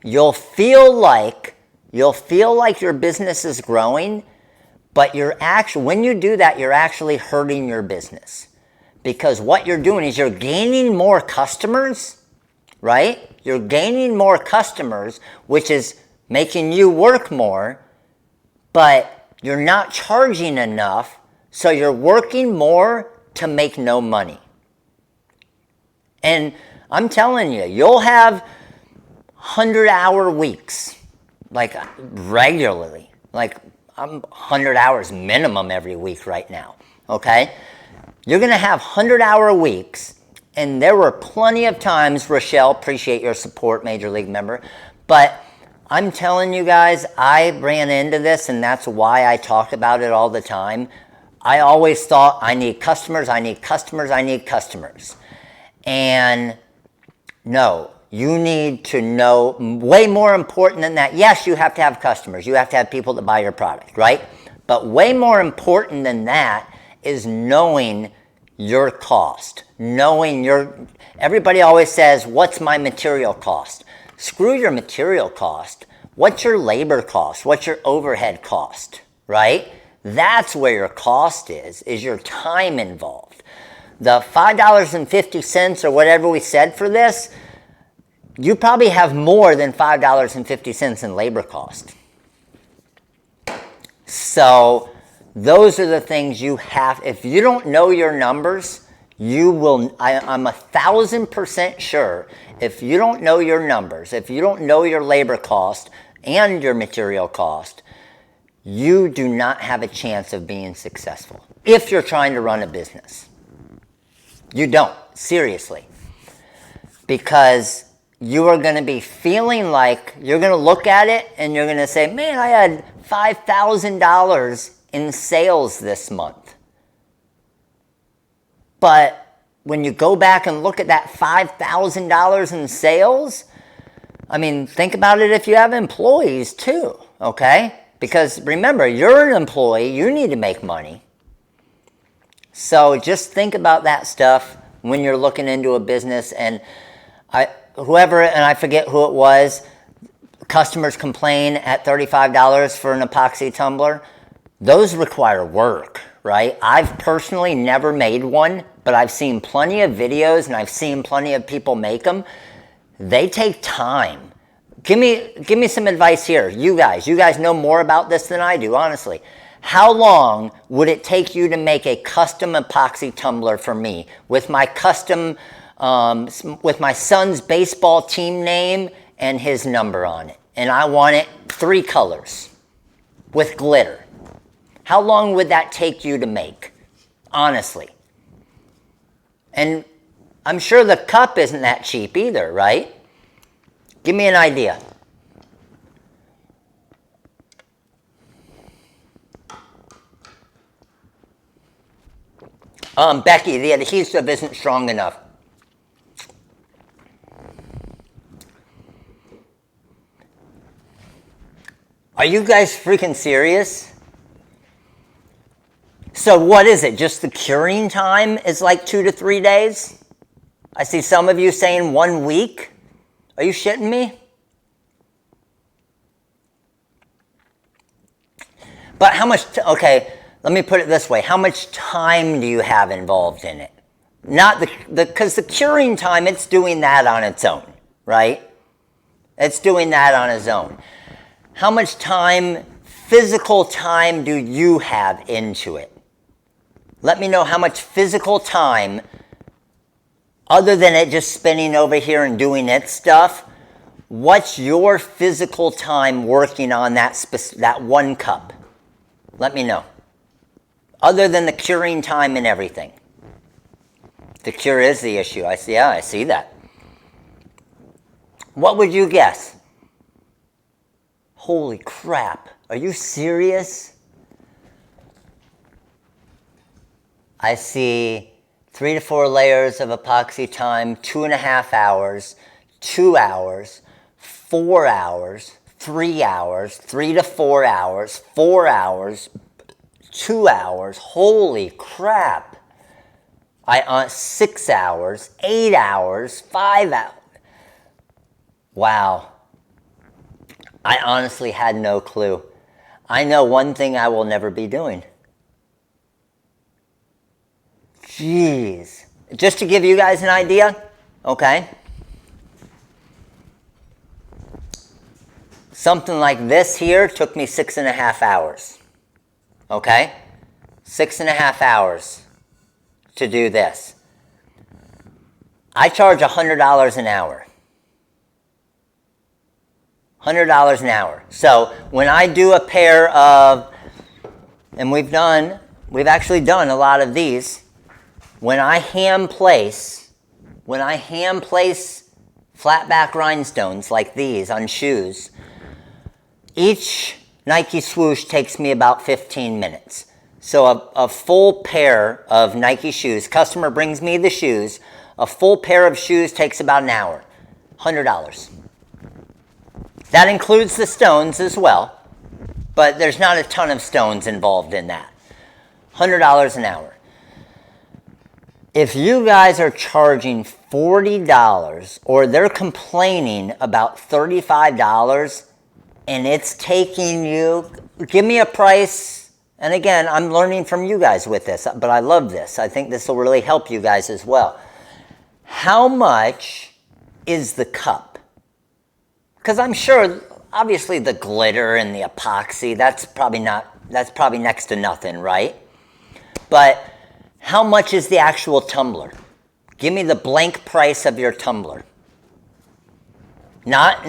You'll feel like your business is growing, but when you do that, you're actually hurting your business. Because what you're doing is you're gaining more customers, right? You're gaining more customers, which is making you work more, but you're not charging enough, so you're working more to make no money. And I'm telling you, you'll have 100-hour weeks, like regularly. Like I'm 100 hours minimum every week right now, okay? You're going to have 100-hour weeks, and there were plenty of times, Rochelle, appreciate your support, Major League member, but I'm telling you guys, I ran into this, and that's why I talk about it all the time. I always thought, I need customers, I need customers, I need customers. And no, you need to know, way more important than that. Yes, you have to have customers. You have to have people that buy your product, right? But way more important than that is knowing your cost. Everybody always says, what's my material cost? Screw your material cost. What's your labor cost? What's your overhead cost, right? That's where your cost is your time involved. The $5.50 or whatever we said for this, you probably have more than $5.50 in labor cost. So those are the things you have. If you don't know your numbers, you will, I'm 1,000% sure, if you don't know your numbers, if you don't know your labor cost and your material cost, you do not have a chance of being successful if you're trying to run a business. You don't, seriously. Because you are going to be feeling like you're going to look at it and you're going to say, man, I had $5,000 in sales this month. But when you go back and look at that $5,000 in sales, I mean, think about it if you have employees too, okay? Because remember, you're an employee, you need to make money. So just think about that stuff when you're looking into a business. And I forget who it was, customers complain at $35 for an epoxy tumbler. Those require work, right? I've personally never made one, but I've seen plenty of videos and I've seen plenty of people make them. They take time. Give me some advice here. You guys know more about this than I do, honestly. How long would it take you to make a custom epoxy tumbler for me with my custom, with my son's baseball team name and his number on it? And I want it 3 colors with glitter. How long would that take you to make, honestly? And I'm sure the cup isn't that cheap either, right? Give me an idea. Becky, the adhesive isn't strong enough. Are you guys freaking serious? So what is it? Just the curing time is like 2 to 3 days? I see some of you saying 1 week. Are you shitting me? But how much, okay, let me put it this way. How much time do you have involved in it? Not because the curing time, it's doing that on its own, right? It's doing that on its own. How much time, physical time, do you have into it? Let me know how much physical time, other than it just spinning over here and doing its stuff, what's your physical time working on that 1 cup? Let me know. Other than the curing time and everything. The cure is the issue. I see that. What would you guess? Holy crap. Are you serious? I see 3 to 4 layers of epoxy time, 2.5 hours, 2 hours, 4 hours, 3 hours, 3 to 4 hours, 4 hours, 2 hours. Holy crap. 6 hours, 8 hours, 5 hours. Wow. I honestly had no clue. I know one thing I will never be doing. Jeez. Just to give you guys an idea, okay? Something like this here took me 6.5 hours. Okay? 6.5 hours to do this. I charge $100 an hour. $100 an hour. So when I do a pair of, and we've actually done a lot of these, when I hand place flat back rhinestones like these on shoes, each Nike swoosh takes me about 15 minutes. So a full pair of Nike shoes, customer brings me the shoes, a full pair of shoes takes about an hour, $100. That includes the stones as well, but there's not a ton of stones involved in that. $100 an hour. If you guys are charging $40 or they're complaining about $35 and it's taking you, give me a price. And again, I'm learning from you guys with this, but I love this. I think this will really help you guys as well. How much is the cup? Because I'm sure, obviously the glitter and the epoxy, that's probably next to nothing, right? But how much is the actual tumbler? Give me the blank price of your tumbler. Not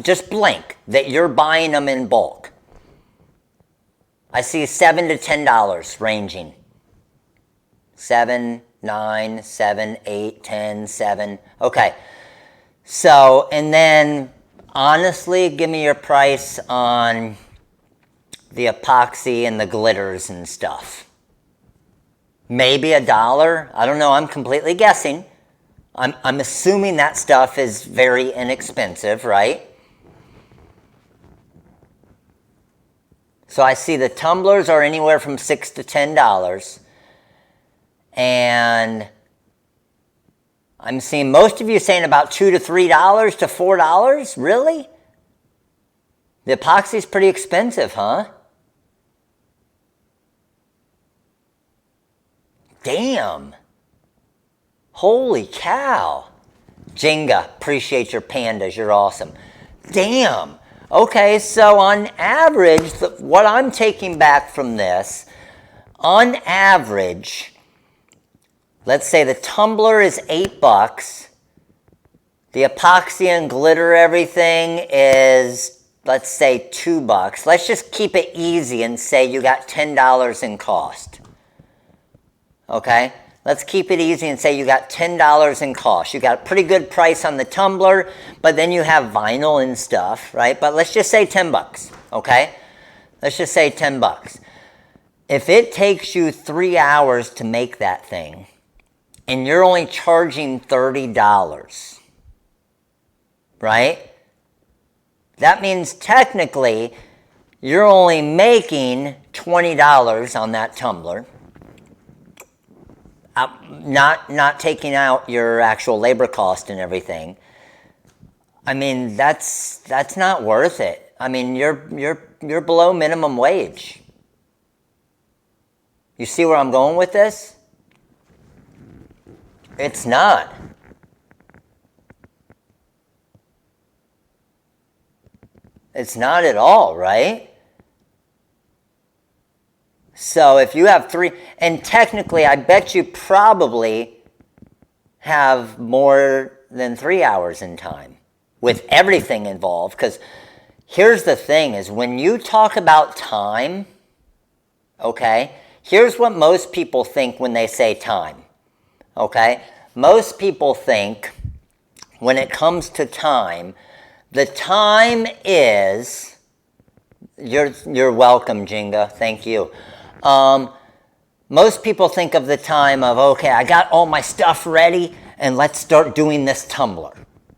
just blank, that you're buying them in bulk. I see $7 to $10 ranging. 7, 9, 7, 8, 10, 7. Okay. So, and then honestly, give me your price on the epoxy and the glitters and stuff. Maybe $1. I don't know. I'm completely guessing. I'm assuming that stuff is very inexpensive, right? So I see the tumblers are anywhere from $6 to $10. And I'm seeing most of you saying about $2 to $3 to $4. Really? The epoxy's pretty expensive, huh? Damn. Holy cow. Jenga, appreciate your pandas. You're awesome. Damn. Okay, so on average, what I'm taking back from this, on average, let's say the tumbler is $8. The epoxy and glitter everything is, let's say, $2. Let's just keep it easy and say you got $10 in cost. Okay? Let's keep it easy and say you got $10 in cost. You got a pretty good price on the tumbler, but then you have vinyl and stuff, right? But let's just say $10, okay? Let's just say $10. If it takes you 3 hours to make that thing, and you're only charging $30, right? That means technically you're only making $20 on that tumbler. Not taking out your actual labor cost and everything. I mean, that's not worth it. I mean, you're below minimum wage. You see where I'm going with this? It's not. It's not at all, right? So if you have 3, and technically I bet you probably have more than 3 hours in time with everything involved. Because here's the thing is when you talk about time, okay, here's what most people think when they say time, okay? Most people think when it comes to time, the time is, you're welcome, Jenga, thank you. Most people think of the time of, okay, I got all my stuff ready and let's start doing this tumbler,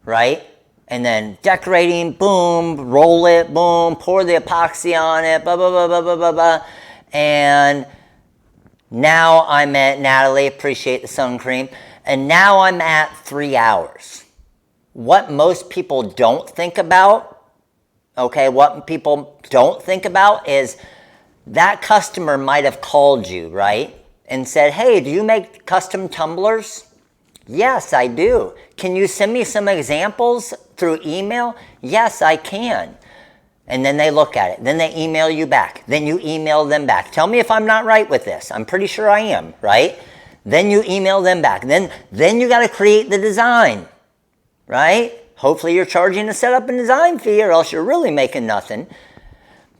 right? And then decorating, boom, roll it, boom, pour the epoxy on it, blah, blah, blah, blah, blah, blah, blah. And now I'm at, Natalie, appreciate the sun cream. And now I'm at 3 hours. What most people don't think about, okay, what people don't think about is that customer might have called you, right? And said, hey, do you make custom tumblers? Yes, I do. Can you send me some examples through email? Yes, I can. And then they look at it. Then they email you back. Then you email them back. Tell me if I'm not right with this. I'm pretty sure I am, right? Then you email them back. Then you got to create the design, right? Hopefully you're charging a setup and design fee or else you're really making nothing.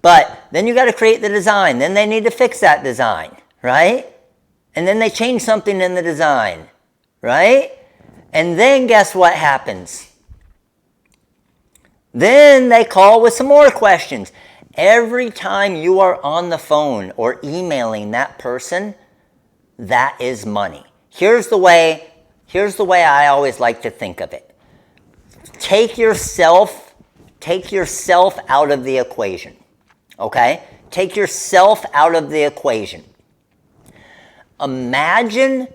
But then you got to create the design. Then they need to fix that design, right? And then they change something in the design, right? And then guess what happens? Then they call with some more questions. Every time you are on the phone or emailing that person, that is money. Here's the way I always like to think of it. Take yourself out of the equation. Okay? Take yourself out of the equation. Imagine,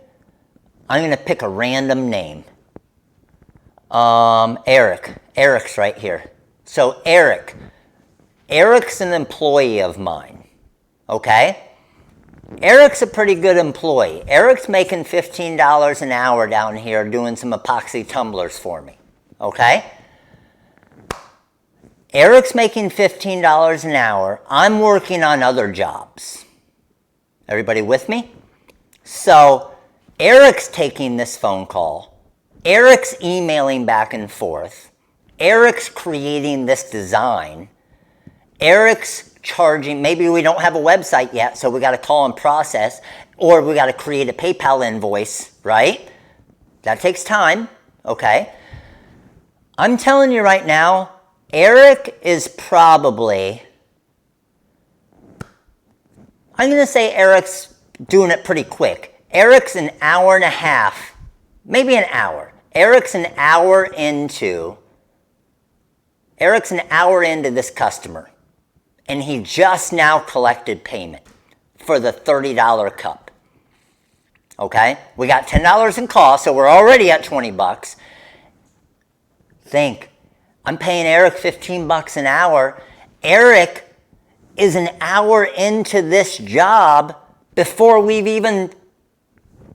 I'm going to pick a random name. Eric. Eric's right here. So Eric's an employee of mine. Okay? Eric's a pretty good employee. Eric's making $15 an hour down here doing some epoxy tumblers for me. Okay? Eric's making $15 an hour. I'm working on other jobs. Everybody with me? So Eric's taking this phone call. Eric's emailing back and forth. Eric's creating this design. Eric's charging. Maybe we don't have a website yet, so we got to call and process, or we got to create a PayPal invoice, right? That takes time, okay? I'm telling you right now, Eric is probably, I'm going to say Eric's doing it pretty quick. Eric's an hour and a half, maybe an hour. Eric's an hour into this customer, and he just now collected payment for the $30 cup. Okay? We got $10 in cost, so we're already at 20 bucks. Think, I'm paying Eric 15 bucks an hour. Eric is an hour into this job before we've even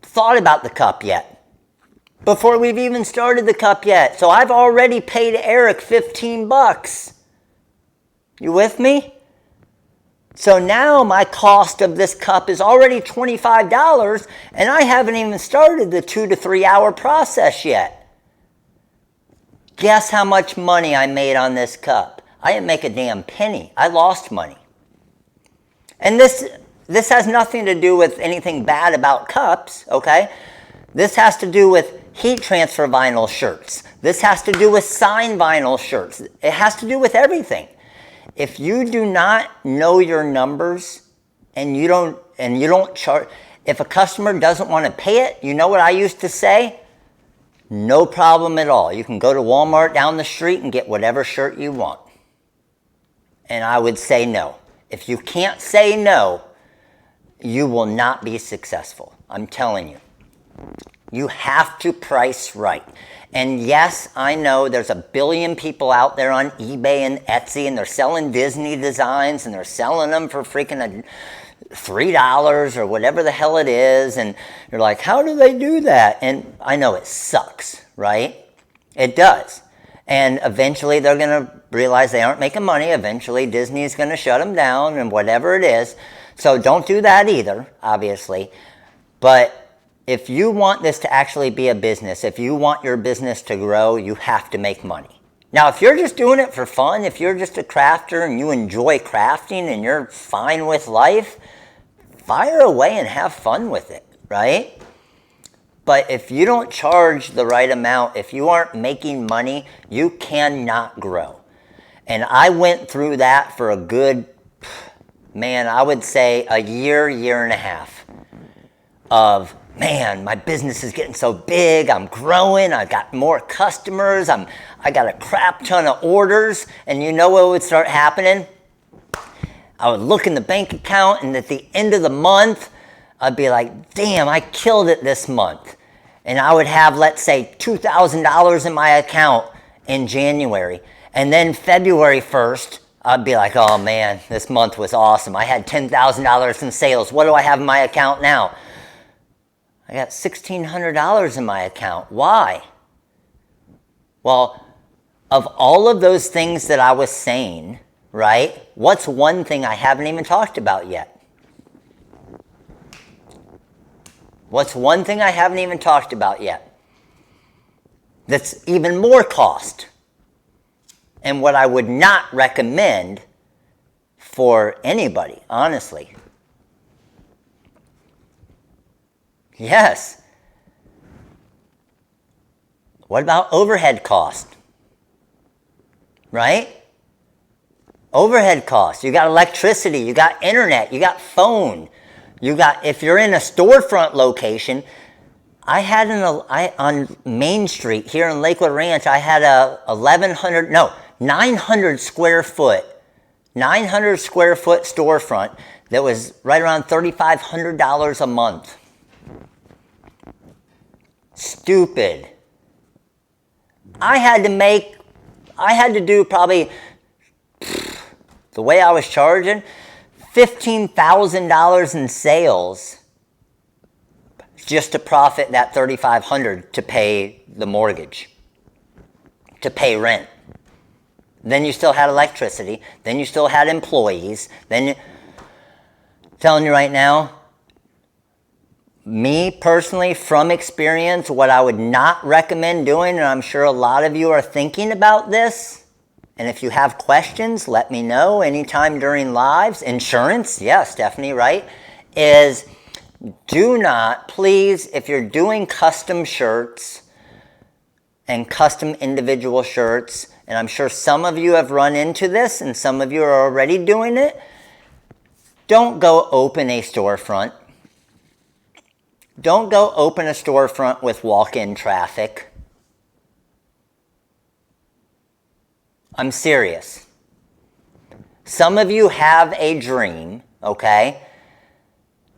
thought about the cup yet. Before we've even started the cup yet. So I've already paid Eric 15 bucks. You with me? So now my cost of this cup is already $25, and I haven't even started the 2 to 3 hour process yet. Guess how much money I made on this cup? I didn't make a damn penny. I lost money. And this has nothing to do with anything bad about cups, okay? This has to do with heat transfer vinyl shirts. This has to do with sign vinyl shirts. It has to do with everything. If you do not know your numbers and you don't charge, if a customer doesn't want to pay it, you know what I used to say? No problem at all. You can go to Walmart down the street and get whatever shirt you want. And I would say no. If you can't say no, you will not be successful. I'm telling you. You have to price right. And yes, I know there's a billion people out there on eBay and Etsy, and they're selling Disney designs, and they're selling them for freaking $3 or whatever the hell it is. And you're like, how do they do that? And I know it sucks, right? It does. And eventually they're going to realize they aren't making money. Eventually Disney's going to shut them down and whatever it is. So don't do that either, obviously. But if you want this to actually be a business, if you want your business to grow, you have to make money. Now, if you're just doing it for fun, if you're just a crafter and you enjoy crafting and you're fine with life, fire away and have fun with it, right? But if you don't charge the right amount, if you aren't making money, you cannot grow. And I went through that for a good, man, I would say a year and a half of, man, my business is getting so big, I'm growing, I've got more customers, I got a crap ton of orders, and you know what would start happening? I would look in the bank account, and at the end of the month, I'd be like, damn, I killed it this month. And I would have, let's say, $2,000 in my account in January. And then February 1st, I'd be like, oh man, this month was awesome. I had $10,000 in sales. What do I have in my account now? I got $1,600 in my account. Why? Well, of all of those things that I was saying, right, what's one thing I haven't even talked about yet? What's one thing I haven't even talked about yet? That's even more cost. And what I would not recommend for anybody, honestly. Yes. What about overhead cost? Right? Overhead cost. You got electricity, you got internet, you got phone. You got, if you're in a storefront location, on Main Street here in Lakewood Ranch, I had a 900 square foot storefront that was right around $3,500 a month. Stupid. I had to do probably, the way I was charging, $15,000 in sales just to profit that $3,500 to pay the mortgage, to pay rent. Then you still had electricity. Then you still had employees. Telling you right now, me personally, from experience, what I would not recommend doing, and I'm sure a lot of you are thinking about this, and if you have questions, let me know anytime during lives. Insurance, yeah, Stephanie, right? Is do not, please, if you're doing custom shirts, and custom individual shirts, and I'm sure some of you have run into this and some of you are already doing it, don't go open a storefront. Don't go open a storefront with walk-in traffic. I'm serious. Some of you have a dream, okay?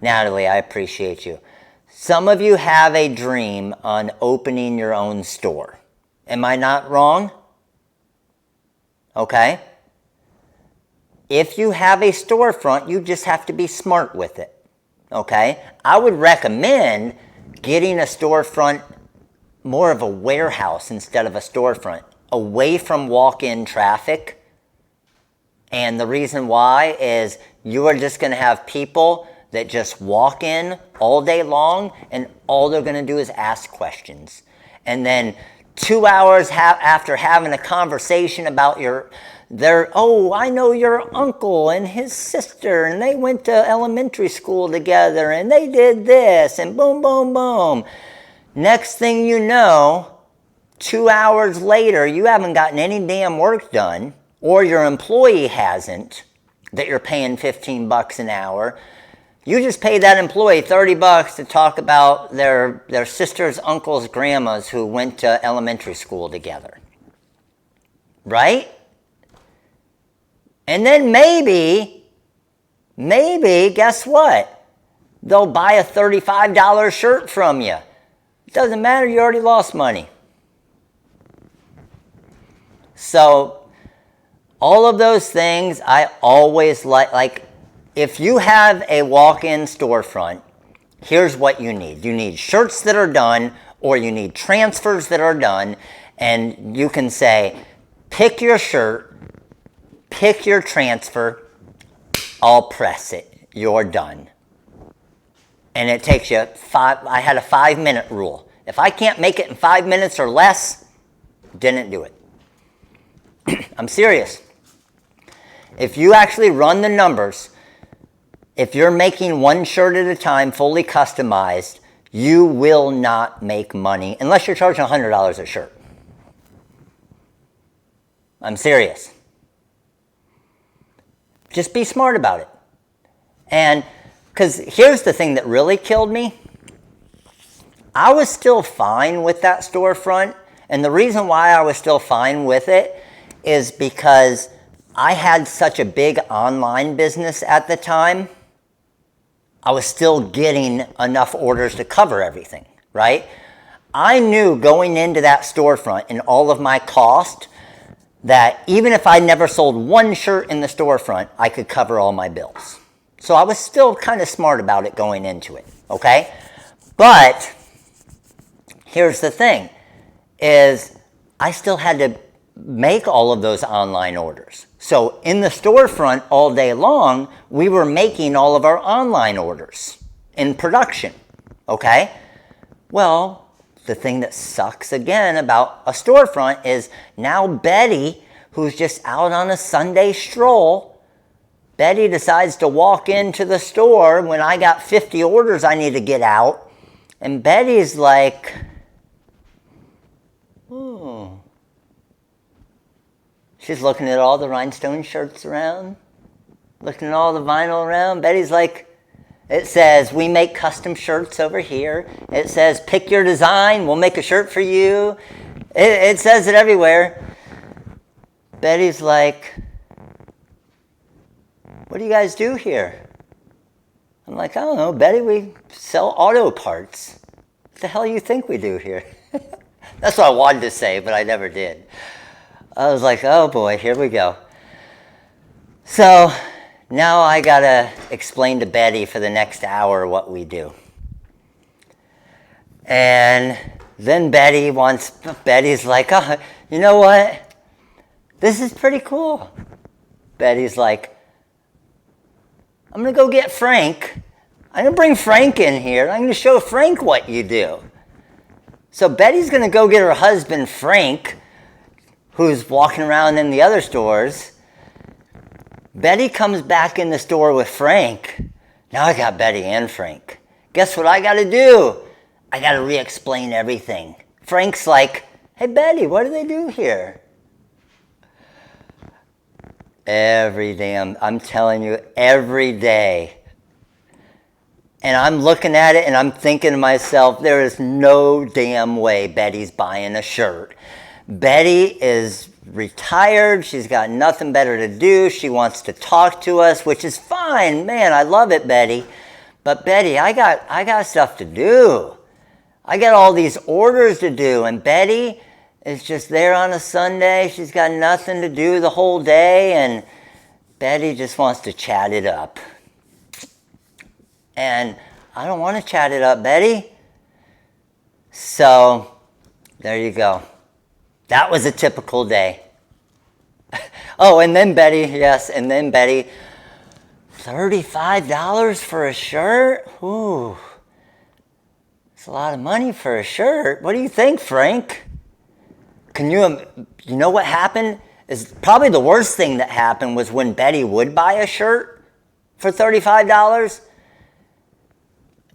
Natalie, I appreciate you. Some of you have a dream on opening your own store. Am I not wrong? Okay? If you have a storefront, you just have to be smart with it. Okay? I would recommend getting a storefront, more of a warehouse instead of a storefront, away from walk-in traffic. And the reason why is you are just going to have people that just walk in all day long, and all they're going to do is ask questions. And then 2 hours after having a conversation about oh, I know your uncle and his sister, and they went to elementary school together, and they did this, and boom, boom, boom. Next thing you know, 2 hours later, you haven't gotten any damn work done, or your employee hasn't, that you're paying $15 an hour. You just pay that employee $30 to talk about their sisters, uncles, grandmas who went to elementary school together. Right? And then maybe, guess what? They'll buy a $35 shirt from you. It doesn't matter, you already lost money. So, all of those things I always like, if you have a walk-in storefront, here's what you need. You need shirts that are done, or you need transfers that are done, and you can say, pick your shirt, pick your transfer, I'll press it, you're done. And it takes you I had a 5-minute rule. If I can't make it in 5 minutes or less, didn't do it. I'm serious. If you actually run the numbers, if you're making one shirt at a time, fully customized, you will not make money unless you're charging $100 a shirt. I'm serious. Just be smart about it. And because here's the thing that really killed me. I was still fine with that storefront. And the reason why I was still fine with it is because I had such a big online business at the time. I was still getting enough orders to cover everything, right? I knew going into that storefront and all of my cost that even if I never sold one shirt in the storefront, I could cover all my bills. So I was still kind of smart about it going into it, okay? But here's the thing, is I still had to make all of those online orders. So in the storefront all day long, we were making all of our online orders in production, okay? Well, the thing that sucks again about a storefront is now Betty, who's just out on a Sunday stroll, Betty decides to walk into the store when I got 50 orders I need to get out, and Betty's like, oh. She's looking at all the Rhinestone shirts around, looking at all the vinyl around. Betty's like, it says, we make custom shirts over here. It says, pick your design, we'll make a shirt for you. It says it everywhere. Betty's like, what do you guys do here? I'm like, I don't know, Betty, we sell auto parts. What the hell do you think we do here? That's what I wanted to say, but I never did. I was like, oh boy, here we go. So now I gotta explain to Betty for the next hour what we do. And then Betty's like, oh, you know what? This is pretty cool. Betty's like, I'm gonna go get Frank. I'm gonna bring Frank in here. I'm gonna show Frank what you do. So Betty's gonna go get her husband, Frank, who's walking around in the other stores. Betty comes back in the store with Frank. Now I got Betty and Frank. Guess what I got to do? I got to re-explain everything. Frank's like, Hey, Betty, what do they do here? I'm telling you, every day. And I'm looking at it and I'm thinking to myself, there is no damn way Betty's buying a shirt. Betty is retired. She's got nothing better to do. She wants to talk to us, which is fine. Man, I love it, Betty. But Betty, I got stuff to do. I got all these orders to do. And Betty is just there on a Sunday. She's got nothing to do the whole day. And Betty just wants to chat it up. And I don't want to chat it up, Betty. So, there you go. That was a typical day. Oh, and then Betty, $35 for a shirt? Ooh, it's a lot of money for a shirt. What do you think, Frank? You know what happened? Is probably the worst thing that happened was when Betty would buy a shirt for $35.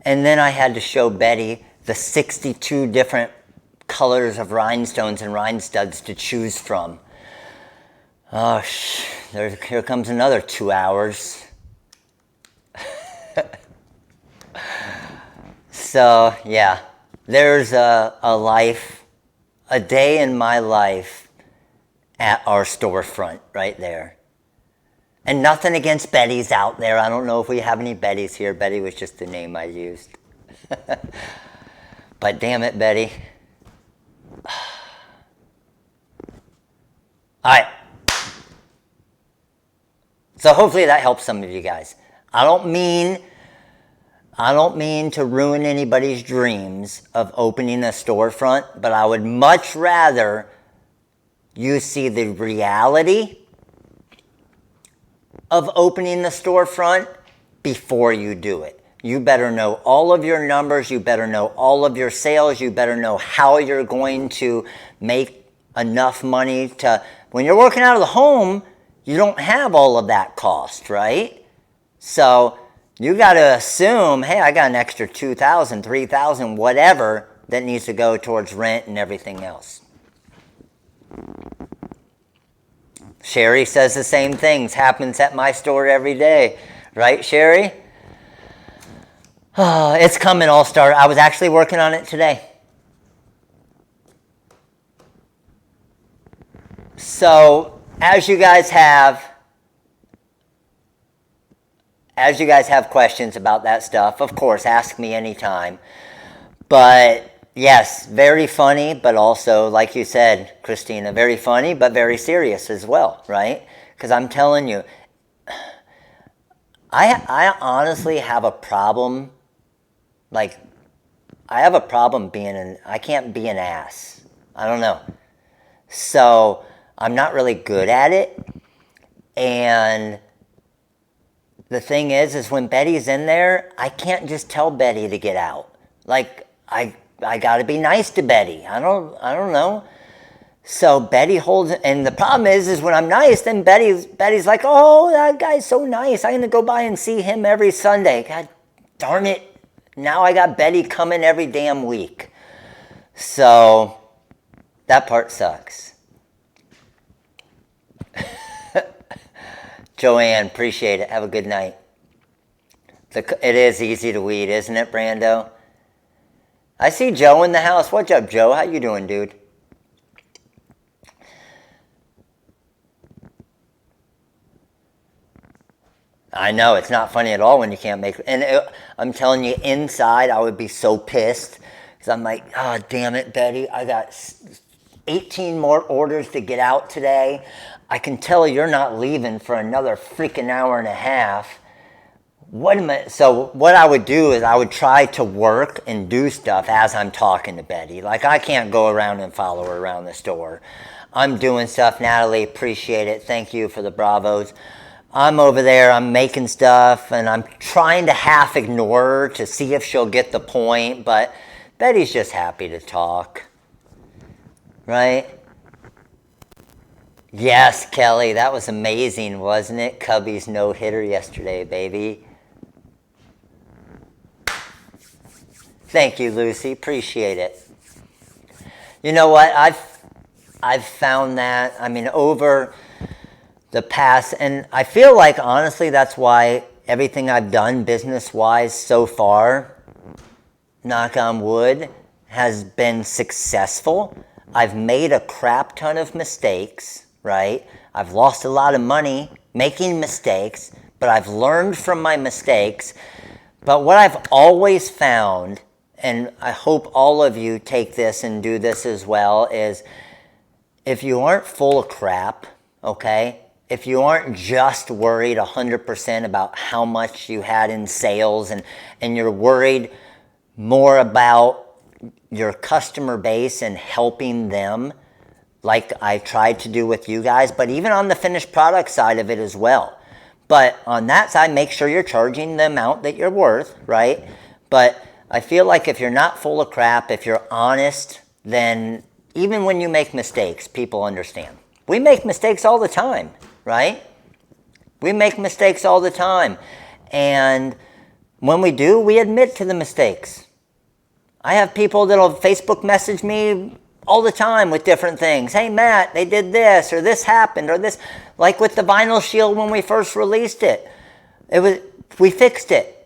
And then I had to show Betty the 62 different colors of rhinestones and rhinestuds to choose from. Oh, here comes another 2 hours. So, yeah, there's a day in my life at our storefront right there. And nothing against Betty's out there. I don't know if we have any Bettys here. Betty was just the name I used. But damn it, Betty. All right. So hopefully that helps some of you guys. I don't mean to ruin anybody's dreams of opening a storefront, but I would much rather you see the reality of opening the storefront before you do it. You better know all of your numbers. You better know all of your sales. You better know how you're going to make enough money to... When you're working out of the home, you don't have all of that cost, right? So you got to assume, hey, I got an extra $2,000, $3,000, whatever that needs to go towards rent and everything else. Sherry says the same things. Happens at my store every day. Right, Sherry? Oh, it's coming, All-Star. I was actually working on it today. So, as you guys have questions about that stuff, of course, ask me anytime. But yes, very funny, but also, like you said, Christina, very funny, but very serious as well, right? Because I'm telling you, I honestly have a problem. Like, I have a problem I can't be an ass. I don't know. So, I'm not really good at it. And the thing is when Betty's in there, I can't just tell Betty to get out. Like, I got to be nice to Betty. I don't know. So Betty holds it, and the problem is when I'm nice, then Betty's like, oh, that guy's so nice. I'm going to go by and see him every Sunday. God darn it. Now I got Betty coming every damn week. So that part sucks. Joanne, appreciate it. Have a good night. It is easy to weed, isn't it, Brando? I see Joe in the house. What's up, Joe? How you doing, dude? I know, it's not funny at all when you can't make... And I'm telling you, inside, I would be so pissed. Because I'm like, oh, damn it, Betty. I got 18 more orders to get out today. I can tell you're not leaving for another freaking hour and a half. So what I would do is I would try to work and do stuff as I'm talking to Betty. Like, I can't go around and follow her around the store. I'm doing stuff. Natalie, appreciate it. Thank you for the bravos. I'm over there, I'm making stuff, and I'm trying to half ignore her to see if she'll get the point, but Betty's just happy to talk. Right? Yes, Kelly, that was amazing, wasn't it? Cubby's no-hitter yesterday, baby. Thank you, Lucy. Appreciate it. You know what? I've found that, I mean, over the past, and I feel like honestly that's why everything I've done business-wise so far, knock on wood, has been successful. I've made a crap ton of mistakes, right? I've lost a lot of money making mistakes, but I've learned from my mistakes. But what I've always found, and I hope all of you take this and do this as well, is if you aren't full of crap, okay? If you aren't just worried 100% about how much you had in sales and you're worried more about your customer base and helping them, like I tried to do with you guys, but even on the finished product side of it as well. But on that side, make sure you're charging the amount that you're worth, right? But I feel like if you're not full of crap, if you're honest, then even when you make mistakes, people understand. We make mistakes all the time, right? We make mistakes all the time. And when we do, we admit to the mistakes. I have people that'll Facebook message me all the time with different things. Hey, Matt, they did this, or this happened, or this. Like with the vinyl shield when we first released it. We fixed it.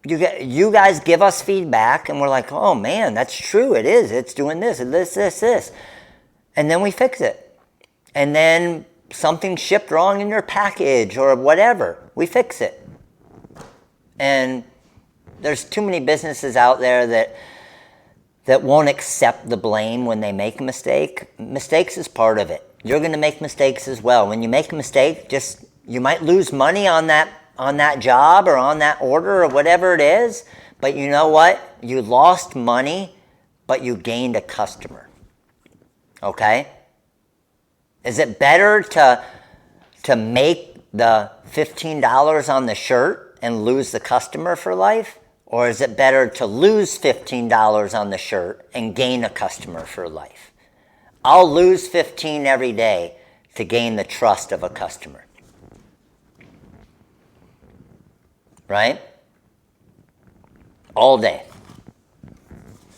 You guys give us feedback, and we're like, oh, man, that's true. It is. It's doing this, and this. And then we fix it. And then something shipped wrong in your package or whatever. We fix it. And there's too many businesses out there that won't accept the blame when they make a mistake. Mistakes is part of it. You're going to make mistakes as well. When you make a mistake, you might lose money on that job or on that order or whatever it is. But you know what? You lost money, but you gained a customer. Okay? Is it better to make the $15 on the shirt and lose the customer for life? Or is it better to lose $15 on the shirt and gain a customer for life? I'll lose $15 every day to gain the trust of a customer. Right? All day.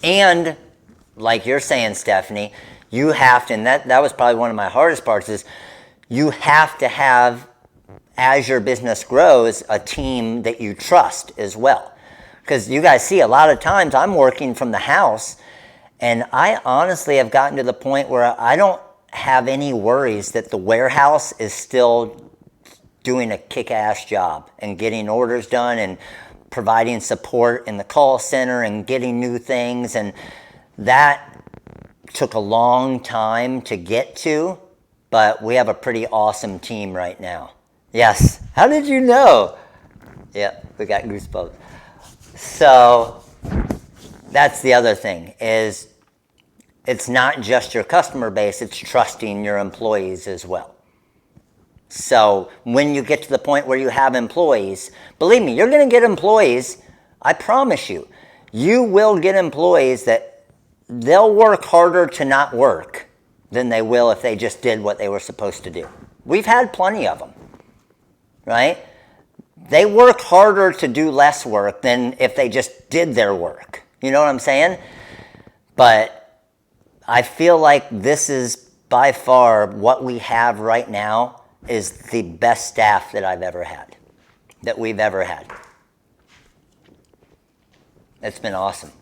And like you're saying, Stephanie, you have to, and that was probably one of my hardest parts, is you have to have, as your business grows, a team that you trust as well. Because you guys see, a lot of times I'm working from the house, and I honestly have gotten to the point where I don't have any worries that the warehouse is still doing a kick-ass job and getting orders done and providing support in the call center and getting new things. And that took a long time to get to, but we have a pretty awesome team right now. Yes. How did you know? Yeah, we got goosebumps. So that's the other thing, is it's not just your customer base, it's trusting your employees as well. So when you get to the point where you have employees, believe me, you're going to get employees, I promise you. You will get employees that they'll work harder to not work than they will if they just did what they were supposed to do. We've had plenty of them, right? They work harder to do less work than if they just did their work. You know what I'm saying? But I feel like this is by far what we have right now is the best staff that I've ever had, that we've ever had. It's been awesome.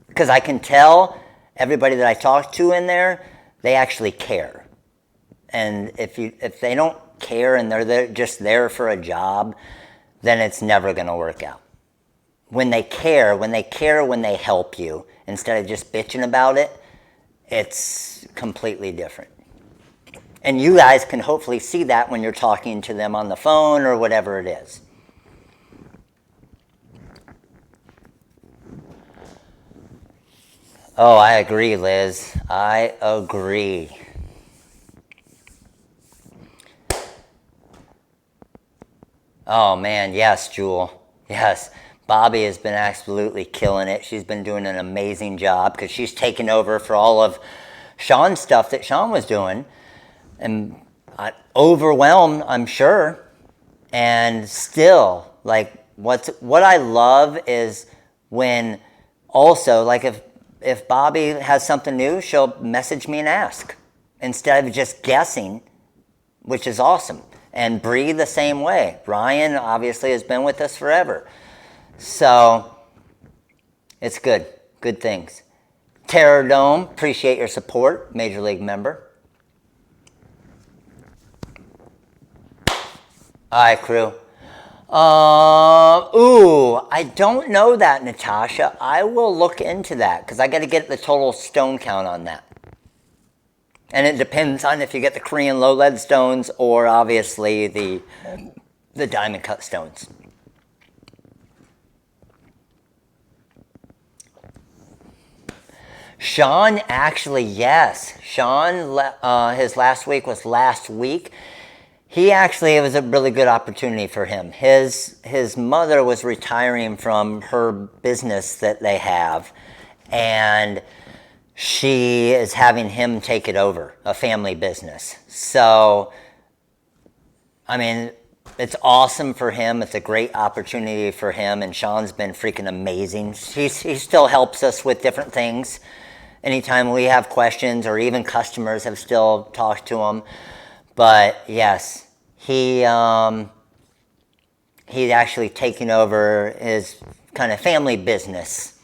Because I can tell everybody that I talk to in there, they actually care. And if they don't care and they're just there for a job, then it's never going to work out. When they care, when they help you, instead of just bitching about it, it's completely different. And you guys can hopefully see that when you're talking to them on the phone or whatever it is. Oh, I agree, Liz. I agree. Oh, man, yes, Jewel. Yes, Bobby has been absolutely killing it. She's been doing an amazing job because she's taken over for all of Sean's stuff that Sean was doing. And overwhelmed, I'm sure. And still, like, what I love is when also, like, if Bobby has something new, she'll message me and ask instead of just guessing, which is awesome. And Bree the same way. Ryan obviously has been with us forever. So it's good. Good things. Terror Dome, appreciate your support. Major League member. All right, crew. I don't know that, Natasha. I will look into that because I got to get the total stone count on that. And it depends on if you get the Korean low lead stones or obviously the diamond cut stones. Sean, actually, yes. Sean, his last week was last week. He actually, it was a really good opportunity for him. His mother was retiring from her business that they have, and she is having him take it over, a family business. So, I mean, it's awesome for him. It's a great opportunity for him, and Sean's been freaking amazing. He still helps us with different things. Anytime we have questions, or even customers have still talked to him. But yes, he's actually taking over his kind of family business,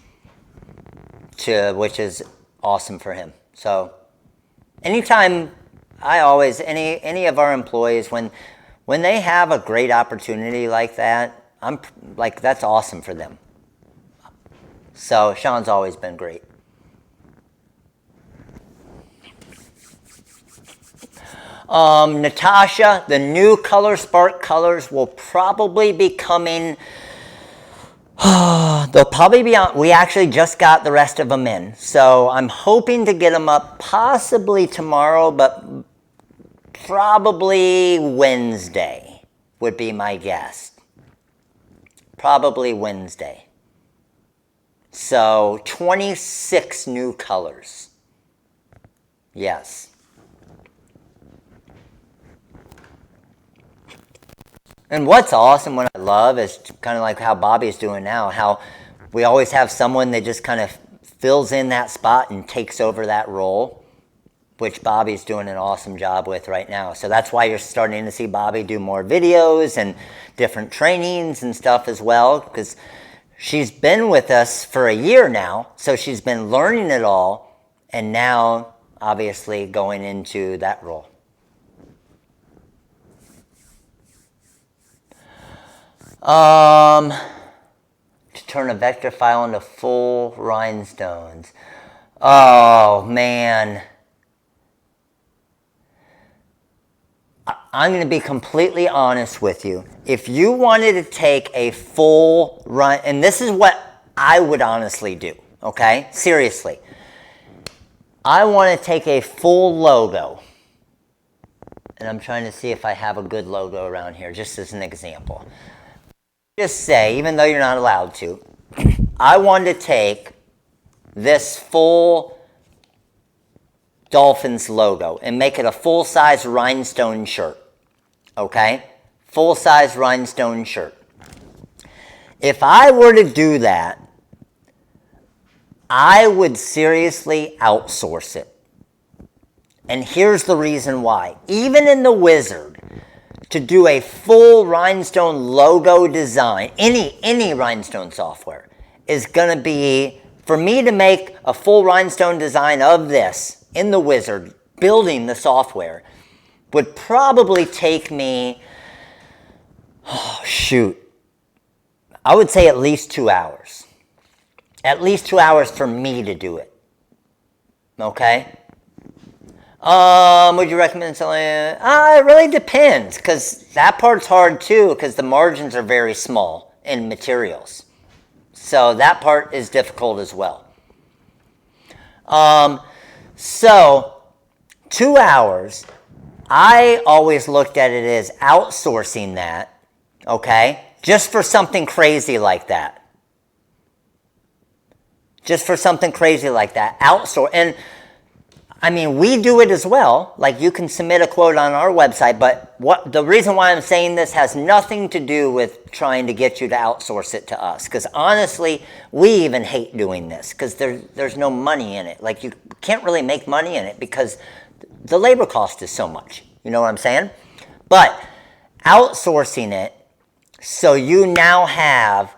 which is awesome for him. So anytime, any of our employees, when they have a great opportunity like that, I'm like, that's awesome for them. So Sean's always been great. Natasha, the new ColorSpark colors will probably be coming. They'll probably be on. We actually just got the rest of them in. So I'm hoping to get them up possibly tomorrow, but probably Wednesday would be my guess. Probably Wednesday. So 26 new colors. Yes. And what's awesome, what I love, is kind of like how Bobby's doing now, how we always have someone that just kind of fills in that spot and takes over that role, which Bobby's doing an awesome job with right now. So that's why you're starting to see Bobby do more videos and different trainings and stuff as well, because she's been with us for a year now, so she's been learning it all, and now obviously going into that role. To turn a vector file into full rhinestones. Oh, man. I'm going to be completely honest with you. If you wanted to take a full run, and this is what I would honestly do, okay? Seriously. I want to take a full logo. And I'm trying to see if I have a good logo around here, just as an example. Just say, even though you're not allowed to, I want to take this full Dolphins logo and make it a full-size rhinestone shirt, okay? Full-size rhinestone shirt. If I were to do that, I would seriously outsource it. And here's the reason why. Even in the Wizard, to do a full rhinestone logo design, any rhinestone software, is going to be, for me to make a full rhinestone design of this in the Wizard, building the software, would probably take me, I would say at least 2 hours. At least 2 hours for me to do it. Okay? Would you recommend selling it? It really depends, because that part's hard too, because the margins are very small in materials. So that part is difficult as well. So 2 hours, I always looked at it as outsourcing that, okay? Just for something crazy like that. Just for something crazy like that. Outsource. And I mean, we do it as well. Like, you can submit a quote on our website, but the reason why I'm saying this has nothing to do with trying to get you to outsource it to us. Because honestly, we even hate doing this because there's no money in it. Like, you can't really make money in it because the labor cost is so much. You know what I'm saying? But outsourcing it, so you now have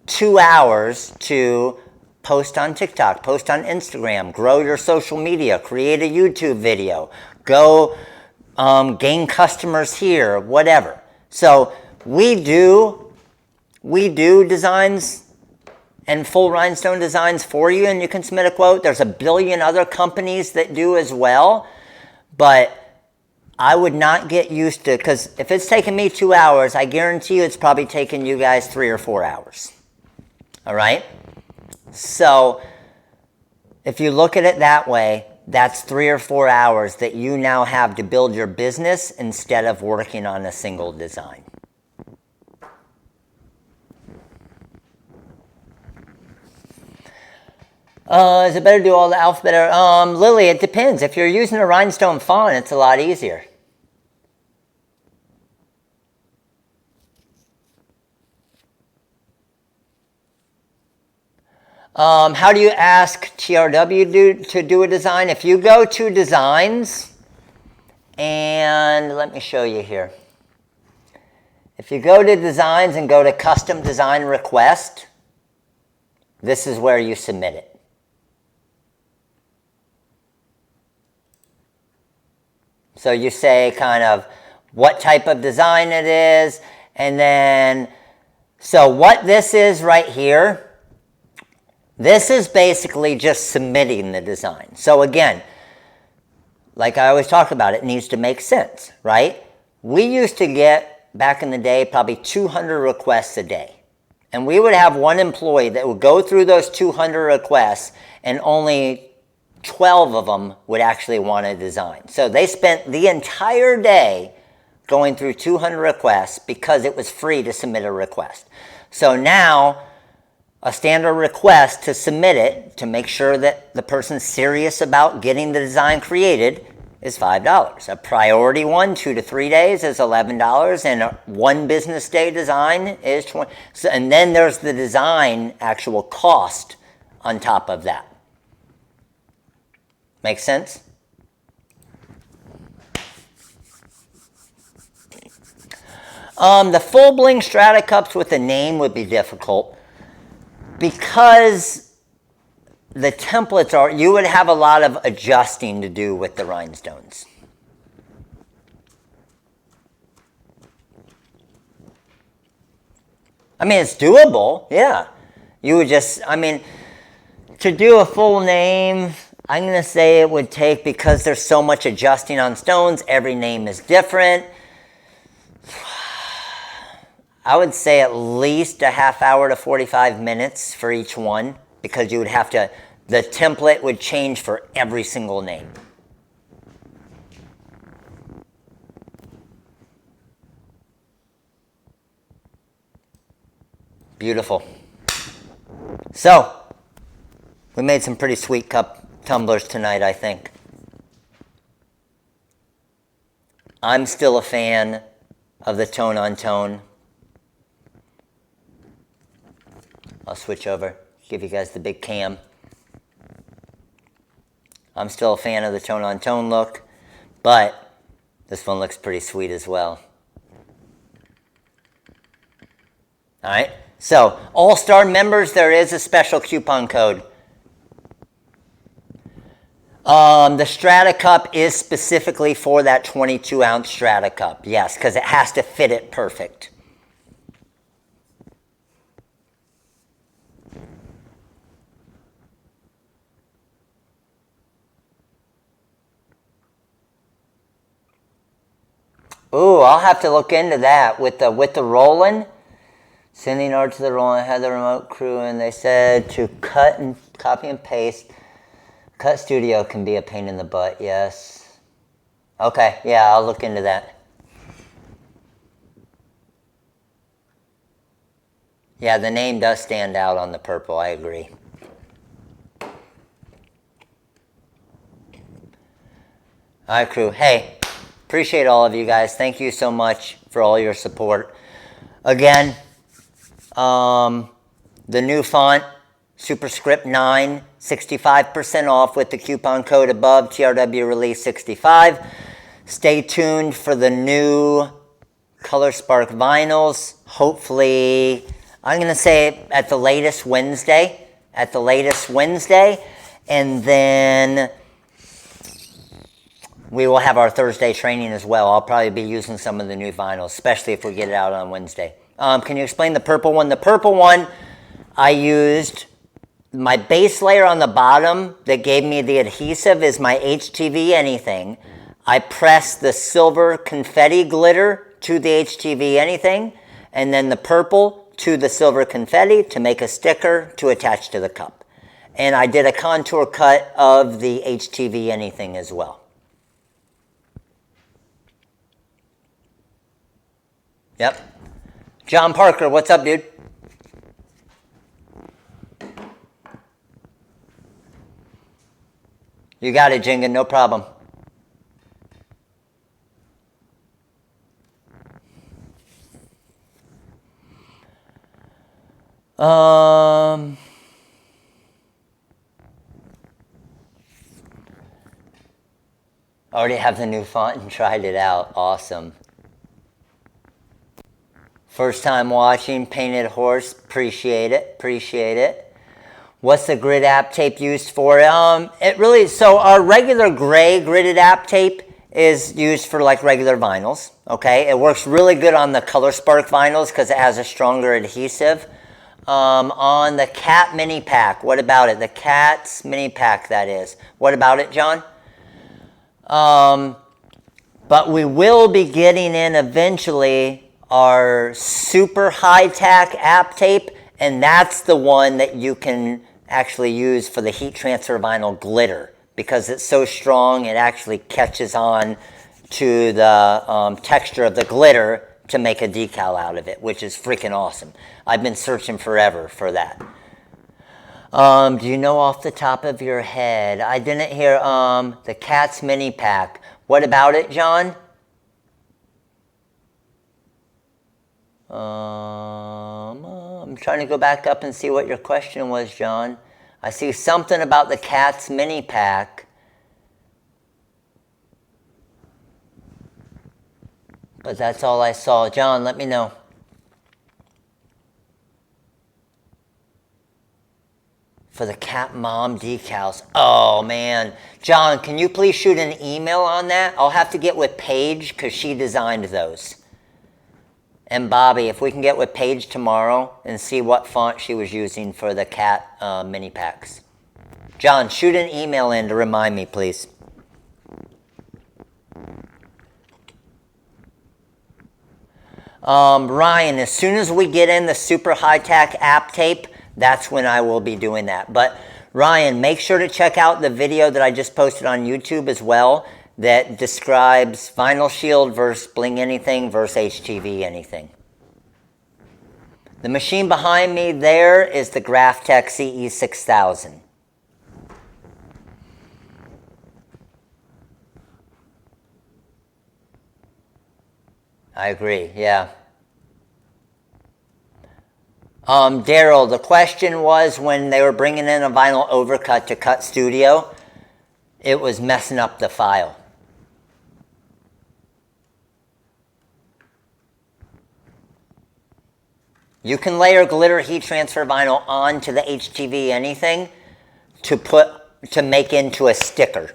2 hours to post on TikTok, post on Instagram, grow your social media, create a YouTube video, go gain customers here, whatever. So we do designs and full rhinestone designs for you, and you can submit a quote. There's a billion other companies that do as well, but I would not get used to, because if it's taking me 2 hours, I guarantee you it's probably taking you guys 3 or 4 hours. All right? So if you look at it that way, that's 3 or 4 hours that you now have to build your business instead of working on a single design. Is it better to do all the alphabet? Lily, it depends. If you're using a rhinestone font, it's a lot easier. How do you ask TRW to do a design? If you go to designs, and let me show you here. If you go to designs and go to custom design request, this is where you submit it. So you say kind of what type of design it is, and then, so what this is right here, this is basically just submitting the design. So again, like I always talk about, it needs to make sense, right? We used to get, back in the day, probably 200 requests a day. And we would have one employee that would go through those 200 requests, and only 12 of them would actually want a design. So they spent the entire day going through 200 requests because it was free to submit a request. So now, a standard request to submit it, to make sure that the person's serious about getting the design created, is $5. A priority one, 2 to 3 days, is $11, and a 1 business day design is $20. So, and then there's the design actual cost on top of that. Make sense? The full Bling Strata cups with a name would be difficult, because the templates are, you would have a lot of adjusting to do with the rhinestones. I mean, it's doable, yeah. You would just, I mean, to do a full name, I'm going to say it would take, because there's so much adjusting on stones, every name is different. I would say at least a half hour to 45 minutes for each one, because you would have to, the template would change for every single name. Beautiful. So, we made some pretty sweet cup tumblers tonight, I think. I'm still a fan of the tone-on-tone. I'll switch over, give you guys the big cam. I'm still a fan of the tone-on-tone look, but this one looks pretty sweet as well. All right, so All-Star members, there is a special coupon code. The Strata Cup is specifically for that 22-ounce Strata Cup, yes, because it has to fit it perfect. Ooh, I'll have to look into that with the Roland. Sending order to the Roland, had the remote crew, and they said to cut and copy and paste. Cut Studio can be a pain in the butt, yes. Okay, yeah, I'll look into that. Yeah, the name does stand out on the purple, I agree. All right, crew. Hey, appreciate all of you guys. Thank you so much for all your support. Again, the new font, Superscript 9, 65% off with the coupon code above, TRW release 65. Stay tuned for the new ColorSpark vinyls. Hopefully, I'm going to say at the latest Wednesday. And then we will have our Thursday training as well. I'll probably be using some of the new vinyls, especially if we get it out on Wednesday. Can you explain the purple one? The purple one, I used my base layer on the bottom that gave me the adhesive is my HTV anything. I pressed the silver confetti glitter to the HTV anything, and then the purple to the silver confetti to make a sticker to attach to the cup. And I did a contour cut of the HTV anything as well. Yep. John Parker, what's up, dude? You got it, Jinga, no problem. Already have the new font and tried it out. Awesome. First time watching, Painted Horse, appreciate it. What's the grid app tape used for? So our regular gray gridded app tape is used for like regular vinyls, okay? It works really good on the ColorSpark vinyls because it has a stronger adhesive. On the Cat Mini Pack, what about it? The Cat's Mini Pack, that is. What about it, John? But we will be getting in eventually our super high-tack app tape, and that's the one that you can actually use for the heat transfer vinyl glitter because it's so strong it actually catches on to the texture of the glitter to make a decal out of it, which is freaking awesome. I've been searching forever for that. Do you know off the top of your head? I didn't hear the Cat's Mini Pack. What about it, John? I'm trying to go back up and see what your question was, John. I see something about the Cat's Mini Pack. But that's all I saw. John, let me know. For the Cat Mom decals. Oh, man. John, can you please shoot an email on that? I'll have to get with Paige because she designed those. And Bobby, if we can get with Paige tomorrow and see what font she was using for the Cat mini packs. John, shoot an email in to remind me, please. Ryan, as soon as we get in the super high-tack app tape, that's when I will be doing that. But Ryan, make sure to check out the video that I just posted on YouTube as well that describes Vinyl Shield versus Bling anything versus HTV anything. The machine behind me there is the Graphtec CE6000. I agree, yeah. Daryl, the question was when they were bringing in a vinyl overcut to Cut Studio, it was messing up the file. You can layer glitter heat transfer vinyl onto the HTV anything to make into a sticker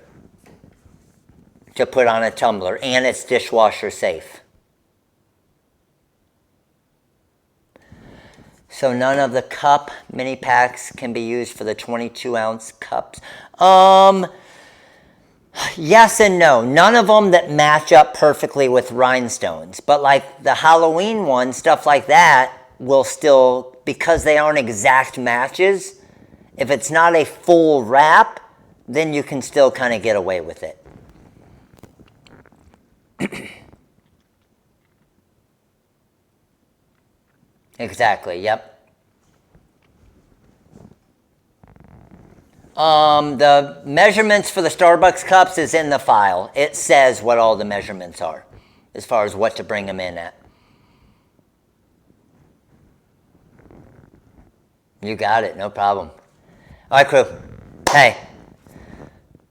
to put on a tumbler, and it's dishwasher safe. So none of the cup mini packs can be used for the 22-ounce cups. Yes and no. None of them that match up perfectly with rhinestones. But like the Halloween one, stuff like that, will still, because they aren't exact matches, if it's not a full wrap, then you can still kind of get away with it. Exactly, yep. The measurements for the Starbucks cups is in the file. It says what all the measurements are as far as what to bring them in at. You got it, no problem. All right, crew. Hey,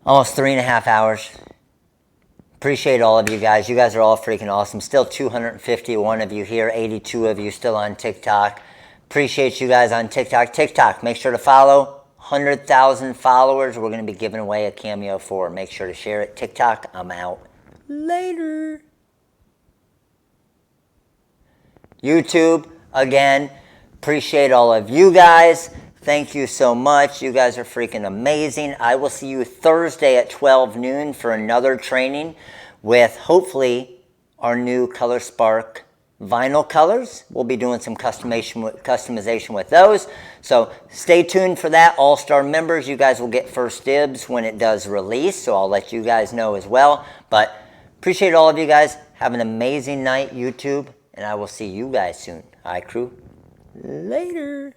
almost 3.5 hours. Appreciate all of you guys. You guys are all freaking awesome. Still 251 of you here, 82 of you still on TikTok. Appreciate you guys on TikTok. TikTok, make sure to follow. 100,000 followers. We're going to be giving away a Cameo 4. Make sure to share it. TikTok, I'm out. Later. YouTube, again, appreciate all of you guys. Thank you so much. You guys are freaking amazing. I will see you Thursday at 12 noon for another training with hopefully our new ColorSpark vinyl colors. We'll be doing some customization with those. So stay tuned for that. All-Star members, you guys will get first dibs when it does release. So I'll let you guys know as well. But appreciate all of you guys. Have an amazing night, YouTube. And I will see you guys soon. All right, crew. Later.